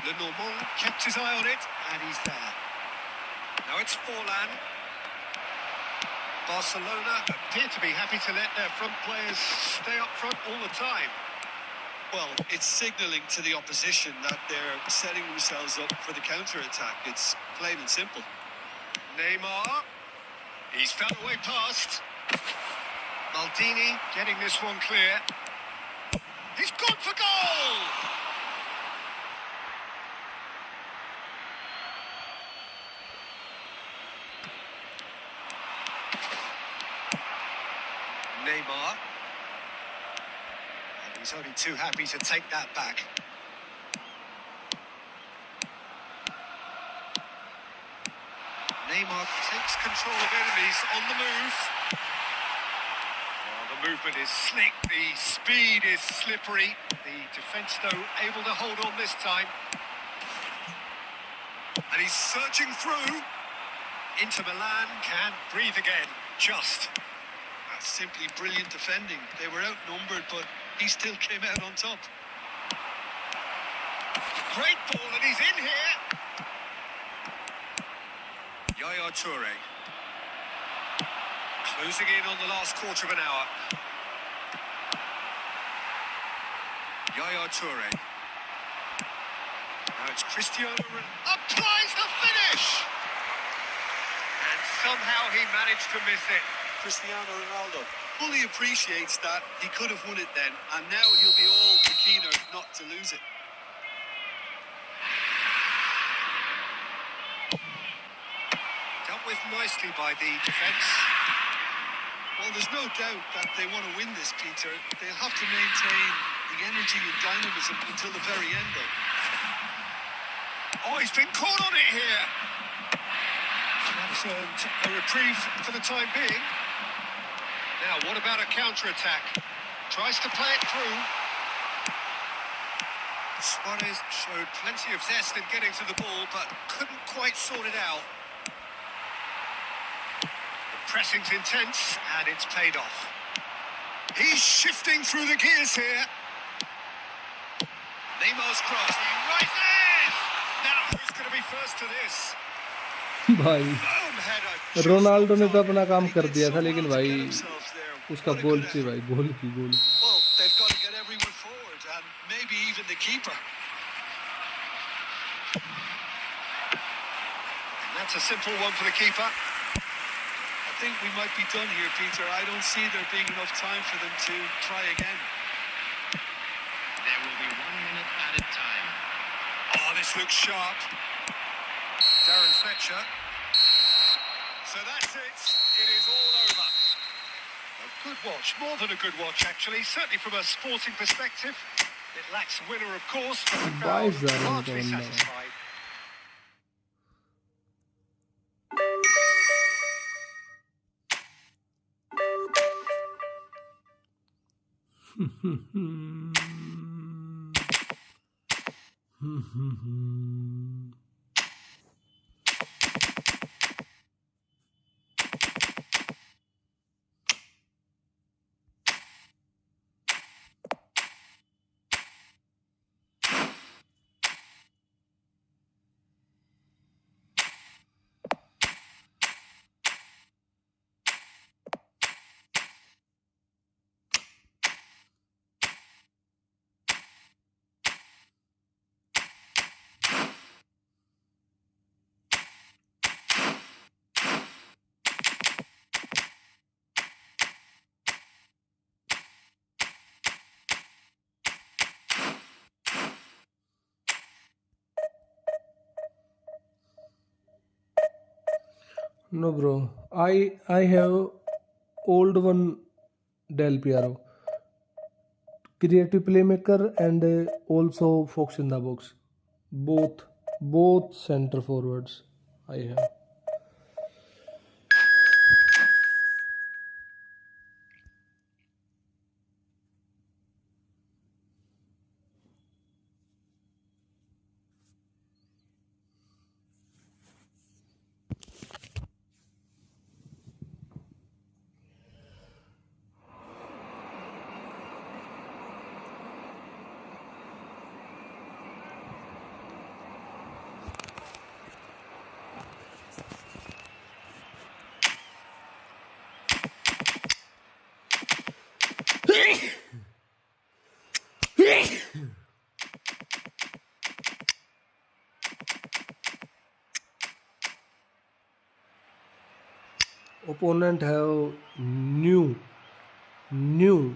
Lenormand kept his eye on it, and he's there. Now it's Forlan. Barcelona appear to be happy to let their front players stay up front all the time. Well, it's signalling to the opposition that they're setting themselves up for the counter-attack. It's plain and simple. Neymar. He's found a way past. Maldini getting this one clear. He's gone for goal! Neymar. And he's only too happy to take that back. Neymar takes control of enemies on the move. Well, the movement is slick, the speed is slippery. The defence, though, able to hold on this time. And he's searching through. Inter Milan can breathe again, just. That's simply brilliant defending. They were outnumbered, but he still came out on top. Great ball, and he's in here. Yaya Toure. Closing in on the last quarter of an hour. Yaya Toure. Now it's Cristiano Ronaldo. Applies the finish! And somehow he managed to miss it. Cristiano Ronaldo fully appreciates that he could have won it then, and now he'll be all the keener not to lose it. Dealt with nicely by the defence. Well, there's no doubt that they want to win this, Peter. They'll have to maintain the energy and dynamism until the very end, though. Oh, he's been caught on it here. That's a reprieve for the time being. Now, what about a counter-attack? Tries to play it through. Suarez showed plenty of zest in getting to the ball, but couldn't quite sort it out. The pressing's intense, and it's paid off. He's shifting through the gears here. Neymar's cross. He rises! Now, who's going to be first to this? भाई Boom header. Ronaldo ने तो अपना काम कर दिया था, लेकिन भाई उसका गोल चाहिए भाई, गोल की गोल। Well, they've got to get everyone forward, and maybe even the keeper. And that's a simple one for the keeper. I think we might be done here, Peter. I don't see there being enough time for them to try again. There will be 1 minute added time. Oh, this looks sharp. Darren Fletcher. So that's it. It is all over. A good watch, more than a good watch actually, certainly from a sporting perspective. It lacks winner of course, but the crowd 22 run का largely बंदा satisfied. No, bro. I have old one Del Piero, creative playmaker, and also Fox in the box. Both both center forwards I have. Opponent have new new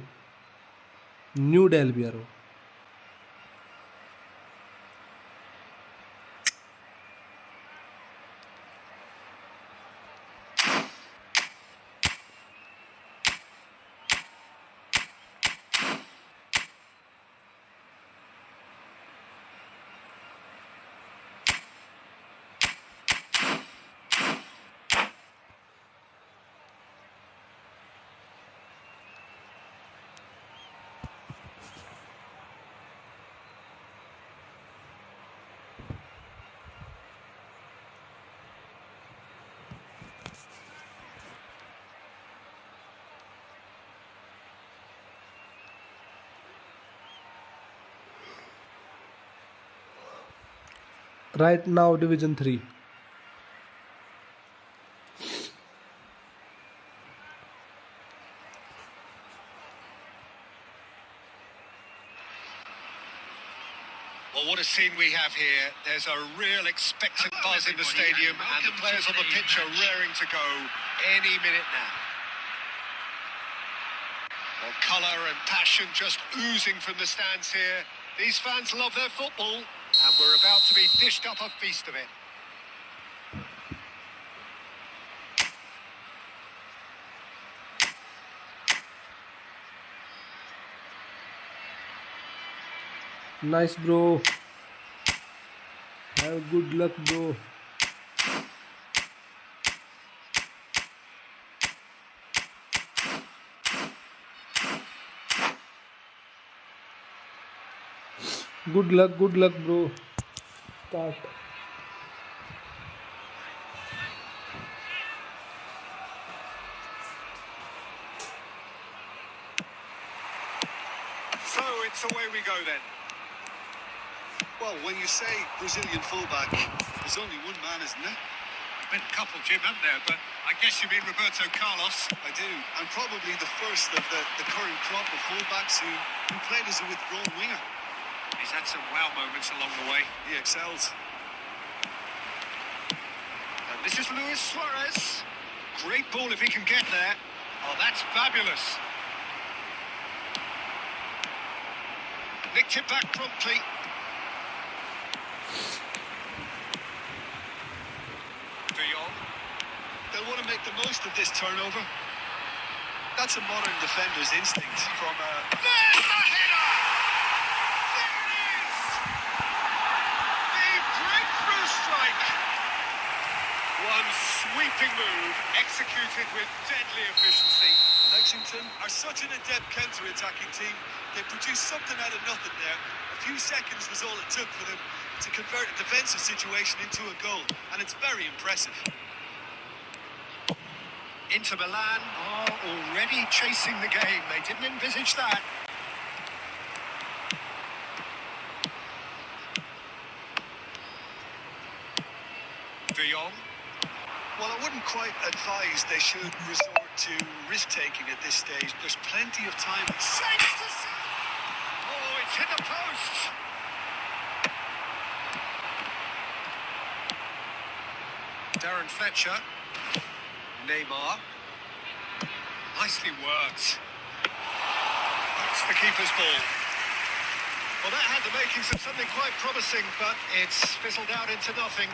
new Del Piero. Right now Division 3. Well, what a scene we have here. There's a real expectant buzz in the stadium, and the players on the pitch are raring to go any minute now. Well, colour and passion just oozing from the stands here. These fans love their football, and we're about to be dished up a feast of it. Nice, bro. Have good luck, bro. Good luck, bro. Start. So it's away we go then. Well, when you say Brazilian fullback, there's only one man, isn't there? Been a couple, Jim, haven't there? But I guess you mean Roberto Carlos. I do, and probably the first of the current crop of fullbacks who played as a withdrawn winger. He's had some wow moments along the way. He excels. And this is Luis Suarez. Great ball if he can get there. Oh, that's fabulous. Nicked it back promptly. want to make the most of this turnover. That's a modern defender's instinct from a... There's the header! There it is! The breakthrough strike! One sweeping move, executed with deadly efficiency. Lexington are such an adept counter-attacking team. They produced something out of nothing there. A few seconds was all it took for them to convert a defensive situation into a goal, and it's very impressive. Inter Milan are already chasing the game. They didn't envisage that. De Jong. Well, I wouldn't quite advise they should resort to risk-taking at this stage. There's plenty of time. Shapes to... Oh, it's hit the post! Darren Fletcher. Neymar. Nicely worked. That's the keeper's ball. Well, that had the makings of something quite promising, but it's fizzled out into nothing.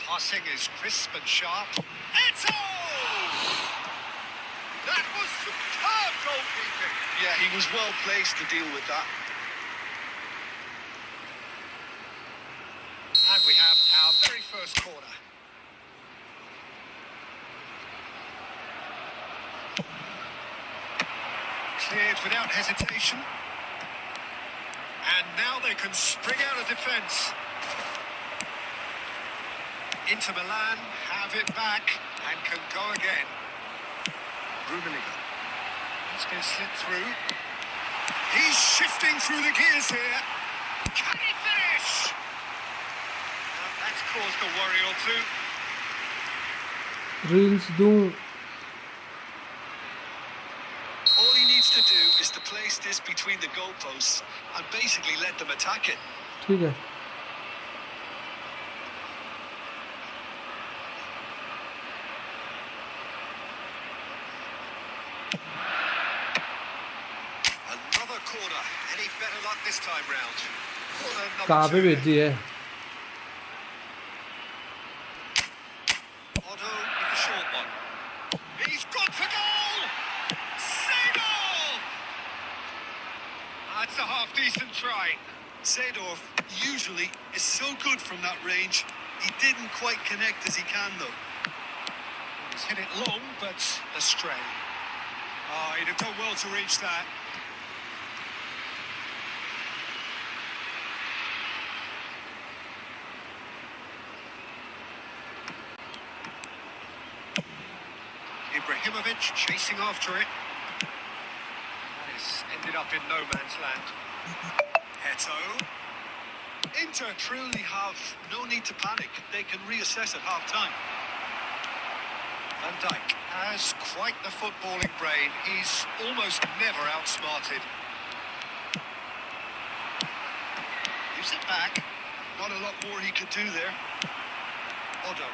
Passing is crisp and sharp. Eto! That was superb goalkeeping. Yeah, he was well placed to deal with that. And we have our very first corner. Cleared without hesitation. And now they can spring out of defence. Inter Milan have it back and can go again. Rummenigge. He's going to slip through. He's shifting through the gears here. Can he finish? That's caused a worry or two. Reels दूं All he needs to do is to place this between the goalposts and basically let them attack it. ठीक है Another corner. Any better luck this time round? Corner कहाँ number पे 2. भेजी है Otto with the short one. He's got for goal! Seedorf! That's a half-decent try. Seedorf usually is so good from that range. He didn't quite connect as he can, though. He's hit it long, but astray. Oh, he'd have done well to reach that. Ibrahimovic chasing after it. This ended up in no man's land. Heto. Inter truly have no need to panic. They can reassess at half-time. Van Dijk has quite the footballing brain. He's almost never outsmarted. Gives it back. Not a lot more he could do there. Otto.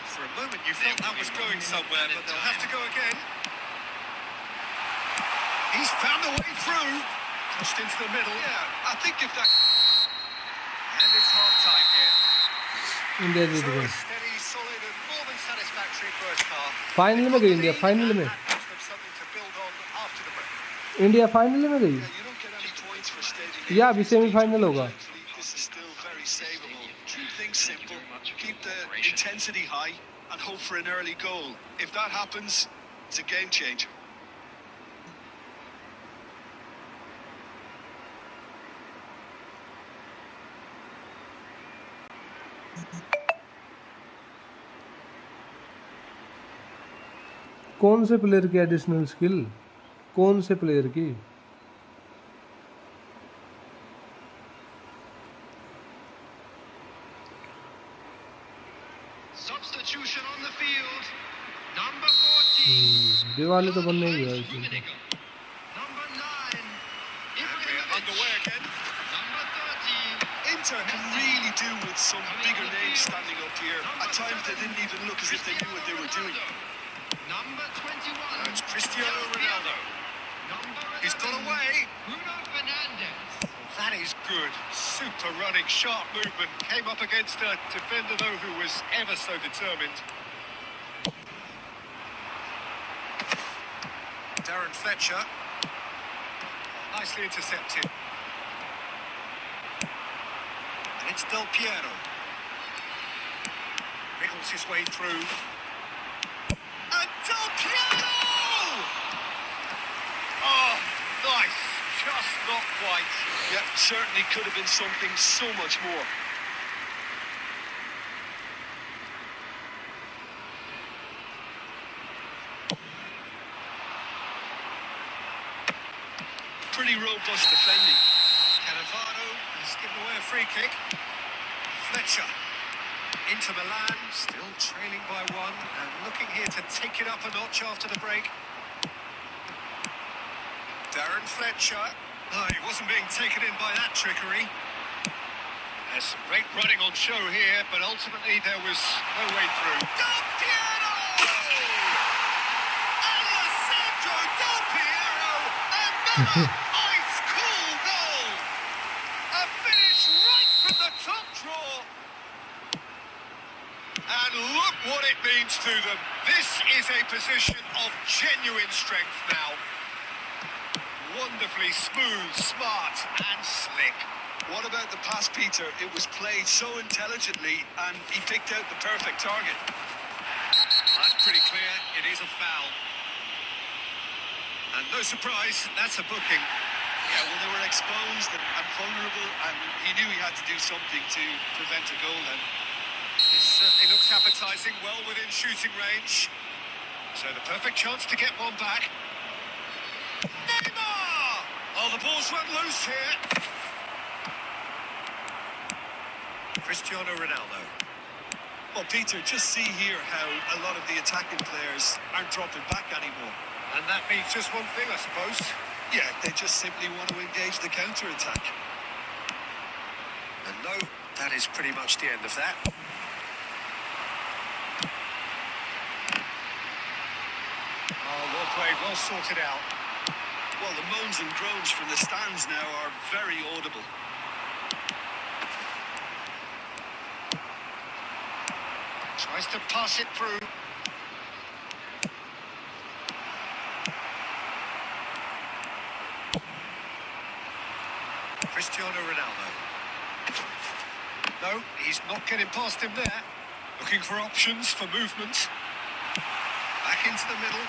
For a moment you felt that was going somewhere, but they'll have to go again. He's found a way through. Pushed into the middle. Yeah, I think if that... And it's half-time here. India Jeet So गई a steady, solid and more than satisfactory first half. Final में गई India final में And gives them something to build on after the break. India final में गई You don't get any points for staying. या अभी semifinal होगा This is still very savable. Keep things simple, keep the intensity high, and hope for an early goal. If that happens, it's a game changer. कौन से player की additional skill कौन से player की Substitution on the field. Number 14. Diwali तो बनने ही है इसमें Rummenigge. Number 9. And we're Ibrahimovic. underway again. Number 30. Inter can really do with some bigger names standing up here. At times they didn't even look as if they knew what they were doing. Number 21. It's Cristiano Ronaldo. He's got away. Bruno Fernandes. That is good. Super running, sharp movement. Came up against a defender, though, who was ever so determined. Darren Fletcher. Nicely intercepted. And it's Del Piero. Wriggles his way through. And Del Piero! Oh, nice. Just not quite. Yeah, certainly could have been something so much more. Pretty robust defending. Cannavaro has given away a free kick. Fletcher into Milan, still trailing by one, and looking here to take it up a notch after the break. Darren Fletcher. Oh, he wasn't being taken in by that trickery. There's some great running on show here, but ultimately there was no way through. Del Piero! Alessandro Del Piero! Another ice-cool goal! A finish right from the top draw! And look what it means to them. This is a position of genuine strength now. Wonderfully smooth, smart and slick. What about the pass, Peter? It was played so intelligently and he picked out the perfect target. That's pretty clear, it is a foul. And no surprise, that's a booking. Yeah, well, they were exposed and vulnerable, and he knew he had to do something to prevent a goal then. This certainly looks appetising, well within shooting range. So the perfect chance to get one back. Neymar! Oh, the ball's run loose here. Cristiano Ronaldo. Well, Peter, just see here how a lot of the attacking players aren't dropping back anymore. And that means just one thing, I suppose. Yeah, they just simply want to engage the counter-attack. And no, that is pretty much the end of that. Oh, well played, well sorted out. Well, the moans and groans from the stands now are very audible. Tries to pass it through. Cristiano Ronaldo. No, he's not getting past him there. Looking for options for movement. Back into the middle.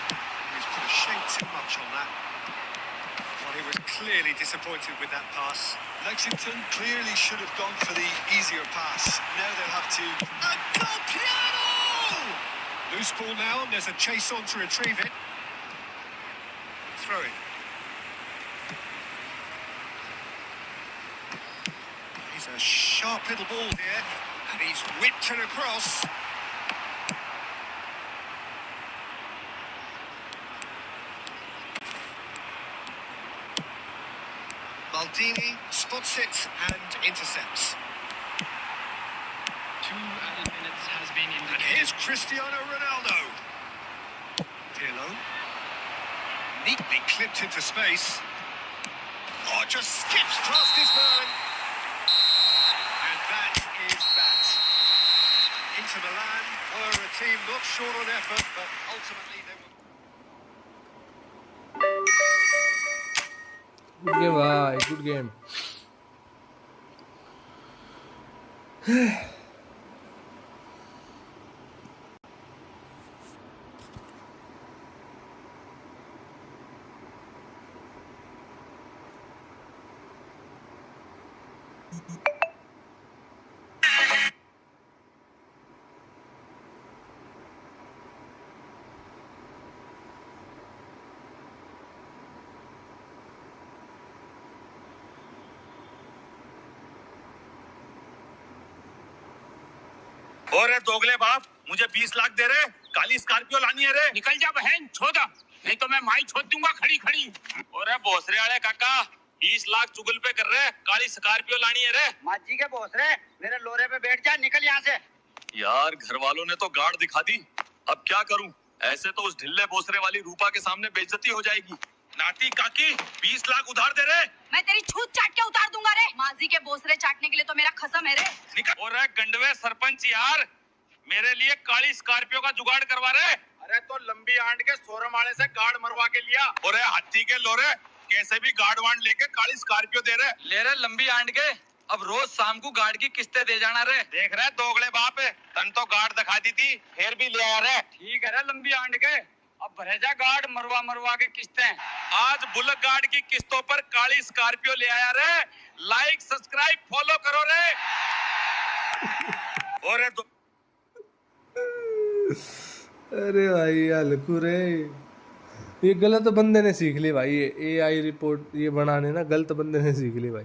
He's put a shade too much on that. Well, he was clearly disappointed with that pass. Lexington clearly should have gone for the easier pass. Now they'll have to... And Del Piero! Loose ball now, and there's a chase on to retrieve it. Throw it. He's a sharp little ball here, and he's whipped it across. Maldini spots it and intercepts. 2 added minutes has been And indicated. here's Cristiano Ronaldo. Pirlo. Neatly clipped into space. Oh, just skips past his man. And that is that. Inter Milan were a team not short on effort, but ultimately they were... good game भाई, good game. और रे दोगले बाप, मुझे 20 लाख दे रहे, काली Scorpio लानी है रे. निकल जा बहन, छोड़, नहीं तो मैं माई छोड़ दूंगा खड़ी खड़ी. और रे भोसरे वाले काका, 20 लाख चुगल पे कर रहे, काली स्कॉर्पियो लानी है रे. माजी के भोसरे, मेरे लोरे पे बैठ जा, निकल यहाँ से. यार घर वालों ने तो गाड़ दिखा दी, अब क्या करूं? ऐसे तो उस ढिल्ले भोसरे वाली रूपा के सामने बेइज्जती हो जाएगी. नाती काकी 20 लाख उधार दे रहे। मैं तेरी छूत चाट के उतार दूंगा रे। माजी के बोसरे चाटने के लिए तो मेरा खसम है रे। निकल। और गंडवे सरपंच यार, मेरे लिए काली स्कॉर्पियो का जुगाड़ करवा रहे। अरे तो लंबी आंट के सोरमाले से गार्ड मरवा के लिया। और हाथी के लोरे कैसे भी गार्ड वांड लेके काली स्कॉर्पियो दे रहे। ले रहे लंबी आंट के, अब रोज शाम को गार्ड की किस्तें दे जाना रे। देख रहे दोगले बाप है, तन तो गार्ड दिखा दी थी, फिर भी ले आ रहे। ठीक है रे लंबी आंट के, अब भरे जा गार्ड मरवा मरवा के किस्तें। आज बुलक गार्ड की किस्तों पर काली स्कॉर्पियो ले आया रे। लाइक सब्सक्राइब फॉलो करो रे। और तो अरे भाई हल्कू रे, ये गलत बंदे ने सीख ली भाई, ये AI रिपोर्ट ये बनाने ना गलत बंदे ने सीख ली भाई।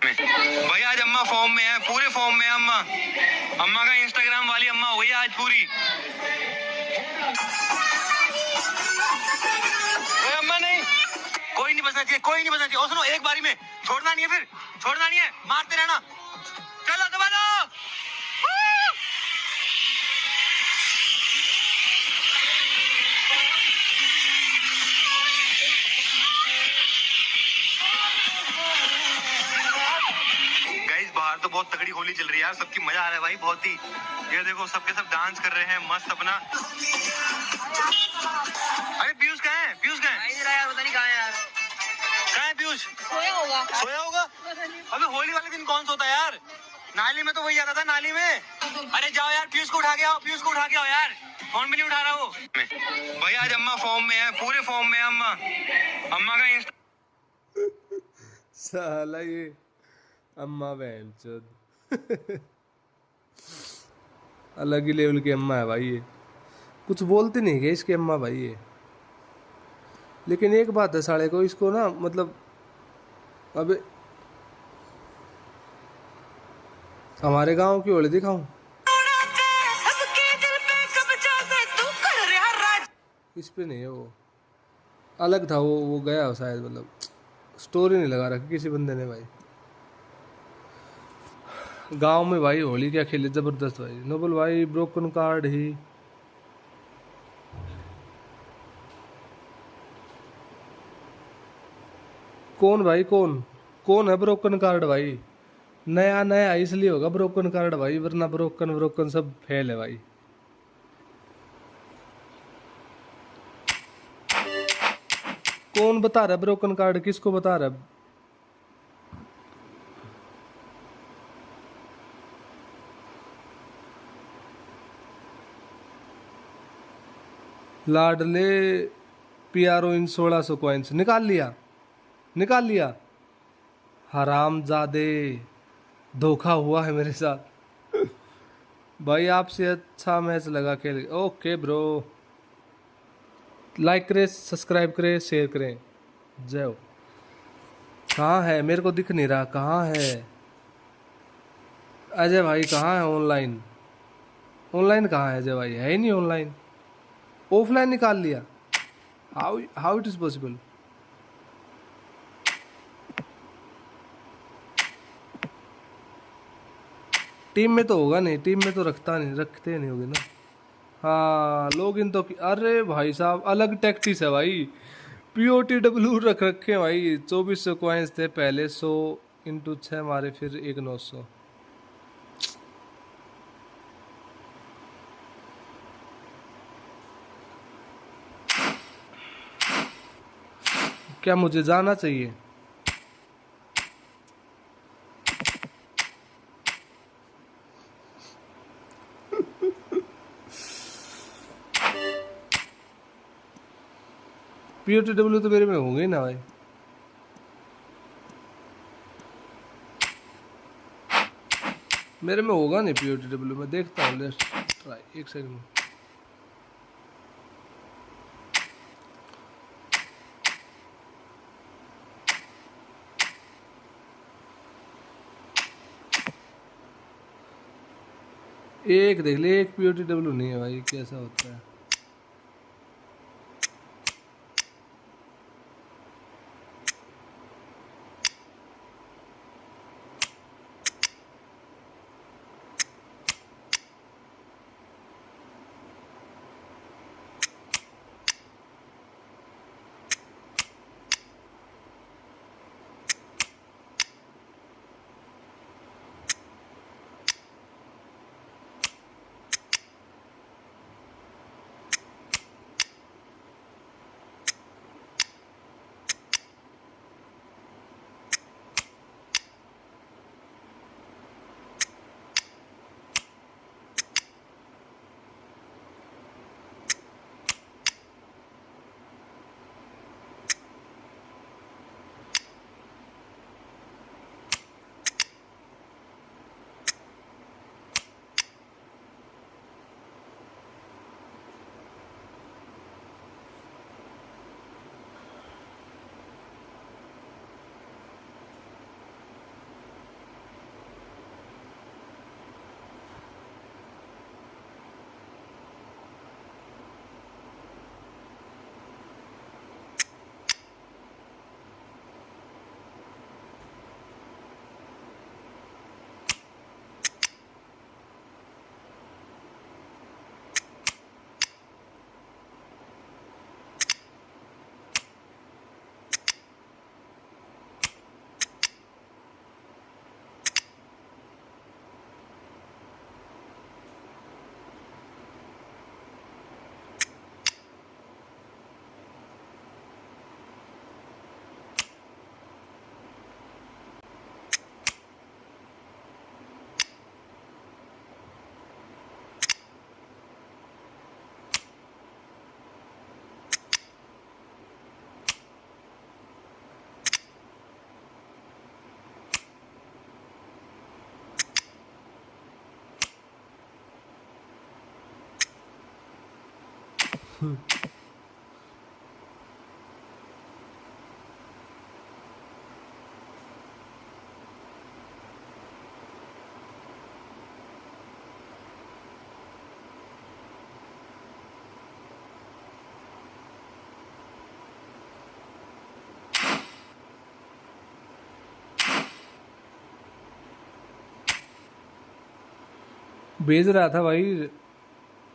भाई आज अम्मा फॉर्म में है, पूरे फॉर्म में है अम्मा। अम्मा का इंस्टाग्राम वाली अम्मा हुई है आज पूरी। अम्मा नहीं, कोई नहीं बचना चाहिए, कोई नहीं बचना चाहिए। और सुनो, एक बारी में छोड़ना नहीं है, फिर छोड़ना नहीं है, मारते रहना। चलो दबा लो। गाइस बाहर तो बहुत तगड़ी होली चल रही है यार, सबकी मजा आ रहा है भाई बहुत ही। ये देखो सबके सब डांस कर रहे हैं मस्त अपना। अरे पीयूष कहाँ है? पीयूष कहाँ है? यार पता नहीं कहाँ है यार। कहाँ है पीयूष? सोया होगा। सोया होगा? अबे होली वाले दिन कौन सोता है यार? नाली में तो वही आता था, नाली में। अरे जाओ यार, पीयूष को उठा के आओ, पीयूष को उठा के आओ यार, फोन भी नहीं उठा रहा वो। भाई आज अम्मा फॉर्म में है, पूरे फॉर्म में है अम्मा। अम्मा का इंस्टा साला ये अम्मा बहन चोद अलग ही लेवल की अम्मा है भाई ये, कुछ बोलते नहीं है इसकी अम्मा भाई ये। लेकिन एक बात है साले को, इसको ना मतलब अब हमारे गांव की होली दिखाऊं, इस पे नहीं है वो, अलग था वो गया शायद, मतलब स्टोरी नहीं लगा रखी किसी बंदे ने भाई। गांव में भाई होली क्या खेले जबरदस्त भाई। नोबल भाई ब्रोकन कार्ड ही, कौन भाई कौन कौन है ब्रोकन कार्ड भाई? नया नया इसलिए होगा ब्रोकन कार्ड भाई, वरना ब्रोकन ब्रोकन सब फेल है भाई। कौन बता रहा है ब्रोकन कार्ड, किसको बता रहा है? लाडले PRO इन 1600 कॉइन्स निकाल लिया, निकाल लिया। हरामजादे, धोखा हुआ है मेरे साथ भाई। आपसे अच्छा मैच लगा खेल। ओके ब्रो, लाइक करें, सब्सक्राइब करें, शेयर करें। जय हो। कहाँ है? मेरे को दिख नहीं रहा, कहाँ है अजय भाई? कहाँ है ऑनलाइन? ऑनलाइन कहाँ है अजय भाई? है ही नहीं ऑनलाइन। ऑफलाइन निकाल लिया। How it is possible? Team में तो होगा नहीं, टीम में तो रखते नहीं होगे ना। हाँ लॉगिन तो अरे भाई साहब अलग टैक्टिस है भाई। POTW रख रखे भाई। 2400 कॉइन्स थे पहले, 100 × 6 मारे, फिर एक 900। क्या मुझे जाना चाहिए? POTW तो मेरे में होंगे ना भाई। मेरे में होगा नहीं POTW, मैं देखता हूँ। लेट्स ट्राई, एक सेकंड में। एक देख ले, एक POTW नहीं है भाई, कैसा होता है? भेज रहा था भाई,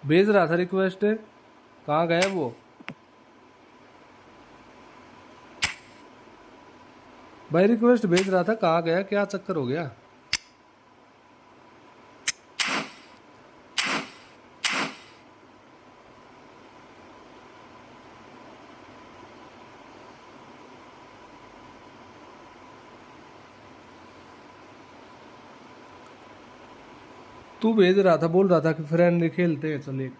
भेज रहा था रिक्वेस्ट, कहाँ गया वो? भाई रिक्वेस्ट भेज रहा था, कहाँ गया? क्या चक्कर हो गया? तू भेज रहा था, बोल रहा था कि फ्रेंडली खेलते हैं चल एक।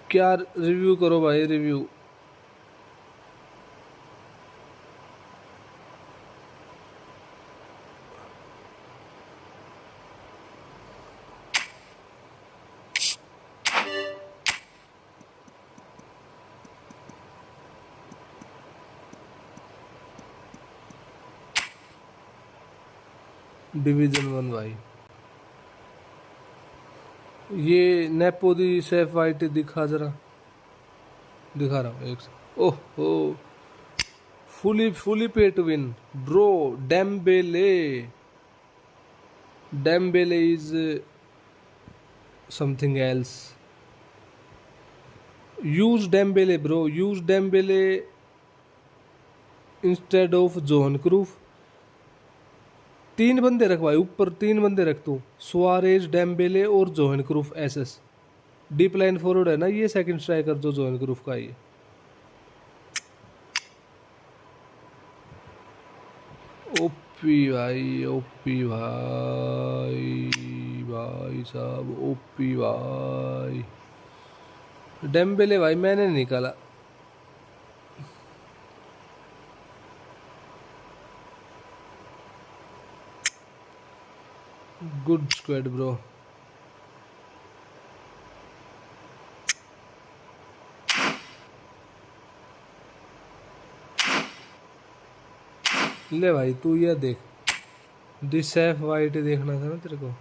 क्या रिव्यू करो भाई, रिव्यू। डिवीजन 1 भाई, ये नेपोदी सेफ वाइट दिखा जरा, दिखा रहा हूँ एक से। ओह ho, fully pay to win bro. Dembele, Dembele is something else. Use Dembele bro, use Dembele instead of Johan Cruyff. 3 बंदे रख भाई ऊपर, 3 बंदे रख तू, सुआरेज, डेम्बेले और Johan Cruyff SS. Deep line forward है ना ये, सेकंड स्ट्राइकर जो जोहन क्रूफ का है। ओपी भाई, ओपी भाई, भाई साहब ओपी भाई। डेम्बेले भाई मैंने निकाला। Good squad bro. ले भाई तू ये देख, डिसेफ वाइट देखना था ना तेरे को।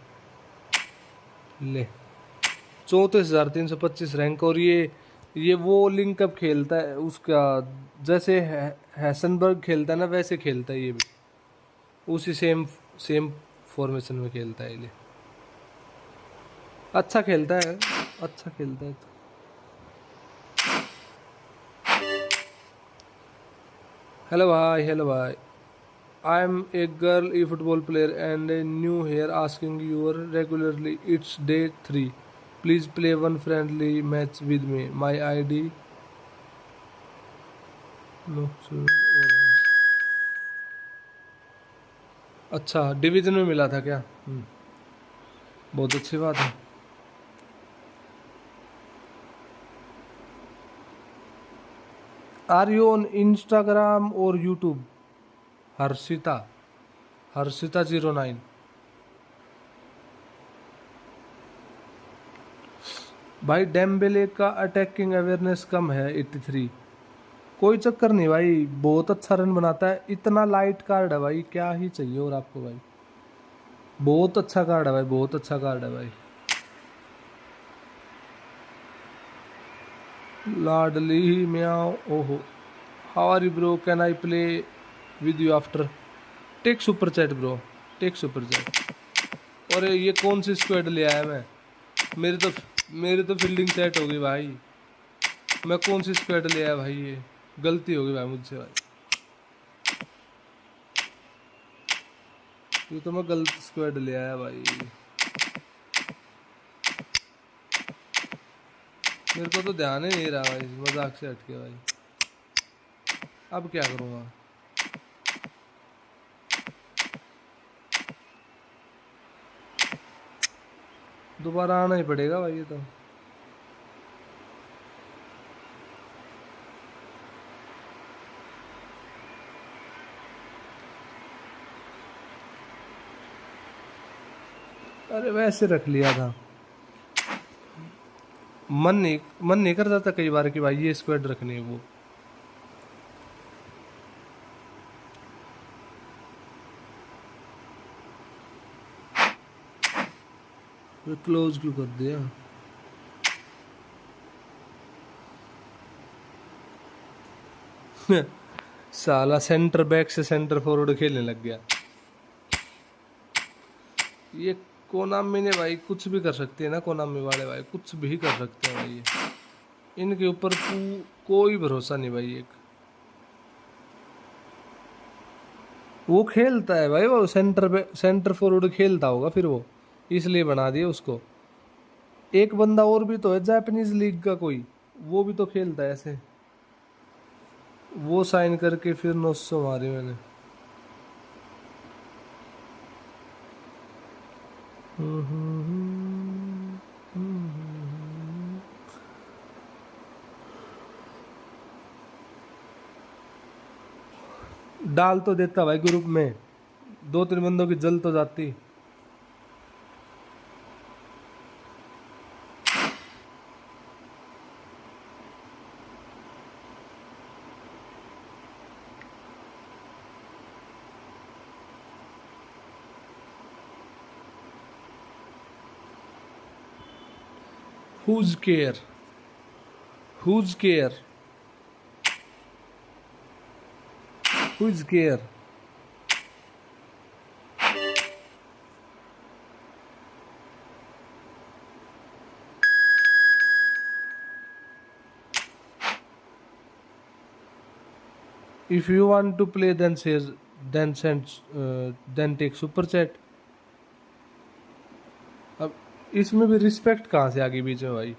ले 34,325 रैंक। और ये वो लिंक अप खेलता है उसका, जैसे हैसनबर्ग खेलता है ना वैसे खेलता है ये भी, उसी सेम सेम फॉर्मेशन में खेलता है ये। अच्छा खेलता है, अच्छा खेलता है। हेलो भाई, हेलो भाई। I am a girl eFootball player and new here asking you regularly. It's day 3. Please play one friendly match with me. My ID looks orange. अच्छा डिवीजन में मिला था क्या? बहुत अच्छी बात है। आर यू ऑन इंस्टाग्राम और यूट्यूब? हर्षिता, हर्षिता 09। भाई डेम्बेले का अटैकिंग अवेयरनेस कम है 83। कोई चक्कर नहीं भाई, बहुत अच्छा रन बनाता है। इतना लाइट कार्ड है भाई, क्या ही चाहिए और आपको भाई। बहुत अच्छा कार्ड है भाई, बहुत अच्छा कार्ड है भाई। लाडली म्याओ, ओहो। How are you bro, can I play with you after? Take super chat bro, take super chat. और ये कौन सी स्क्वाड ले आया मैं? मेरी तो फील्डिंग सेट हो गई भाई। मैं कौन सी स्क्वाड ले आया भाई, ये गलती हो गई भाई मुझसे भाई। ये तो मैं गलत स्क्वाड ले आया भाई। मेरे को तो ध्यान ही नहीं रहा भाई, मजाक से हटके भाई। अब क्या करूँगा? दोबारा आना ही पड़ेगा भाई ये तो। अरे वैसे रख लिया था, मन नहीं करता था कई बार कि भाई ये स्क्वाड रखनी है वो। क्लोज क्यों कर दिया? साला सेंटर बैक से सेंटर फॉरवर्ड खेलने लग गया। ये कोनामी ने भाई कुछ भी कर सकते हैं ना, कोनामी वाले भाई कुछ भी कर सकते हैं भाई ये। इनके ऊपर कोई भरोसा नहीं भाई। एक वो खेलता है भाई, वो सेंटर फॉरवर्ड खेलता होगा फिर वो, इसलिए बना दिया उसको। एक बंदा और भी तो है जापानीज लीग का कोई, वो भी तो खेलता है ऐसे। वो साइन करके फिर 900 मारी मैंने। डाल तो देता भाई ग्रुप में, 2-3 बंदों की जल तो जाती। Who's care? Who's care? Who's care? If you want to play, then says, then send, then take super chat. अब इसमें भी रिस्पेक्ट कहाँ से आ गई बीच में भाई?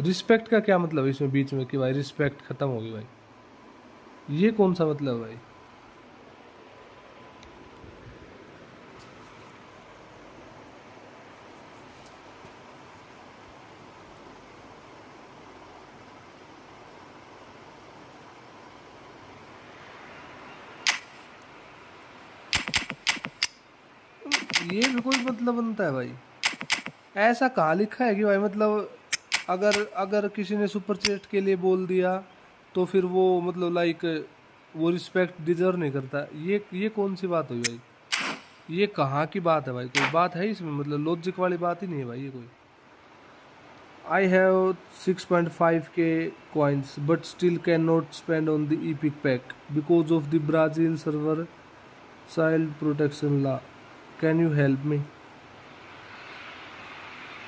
रिस्पेक्ट का क्या मतलब इसमें बीच में कि भाई रिस्पेक्ट खत्म होगी भाई? ये कौन सा मतलब भाई? ये भी कोई मतलब बनता है भाई? ऐसा कहाँ लिखा है कि भाई मतलब अगर अगर किसी ने सुपर चैट के लिए बोल दिया तो फिर वो मतलब लाइक वो रिस्पेक्ट डिजर्व नहीं करता? ये कौन सी बात हुई भाई? ये कहाँ की बात है भाई? कोई बात है इसमें? मतलब लॉजिक वाली बात ही नहीं है भाई ये कोई। I have 6.5k coins but still cannot spend on the epic pack because of the Brazil server child protection law. Can you help me?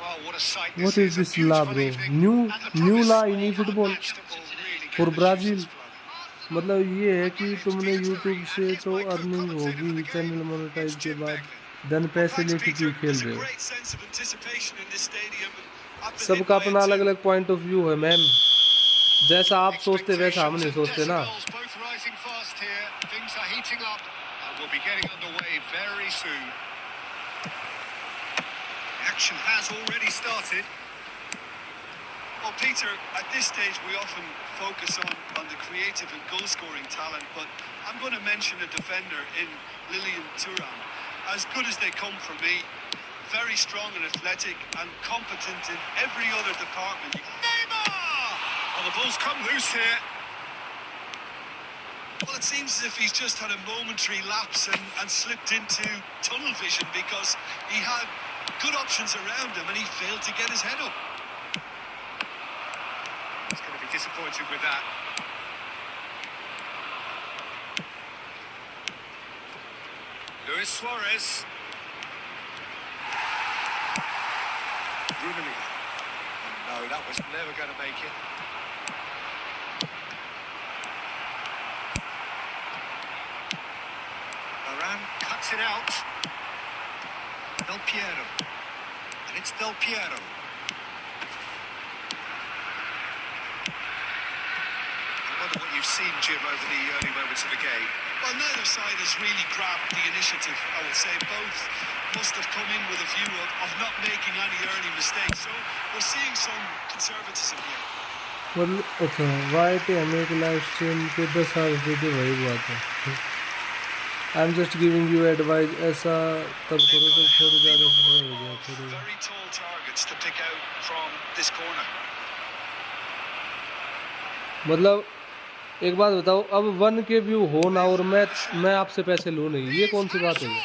Well, what a sight What this is this a law, beautiful bro? evening. New And the new promise law for in eFootball unmatched football really for can Brazil. choose flow. मतलब ये है कि It's तुमने Diaz YouTube and से here's तो my earning co-commentator होगी for ही the game. Channel It's monetise के Jim बाद, Begley. देन Well, पैसे thanks, लेके Peter. क्यों खेल There's a रहे हो? great sense of anticipation in this stadium. And I've been hit सबका by अपना it अलग too. अलग पॉइंट ऑफ व्यू है मैम। जैसा आप सोचते वैसा हम Expectations नहीं and सोचते ना। decibels both rising fast here. Things are heating up and we'll be getting underway very soon. The action has already started. Well, Peter, at this stage we often focus on the creative and goal-scoring talent, but I'm going to mention a defender in Lilian Thuram. As good as they come from me, very strong and athletic and competent in every other department. Neymar! Well, the ball's come loose here. Well, it seems as if he's just had a momentary lapse and slipped into tunnel vision because he had good options around him and he failed to get his head up. He's going to be disappointed with that. Luis Suarez. Rummenigge. Oh, no, that was never going to make it. Varane cuts it out. Del Piero. And it's Del Piero. I wonder what you've seen, Jim, over the early moments of the game. Well, neither side has really grabbed the initiative, I would say. Both must have come in with a view of not making any early mistakes. So we're seeing some conservatism here. मतलब अच्छा white हमें एक live stream के 10 hours दे दे वही बात है। I am just giving you advice, ऐसा तब They've करो got जब a थोड़ी healthy ज़्यादा number सुविधा हो जाए of थोड़ी। very tall targets to pick out from this corner. मतलब एक बात बताओ, अब 1 के व्यू हो ना और मैं आपसे पैसे लूँ नहीं, ये कौन सी बात हुई?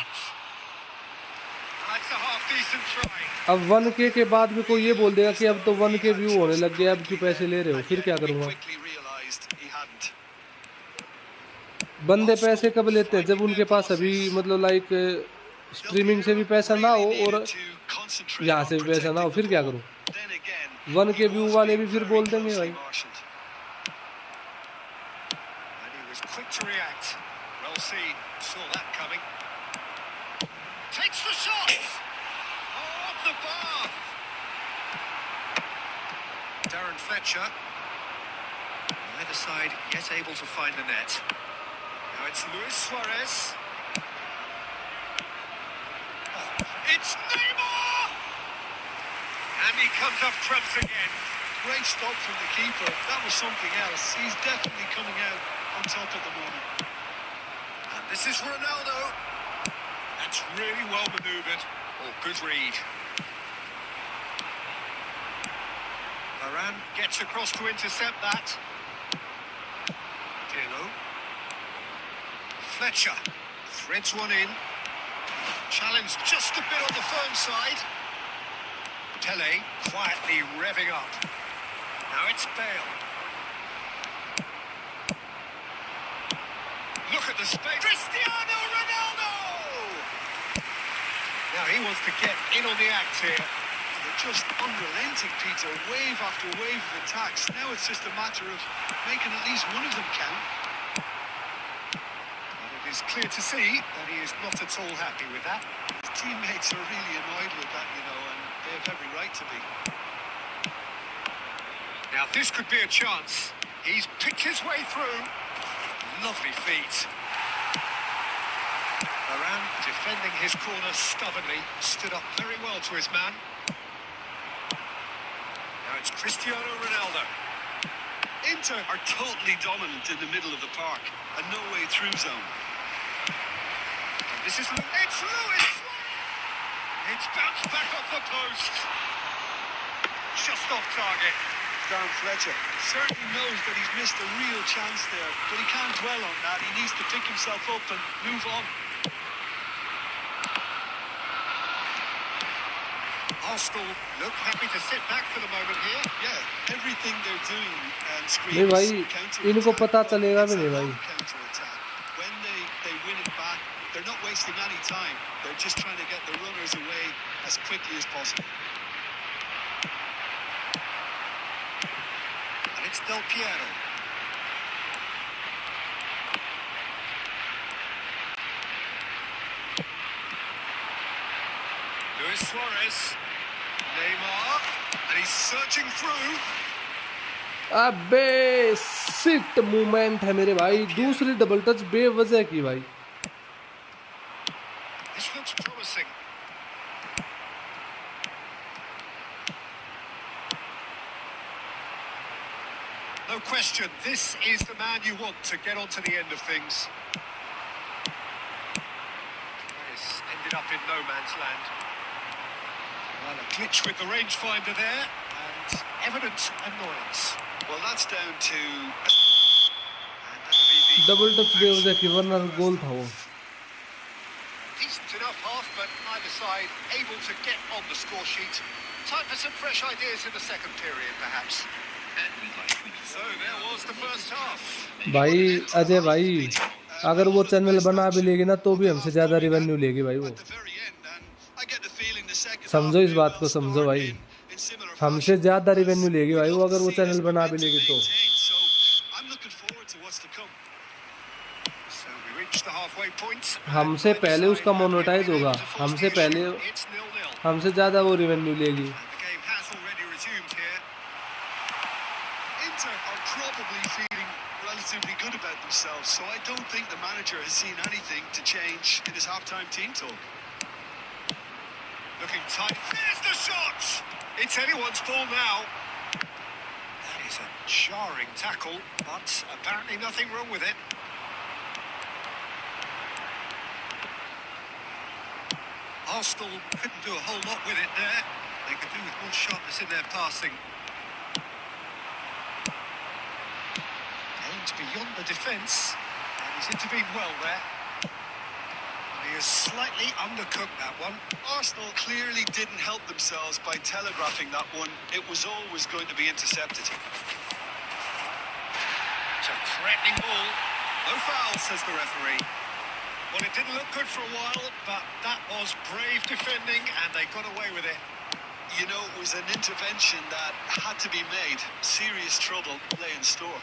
That's a half decent try. अब 1K के बाद भी कोई ये बोल देगा कि अब तो 1K व्यू होने लग गया, अब क्यों पैसे ले रहे हो, फिर क्या करूँगा? Quickly realised he hadn't. बंदे पैसे कब लेते हैं? जब उनके पास अभी मतलब लाइक स्ट्रीमिंग से भी पैसा ना हो और यहाँ से भी पैसा ना हो, फिर क्या करूँ? 1K व्यू वाले भी फिर बोल देंगे भाई। And he was quick to react. Well seen. Saw that coming. Takes the shot. Oh, off the bar. Darren Fletcher. Either side yet able to find the net. Now it's Luis Suarez. Oh, it's Neymar! And he comes up trumps again. Great stop from the keeper. That was something else. He's definitely coming out on top at the moment. And this is Ronaldo. That's really well manoeuvred. Oh, good read. Varane gets across to intercept that. Pirlo. Fletcher threads one in. Challenge just a bit on the firm side. Pele quietly revving up. Now it's Bale. Look at the space. Cristiano Ronaldo! Now he wants to get in on the act here. They're just unrelenting, Peter. Wave after wave of attacks. Now it's just a matter of making at least one of them count. And it is clear to see that he is not at all happy with that. His teammates are really annoyed with that, you know, and they have every right to be. Now this could be a chance. He's picked his way through. Lovely feet. Varane defending his corner stubbornly. Stood up very well to his man. Now it's Cristiano Ronaldo. Inter are totally dominant in the middle of the park. A no-way through zone. And this is... It's Lewis! It's bounced back off the post. Just off target. Darren Fletcher certainly knows that he's missed a real chance there, but he can't dwell on that. He needs to pick himself up and move on. Arsenal look happy to sit back for the moment here. Yeah, everything they're doing and screaming. नहीं भाई, इनको पता चलेगा भी नहीं भाई। When they win it back, they're not wasting any time. They're just trying to get the runners away as quickly as possible. And it's Del Piero. Luis Suarez. Neymar. And he's surging through. अबे seat movement है मेरे भाई, दूसरी double touch बेवजह की भाई। This looks promising. No question, this is the man you want to get on to the end of things. This ended up in no man's land. Well, a glitch with the rangefinder there, and evident annoyance. Well, that's down to... double touch बेवजह की, वरना गोल था वो। Decent enough half, but neither side able to get on the score sheet. Time for some fresh ideas in the second period, perhaps. So there was the first half. भाई अजय भाई, अगर वो channel बना भी लेगी ना तो भी हमसे ज्यादा रेवेन्यू लेगी भाई वो। समझो इस बात को, समझो भाई, हमसे ज्यादा रेवेन्यू लेगी भाई वो, अगर वो चैनल बना भी लेगी तो। हमसे पहले उसका मोनेटाइज होगा, हमसे पहले, हमसे ज्यादा वो रेवेन्यू लेगी। relatively good about themselves, so I don't think the manager has seen anything to change in his half-time team talk. Looking tight. There's the shot! It's anyone's ball now. That is a jarring tackle, but apparently nothing wrong with it. Arsenal couldn't do a whole lot with it there. They could do with more sharpness in their passing. Aimed beyond the defence, and he's intervened well there. And he has slightly undercooked that one. Arsenal clearly didn't help themselves by telegraphing that one. It was always going to be intercepted. It's a threatening ball. No foul, says the referee. Well, it didn't look good for a while, but that was brave defending, and they got away with it. You know, it was an intervention that had to be made. Serious trouble lay in store.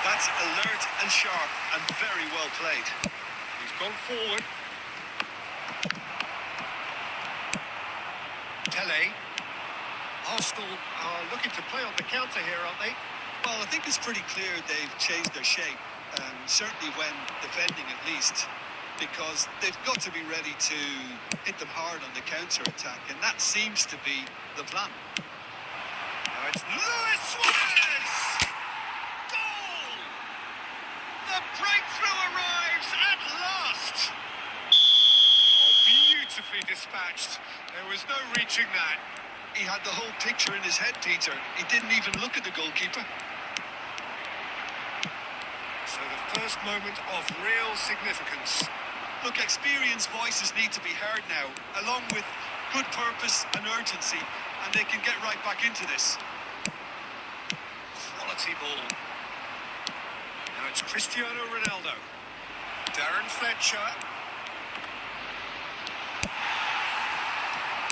That's alert and sharp and very well played. He's gone forward. Tele. Arsenal are looking to play on the counter here, aren't they? Well, I think it's pretty clear they've changed their shape, certainly when defending at least, because they've got to be ready to hit them hard on the counter-attack, and that seems to be the plan. Now it's Luis Suarez! Goal! The breakthrough arrives at last! Oh, beautifully dispatched. There was no reaching that. He had the whole picture in his head, Peter. He didn't even look at the goalkeeper. So the first moment of real significance. Look, experienced voices need to be heard now, along with good purpose and urgency, and they can get right back into this. Quality ball. Now it's Cristiano Ronaldo. Darren Fletcher.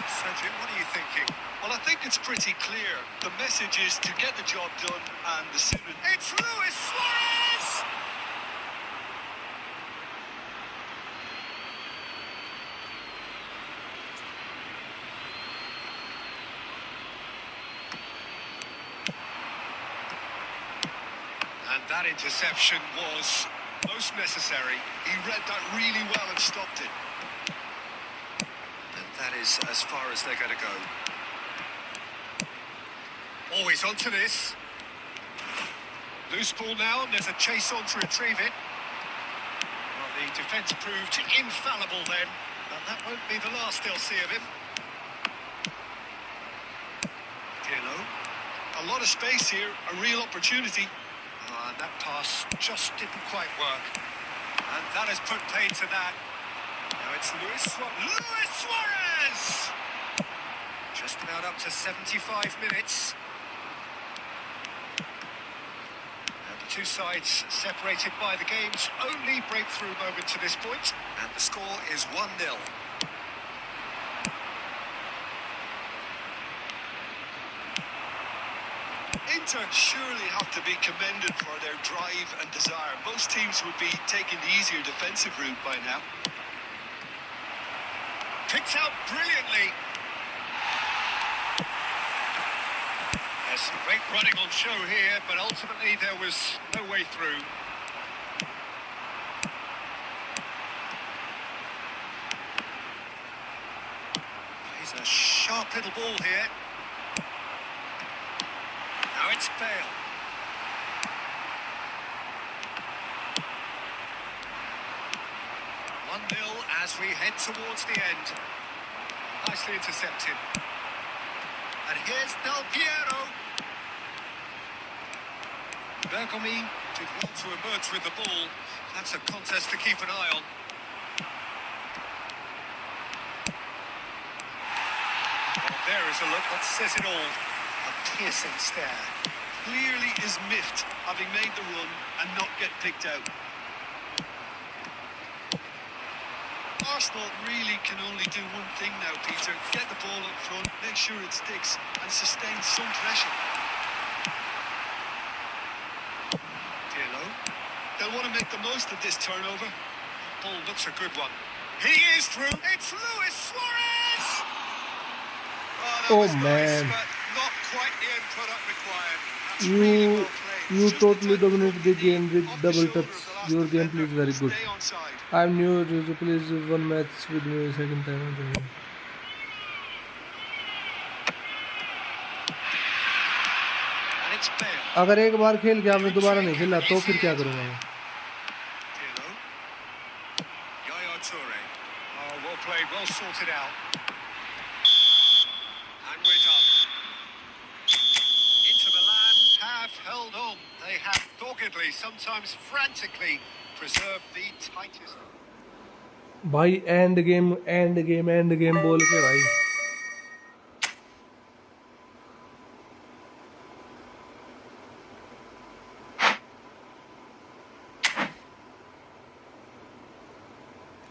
Sergio, what are you thinking? Well, I think it's pretty clear. The message is to get the job done, and the sooner... It's Luis Suarez! And that interception was most necessary. He read that really well and stopped it. And that is as far as they're going to go. Always onto this. Loose ball now, and there's a chase on to retrieve it. Well, the defence proved infallible then, but that won't be the last they'll see of him. Pirlo. A lot of space here, a real opportunity. And that pass just didn't quite work. And that has put paid to that. Now it's Luis Suarez! Just about up to 75 minutes. And the two sides separated by the game's only breakthrough moment to this point. And the score is 1-0. Inter surely have to be commended for their drive and desire. Most teams would be taking the easier defensive route by now. Picked out brilliantly. There's some great running on show here, but ultimately there was no way through. He's a sharp little ball here. Now it's Bale. As we head towards the end. Nicely intercepted. And here's Del Piero. Bergomi did well to emerge with the ball. That's a contest to keep an eye on. Well, there is a look that says it all. A piercing stare. Clearly is miffed, having made the run and not get picked out. Arsenal really can only do one thing now, Peter. Get the ball up front, make sure it sticks, and sustain some pressure. Pirlo. They'll want to make the most of this turnover. Ball looks a good one. He is through. It's Luis Suarez! Oh, that was man. nice, but not quite the end product required. That's You really well played. you It's just the totally type of dominate form the you game need with off the double shoulder touch. of the last Your defender. gameplay is very good. Stay onside. I'm new. So please one match with me second time. And it's Bale. अगर एक बार खेल के आपने दोबारा नहीं खेला तो फिर क्या करूँगा मैं? Pirlo. Yaya Toure. Oh, well played, well sorted out. And we're done. Inter Milan have held on. They have doggedly, sometimes frantically, preserved the tightest. भाई एंड गेम बोल के भाई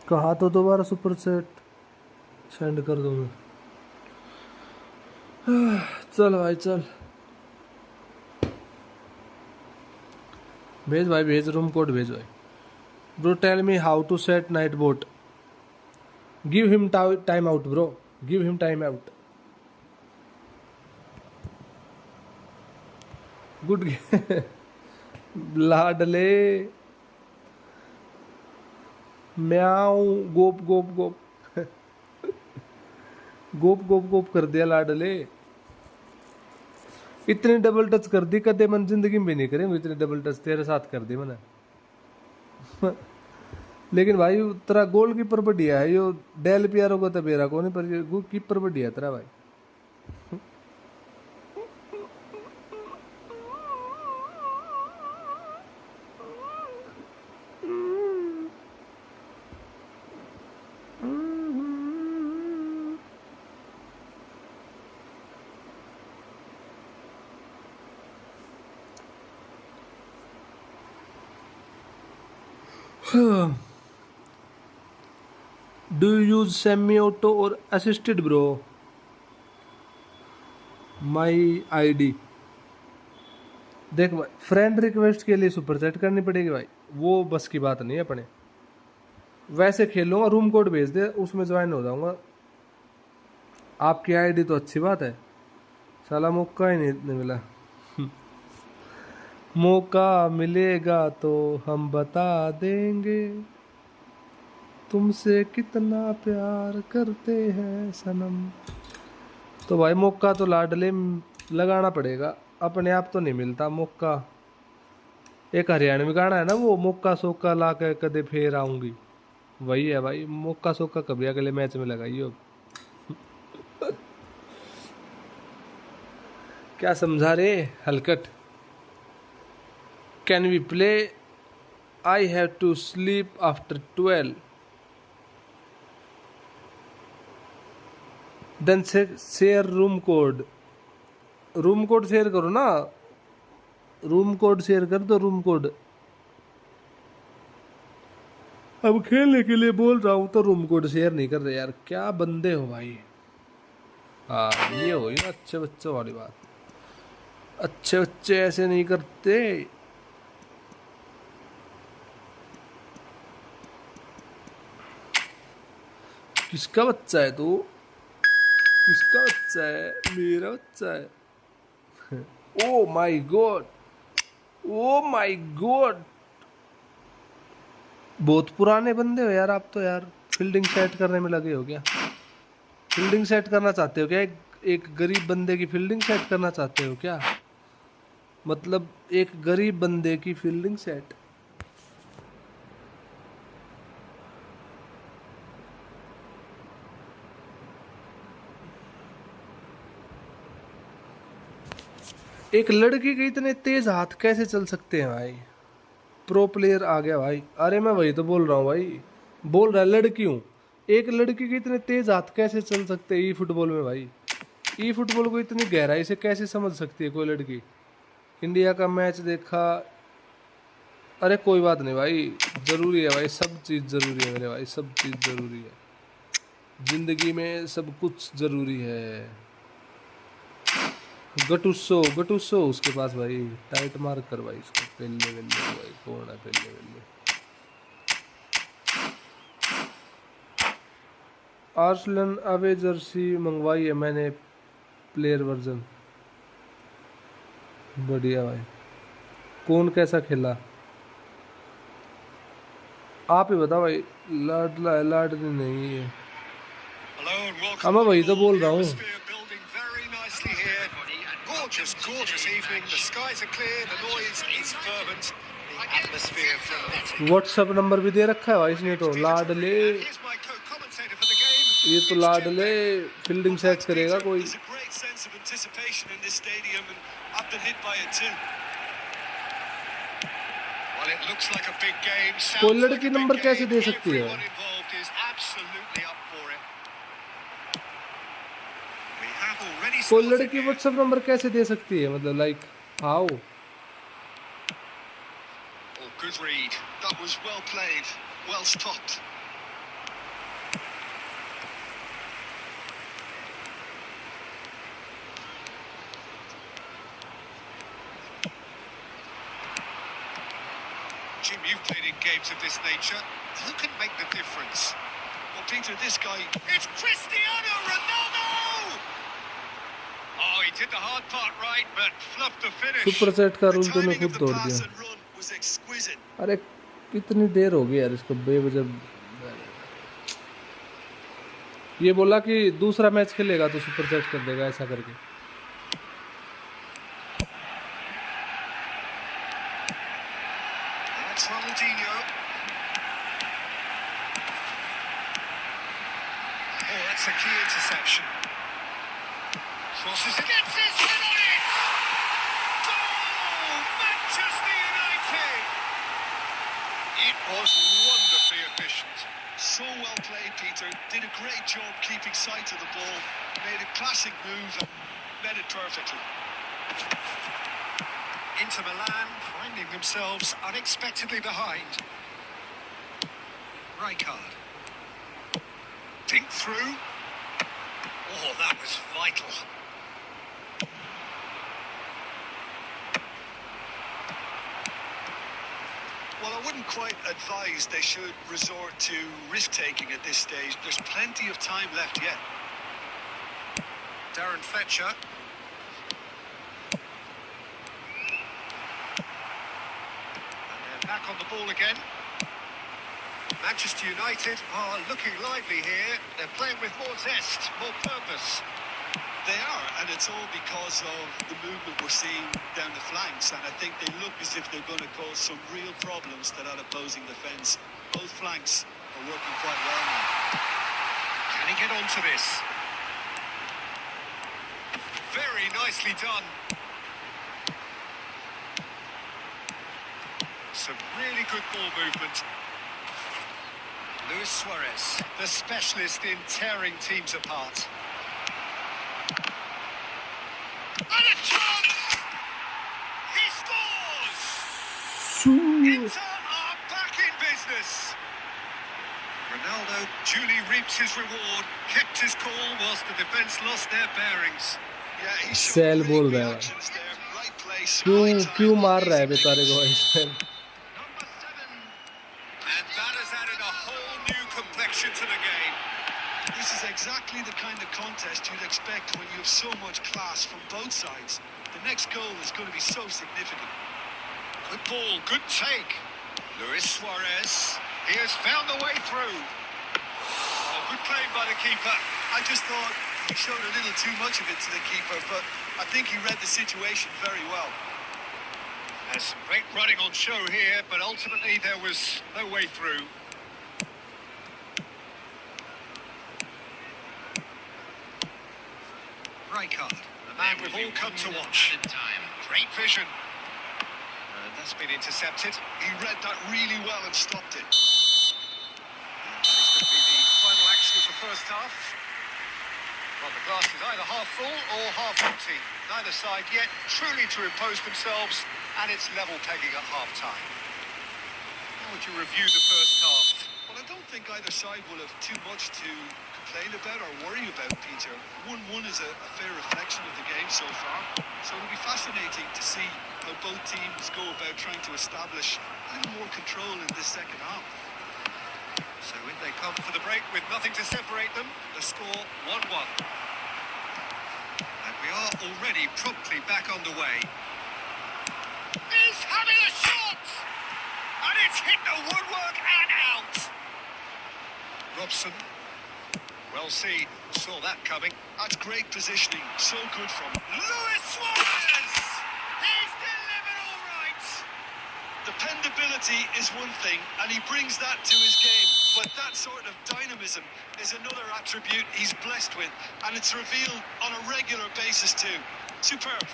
कहा तो दोबारा सुपर सेट सेंड कर दूंगा। चल भाई चल भेज भाई भेज रूम कोड भेज भाई। Bro tell me how to set night bot. Give him time out bro, give him time out. Good लाडले म्याऊ गोप गोप गोप गोप गोप गोप कर दिया लाडले। इतनी डबल टच कर दी कदे मन जिंदगी में भी नहीं करेंगे इतनी डबल टच तेरे साथ कर दी मैंने। लेकिन भाई तेरा गोल कीपर बढ़िया है यो डेल पियारो को तो मेरा को नहीं पर ये कीपर बढ़िया तेरा भाई। Do you use semi-auto or assisted bro? My ID देख भाई फ्रेंड रिक्वेस्ट के लिए सुपर चैट करनी पड़ेगी भाई, वो बस की बात नहीं है अपने। वैसे खेलूंगा रूम कोड भेज दे उसमें ज्वाइन हो जाऊंगा। आपकी आईडी तो अच्छी बात है, साला मौका ही नहीं मिला। मौका मिलेगा तो हम बता देंगे तुमसे कितना प्यार करते हैं सनम। तो भाई मौका तो लाडले लगाना पड़ेगा, अपने आप तो नहीं मिलता मौका। एक हरियाणवी गाना है ना वो मौका सोका ला के कदे फेर आऊंगी, वही है भाई। मौका सोका कभी अगले मैच में लगाइयो। क्या समझा रे हलकट। Can we play? I have to sleep after 12। Then share room code. Room code share करो ना, रूम कोड शेयर कर दो रूम कोड। अब खेलने के लिए बोल रहा हूँ तो रूम कोड शेयर नहीं कर रहे यार, क्या बंदे हो भाई। हाँ ये हो ना अच्छे बच्चों वाली बात, अच्छे बच्चे ऐसे नहीं करते। किसका बच्चा है तू? किसका बच्चा है? मेरा बच्चा है। Oh my God, oh my God, बहुत पुराने बंदे हो यार आप तो यार। फील्डिंग सेट करने में लगे हो क्या? फील्डिंग सेट करना चाहते हो क्या? एक गरीब बंदे की फील्डिंग सेट करना चाहते हो क्या? मतलब एक गरीब बंदे की फील्डिंग सेट। एक लड़की के इतने तेज हाथ कैसे चल सकते हैं भाई? प्रो प्लेयर आ गया भाई। अरे मैं वही तो बोल रहा हूँ भाई, बोल रहा लड़की हूँ। एक लड़की के इतने तेज हाथ कैसे चल सकते हैं ई फुटबॉल में भाई? ई फुटबॉल को इतनी गहराई से कैसे समझ सकती है कोई लड़की? इंडिया का मैच देखा? अरे कोई बात नहीं भाई, ज़रूरी है भाई, सब चीज़ ज़रूरी है मेरे भाई, सब चीज़ ज़रूरी है ज़िंदगी में, सब कुछ ज़रूरी है। गटुस्सो गटुस्सो उसके पास भाई, टाइट मार कर भाई इसको। पेल्ले वेल्ले भाई कौन है पेल्ले वेल्ले? आर्सलन अवे जर्सी मंगवाई है मैंने, प्लेयर वर्जन। बढ़िया भाई। कौन कैसा खेला आप ही बताओ भाई। लाडला है लाडली नहीं है। Hello and welcome. हाँ मैं वही तो all. बोल The रहा हूँ। atmosphere building very nicely here. Gorgeous, gorgeous evening. The skies are clear. The noise is fervent. The atmosphere frenetic. WhatsApp number भी दे रखा है भाई इसने तो। लाडले And here's my co-commentator for the game. ये तो It's लाडले Jim fielding Well, set thanks, करेगा Peter. कोई। There's a great sense of anticipation in this stadium, and I've been hit by it too. Well, it looks like a big game. कोई Sounds like लड़की a big number कैसे game. दे सकती है Everyone involved is absolutely up for it. We have already कोई started लड़की here. WhatsApp number कैसे दे सकती है मतलब like how. Oh, good read. That was well played, well stopped. Jim, you've played in games of this nature. Who can make the difference? Well, Peter, this guy, It's Cristiano Ronaldo! Oh, he did the hard part right, but fluffed the finish. Super set का the rule तूने timing खुद of the तोड़ pass दिया। and run was exquisite. अरे कितनी देर हो गई यार इसको बेवजह। ये बोला कि दूसरा मैच खेलेगा तो सुपर सेट कर देगा ऐसा करके। That's Ronaldinho. Oh, that's a key interception. Crosses it. Gets his head on it! Goal! Manchester United! It was wonderfully efficient. So well played, Peter. Did a great job keeping sight of the ball. Made a classic move and met it perfectly. Inter Milan finding themselves unexpectedly behind. Rijkaard. Dink through. Oh, that was vital. Well, I wouldn't quite advise they should resort to risk-taking at this stage. There's plenty of time left yet. Darren Fletcher. And they're back on the ball again. Manchester United are looking lively here. They're playing with more zest, more purpose. They are, and it's all because of the movement we're seeing down the flanks, and I think they look as if they're going to cause some real problems to that opposing defence. Both flanks are working quite well now. Can he get onto this? Very nicely done. Some really good ball movement. Luis Suarez, the specialist in tearing teams apart. And a chance! He scores! Inter are back in business. Ronaldo duly reaps his reward, kept his cool whilst the defence lost their bearings. Yeah, he's sell showing बोल great रहा है reactions there. Right place, क्यों right time. क्यों मार रहा है बेचारे को भाई cell. Number 7. And that has added a whole new complexion to the game. This is exactly the kind of contest you'd expect when you have so much class from both sides. The next goal is going to be so significant. Good ball, good take. Luis Suarez, he has found the way through. Oh, good play by the keeper. I just thought he showed a little too much of it to the keeper, but I think he read the situation very well. There's some great running on show here, but ultimately there was no way through. Rijkaard, the man we've all come to watch. Great vision. And that's been intercepted. He read that really well and stopped it. And that is going to be the final action of the first half. Well, the glass is either half full or half empty. Neither side yet truly to impose themselves, and it's level pegging at half-time. How would you review the first half? Well, I don't think either side will have too much to complain about or worry about, Peter. 1-1 is a fair reflection of the game so far. So it'll be fascinating to see how both teams go about trying to establish a little more control in this second half. So in they come for the break with nothing to separate them. The score 1-1. And we are already promptly back underway. having a shot! And it's hit the woodwork and out. Robson, well seen, saw that coming. That's great positioning. So good from him. Luis Suarez! He's delivered all right. Dependability is one thing, and he brings that to his game. But that sort of dynamism is another attribute he's blessed with, and it's revealed on a regular basis too. Superb.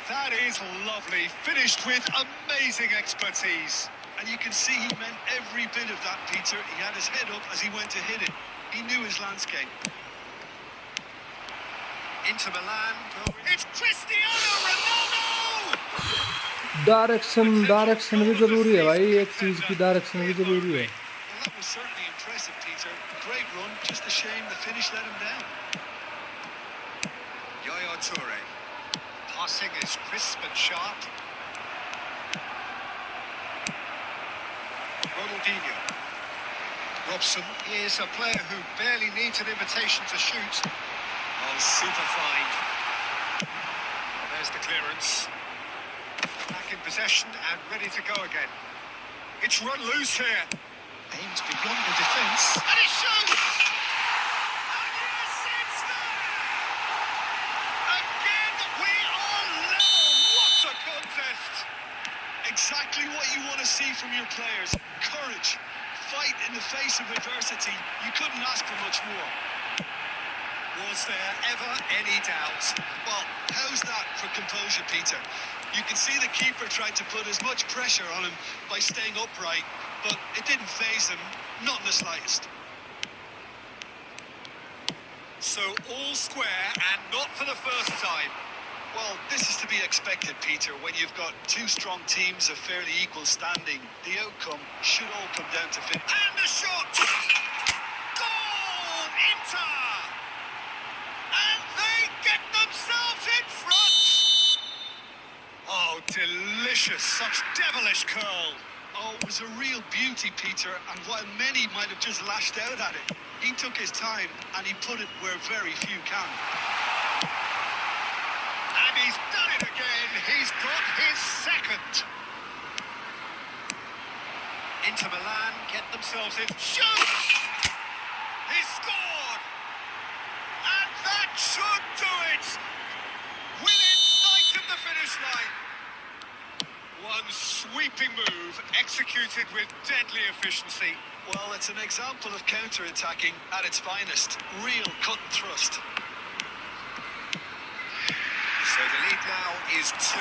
That is lovely. Finished with amazing expertise. And you can see he meant every bit of that, Peter. He had his head up as he went to hit it. He knew his landscape. Inter Milan. It's Cristiano Ronaldo! Direction भी जरूरी है भाई, एक चीज की direction भी जरूरी है. Well, that was certainly impressive, Peter. Great run. Just a shame the finish let him down. Yaya Toure. Passing is crisp and sharp. Ronaldinho. Robson is a player who barely needs an invitation to shoot. Oh, super fine. There's the clearance. Back in possession and ready to go again. It's run loose here. Aims beyond the defence. And he shoots! And yes, it's there! Again, we are level. What a contest! Exactly what you want to see from your players. Courage. Fight in the face of adversity. You couldn't ask for much more. Was there ever any doubt? Well, how's that for composure, Peter? You can see the keeper tried to put as much pressure on him by staying upright, but it didn't faze him, not in the slightest. So all square and not for the first time. Well, this is to be expected, Peter. When you've got two strong teams of fairly equal standing, the outcome should all come down to finish. And the shot! Goal! Inter! And they get themselves in front! Oh, delicious. Such devilish curl. Oh, it was a real beauty, Peter, and while many might have just lashed out at it, he took his time and he put it where very few can. And he's done it again. He's got his second. Inter Milan get themselves in. Shoots! He scored! And that should do it! Within sight of the finish line. One sweeping move, executed with deadly efficiency. Well, it's an example of counter-attacking at its finest. Real cut and thrust. So the lead now is 2.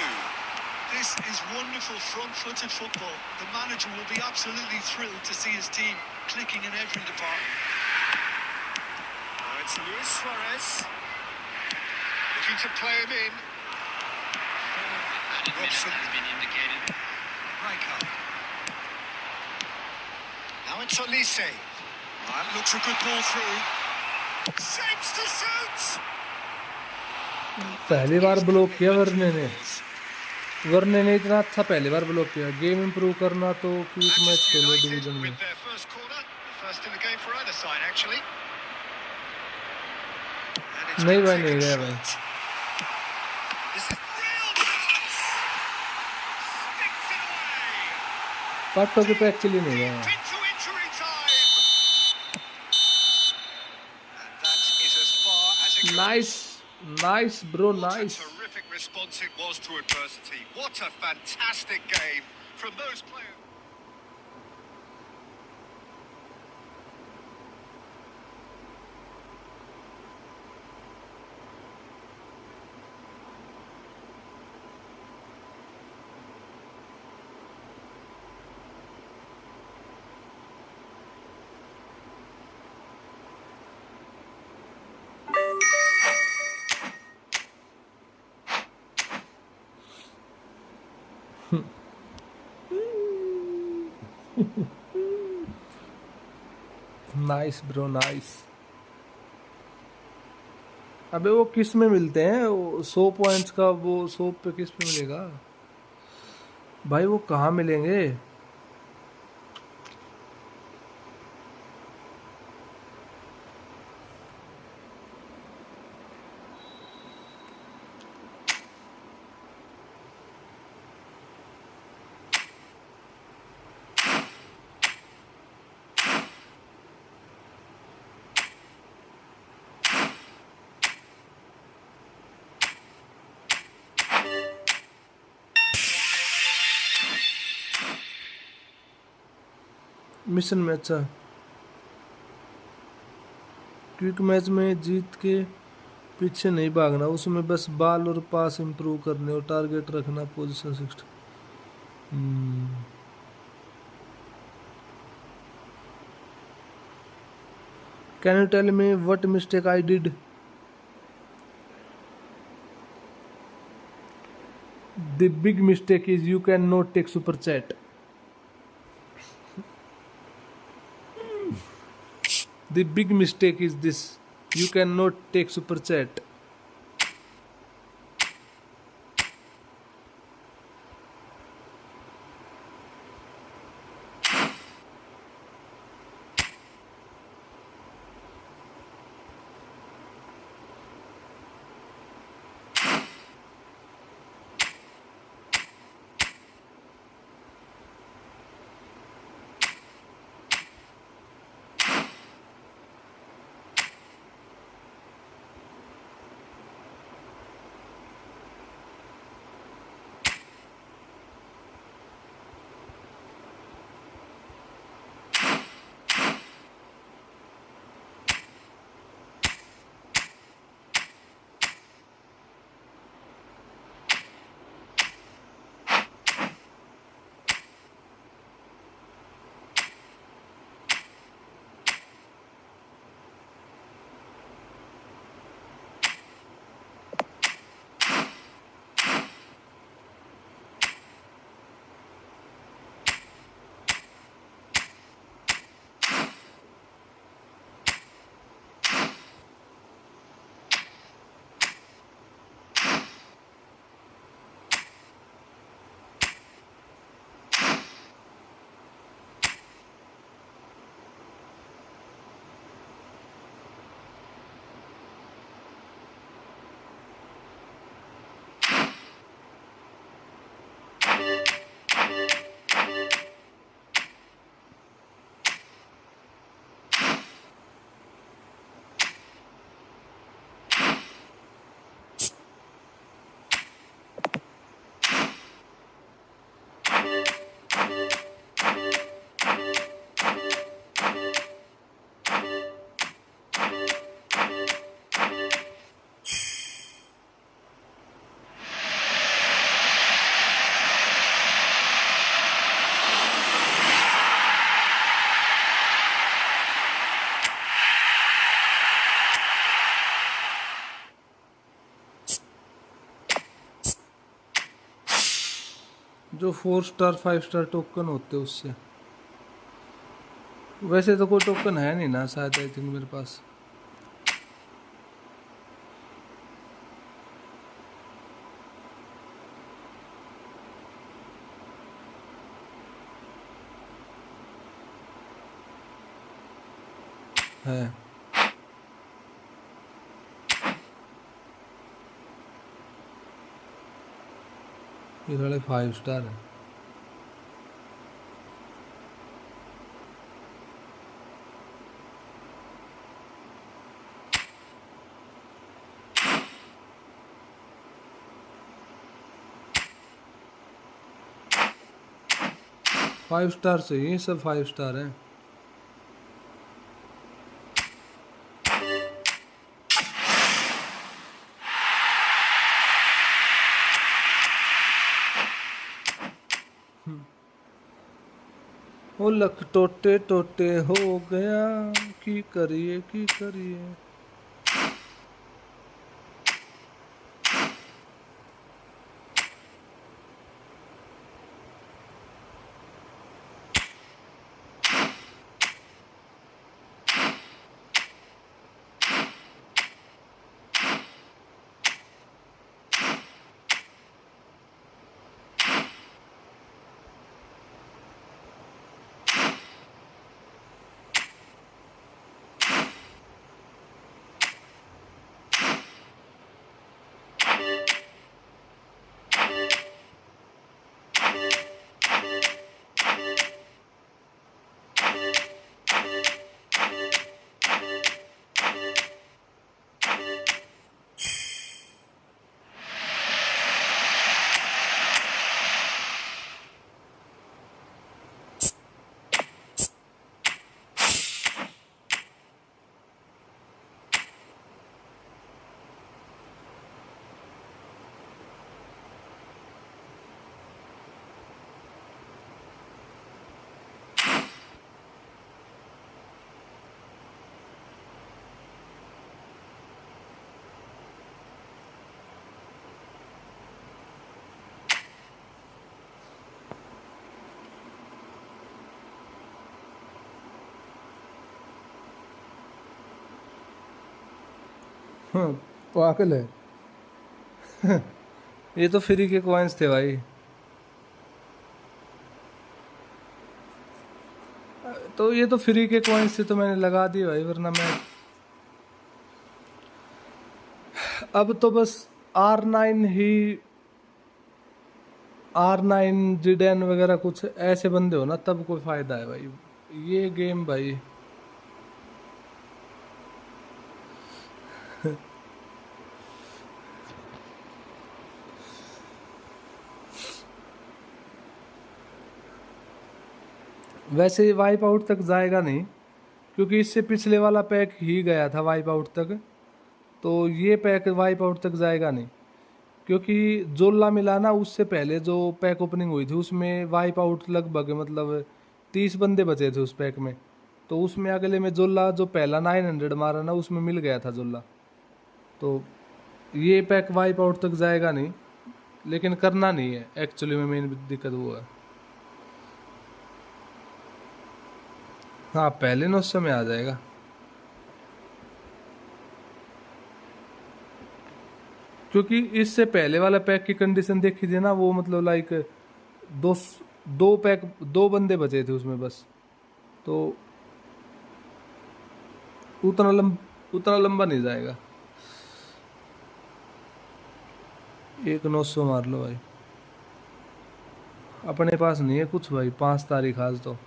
This is wonderful front-footed football. The manager will be absolutely thrilled to see his team clicking in every department. Now it's Luis Suarez. Looking to play him in. Robson. Has been indicated. Rijkaard. Now it's Olise. That looks a good ball through. Shapes to shoot! पहली बार block किया Verne ने इतना अच्छा पहली बार block किया. Game improve करना तो quick match खेलो division में. With their first corner, first in the game for either side actually. नहीं भाई, नहीं गया भाई. This is real pass. Sticks it away. पाटो के पैक के लिए नहीं गया. Into injury time. And that is as far as it goes. Nice bro, What nice. a terrific response it was to adversity. What a fantastic game from those players. Nice bro, nice. अबे वो किस में मिलते हैं? वो 100 points का वो 100 पे किस पे मिलेगा भाई? वो कहाँ मिलेंगे? मिशन में अच्छा, क्विक मैच में जीत के पीछे नहीं भागना, उसमें बस बॉल और पास इंप्रूव करने और टारगेट रखना, position 60। Can you tell me what mistake I did? The big mistake is you cannot take super chat. The big mistake is this: you cannot take super chat. जो 4 star 5 star token होते हैं उससे। वैसे तो कोई token है नहीं ना शायद, आई थिंक मेरे पास। है ये साढ़े 5 स्टार है। फाइव स्टार से ये सब 5 स्टार हैं। ओ लक टोटे टोटे हो गया, की करिए की करिए। हाँ, पागल है। ये तो फ्री के कॉइन्स थे भाई। तो ये तो फ्री के कॉइन्स थे तो मैंने लगा दिए भाई, वरना मैं अब तो बस R9 ही, R9 जिडेन वगैरह कुछ ऐसे बंदे हो ना तब कोई फायदा है भाई ये गेम भाई। वैसे वाइप आउट तक जाएगा नहीं, क्योंकि इससे पिछले वाला पैक ही गया था वाइप आउट तक, तो ये पैक वाइप आउट तक जाएगा नहीं। क्योंकि जोला मिला ना, उससे पहले जो पैक ओपनिंग हुई थी उसमें वाइप आउट लगभग मतलब 30 बंदे बचे थे उस पैक में, तो उसमें अगले में जोला जो पहला 900 मारा ना उसमें मिल गया था जोला। तो ये पैक वाइप आउट तक जाएगा नहीं, लेकिन करना नहीं है एक्चुअली में, मेन दिक्कत वो है। हाँ पहले 900 में आ जाएगा। क्योंकि इससे पहले वाला पैक की कंडीशन देखी थी ना, वो मतलब लाइक दो दो पैक, दो बंदे बचे थे उसमें बस, तो उतना लंबा नहीं जाएगा। एक 900 मार लो भाई, अपने पास नहीं है कुछ भाई 5 तारीख आज तो।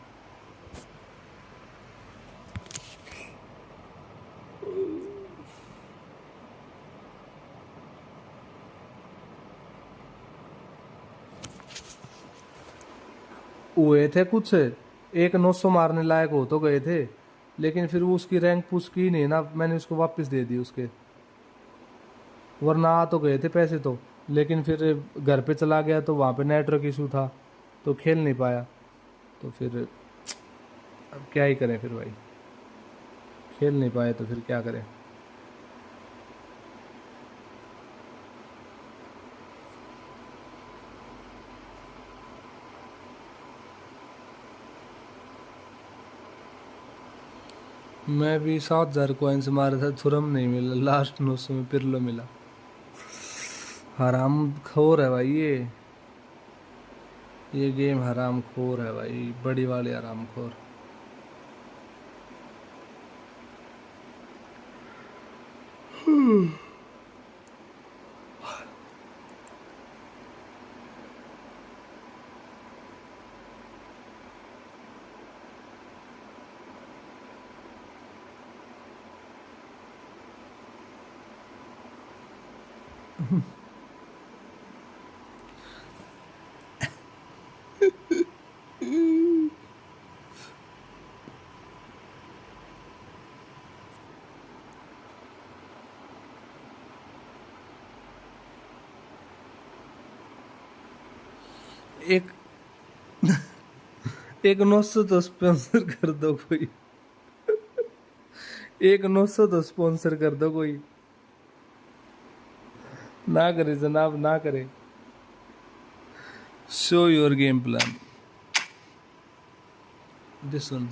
हुए थे कुछ, एक 900 मारने लायक हो तो गए थे, लेकिन फिर वो उसकी रैंक पुश की नहीं ना, मैंने उसको वापस दे दी उसके, वरना आ तो गए थे पैसे तो। लेकिन फिर घर पे चला गया तो वहाँ पे नेटवर्क इशू था तो खेल नहीं पाया, तो फिर अब क्या ही करें फिर भाई, खेल नहीं पाए तो फिर क्या करें। मैं भी 7,000 कॉइन्स मारा था, थुरम नहीं मिला, लास्ट 900 में पिरलो मिला। हराम खोर है भाई ये गेम हराम खोर है भाई, बड़ी वाली हराम खोर। एक एक 900 तो स्पॉन्सर कर दो कोई, एक 900 तो स्पॉन्सर कर दो कोई। ना करे जनाब ना करे। Show your game plan, this one.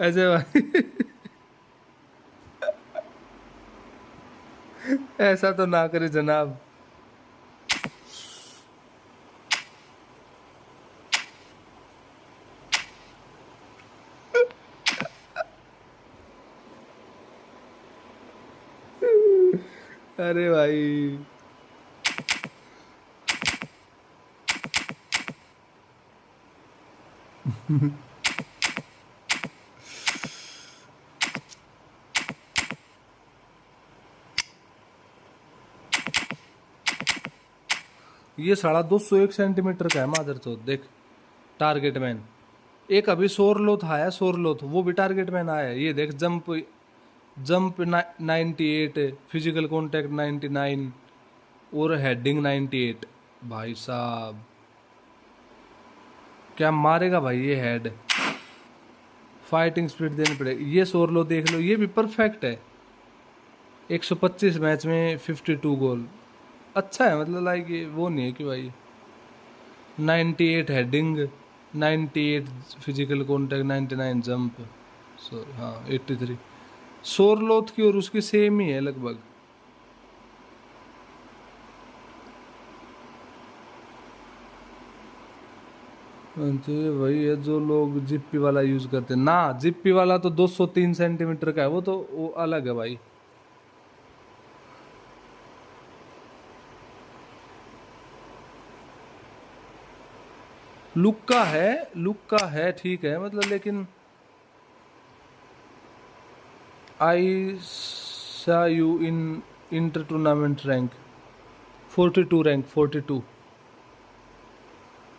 ऐसे भाई ऐसा तो ना करे जनाब। अरे भाई ये 201 सेंटीमीटर का है मादर चौथ, देख टारगेट मैन। एक अभी सोरलोथ आया, सोरलोथ वो भी टारगेट मैन आया है। ये देख जंप जंप 98, फिजिकल कांटेक्ट 99 और हेडिंग 98। भाई साहब क्या मारेगा भाई ये हेड, फाइटिंग स्पीड देनी पड़ेगी। ये सोरलो देख लो, ये भी परफेक्ट है, 125 मैच में 52 गोल। अच्छा है, मतलब लाइक ये वो नहीं है कि भाई 98 हेडिंग, 98 फिजिकल कांटेक्ट, 99 जंप, सो हाँ 83 सोरलोथ की और उसकी सेम ही है लगभग। तो ये वही है जो लोग जिप्पी वाला यूज करते हैं ना। जिप्पी वाला तो 203 सेंटीमीटर का है, वो तो वो अलग है भाई। लुक का है ठीक है मतलब, लेकिन आई सा you in inter tournament rank 42 rank,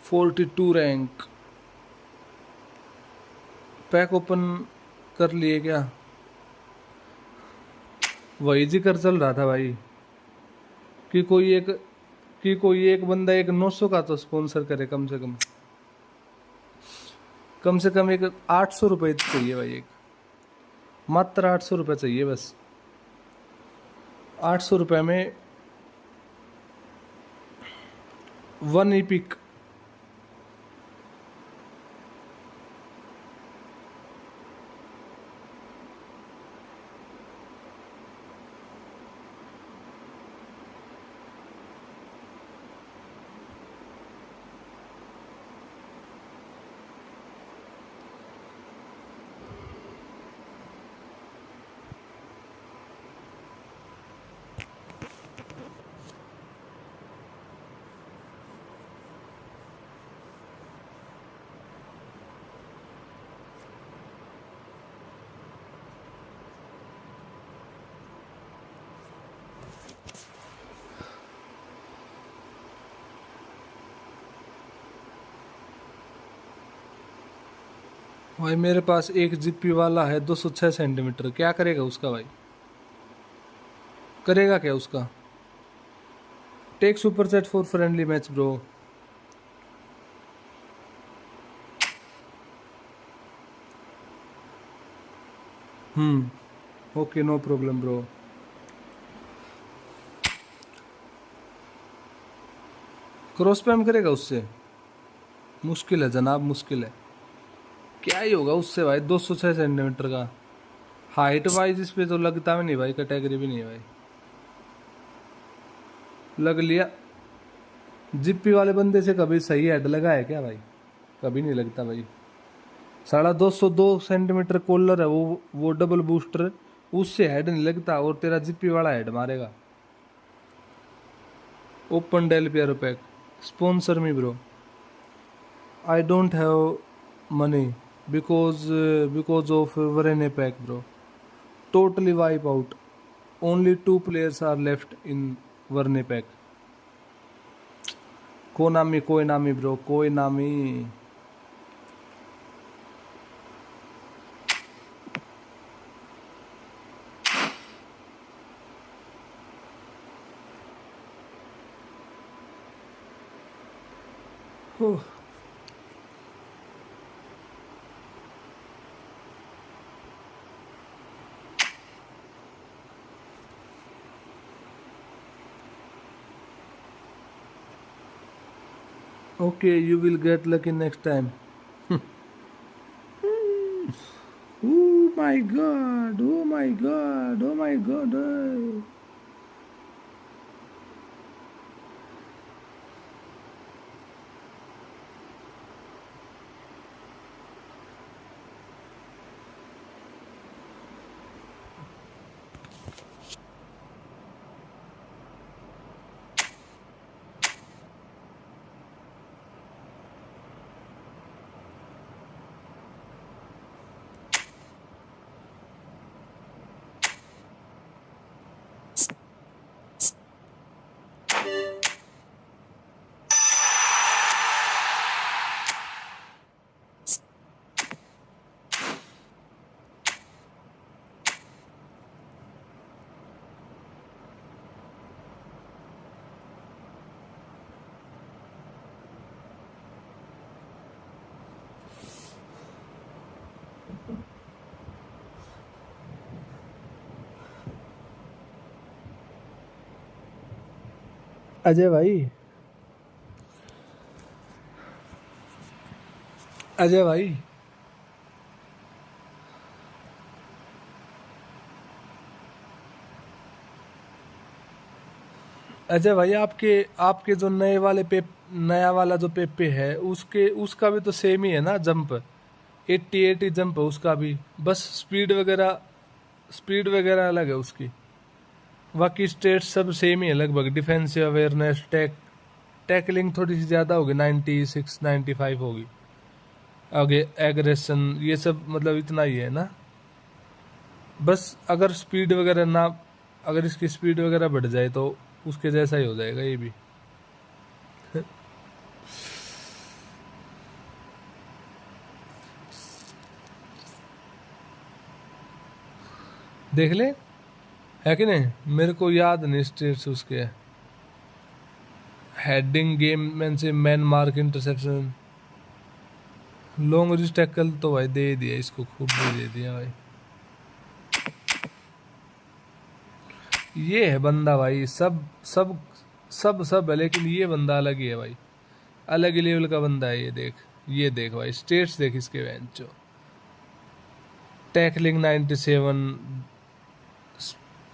42 rank. Pack open कर लिए क्या? वही जिक्र चल रहा था भाई कि कोई एक बंदा एक 900 का तो स्पॉन्सर करे कम से कम एक 800 रुपये चाहिए भाई, एक मात्र 800 रुपये चाहिए बस। 800 रुपये में वन ईपिक। भाई मेरे पास एक जीपी वाला है 206 सेंटीमीटर, क्या करेगा उसका भाई? करेगा क्या उसका? Take super set for friendly match bro. Okay no problem bro. Cross पैम करेगा उससे? मुश्किल है जनाब, मुश्किल है। क्या ही होगा उससे भाई, 206 सेंटीमीटर का। हाइट वाइज इस पे तो लगता भी नहीं भाई, कैटेगरी भी नहीं है भाई। लग लिया। जिप्पी वाले बंदे से कभी सही हेड लगा है क्या भाई? कभी नहीं लगता भाई। 202 सेंटीमीटर कॉलर है वो डबल बूस्टर, उससे हेड नहीं लगता, और तेरा जिप्पी वाला हेड मारेगा। Open Del Piero pack, sponsor me bro. I don't have money because of Varane pack bro. Totally wipe out, only 2 players are left in Varane pack. कोई नामी ब्रो, कोई नामी। Okay, you will get lucky next time. Oh my god, oh my god, oh my god. Ajay भाई, अजय भाई, अजय भाई, आपके आपके जो नया वाला जो पेपे है, उसके उसका भी तो सेम ही है ना जंप, 80 जंप है उसका भी, बस स्पीड वगैरह अलग है उसकी। बाकी स्टेट्स सब सेम ही है लगभग। डिफेंसिव अवेयरनेस, टैकलिंग थोड़ी सी ज़्यादा होगी, 96 95 होगी। आगे एग्रेशन, ये सब मतलब इतना ही है ना। बस अगर स्पीड वगैरह ना, अगर इसकी स्पीड वगैरह बढ़ जाए तो उसके जैसा ही हो जाएगा ये भी। देख ले, है कि नहीं, मेरे को याद नहीं स्टेट्स उसके। हेडिंग गेम मैन से man mark interception, long rich tackle तो भाई दे दिया इसको, खूब दे दिया भाई। ये है बंदा भाई, सब सब सब है, लेकिन ये बंदा अलग ही है भाई, अलग ही लेवल का बंदा है। ये देख भाई, स्टेट्स देख इसके बेंचो। Tackling 97,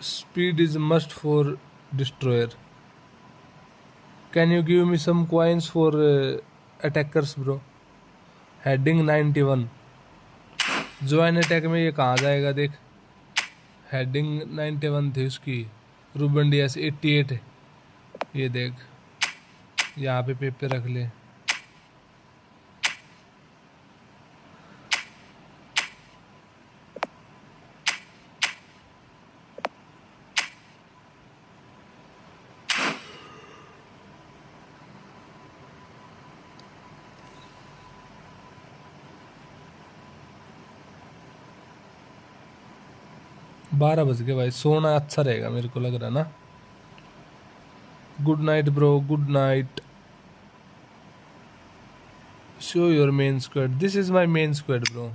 speed is must for destroyer. Can you give me some coins for attackers bro. Heading 91, join attack में ये कहाँ जाएगा देख। हेडिंग 91 थी उसकी। रूबन डियास 88 है, ये देख, यहाँ पे पेपर रख ले। बारह बज गए भाई, सोना अच्छा रहेगा मेरे को लग रहा ना। Good night bro, good night. Show your main squad, this is my main squad bro.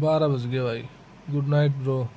बारह बज गए भाई, गुड नाइट ब्रो।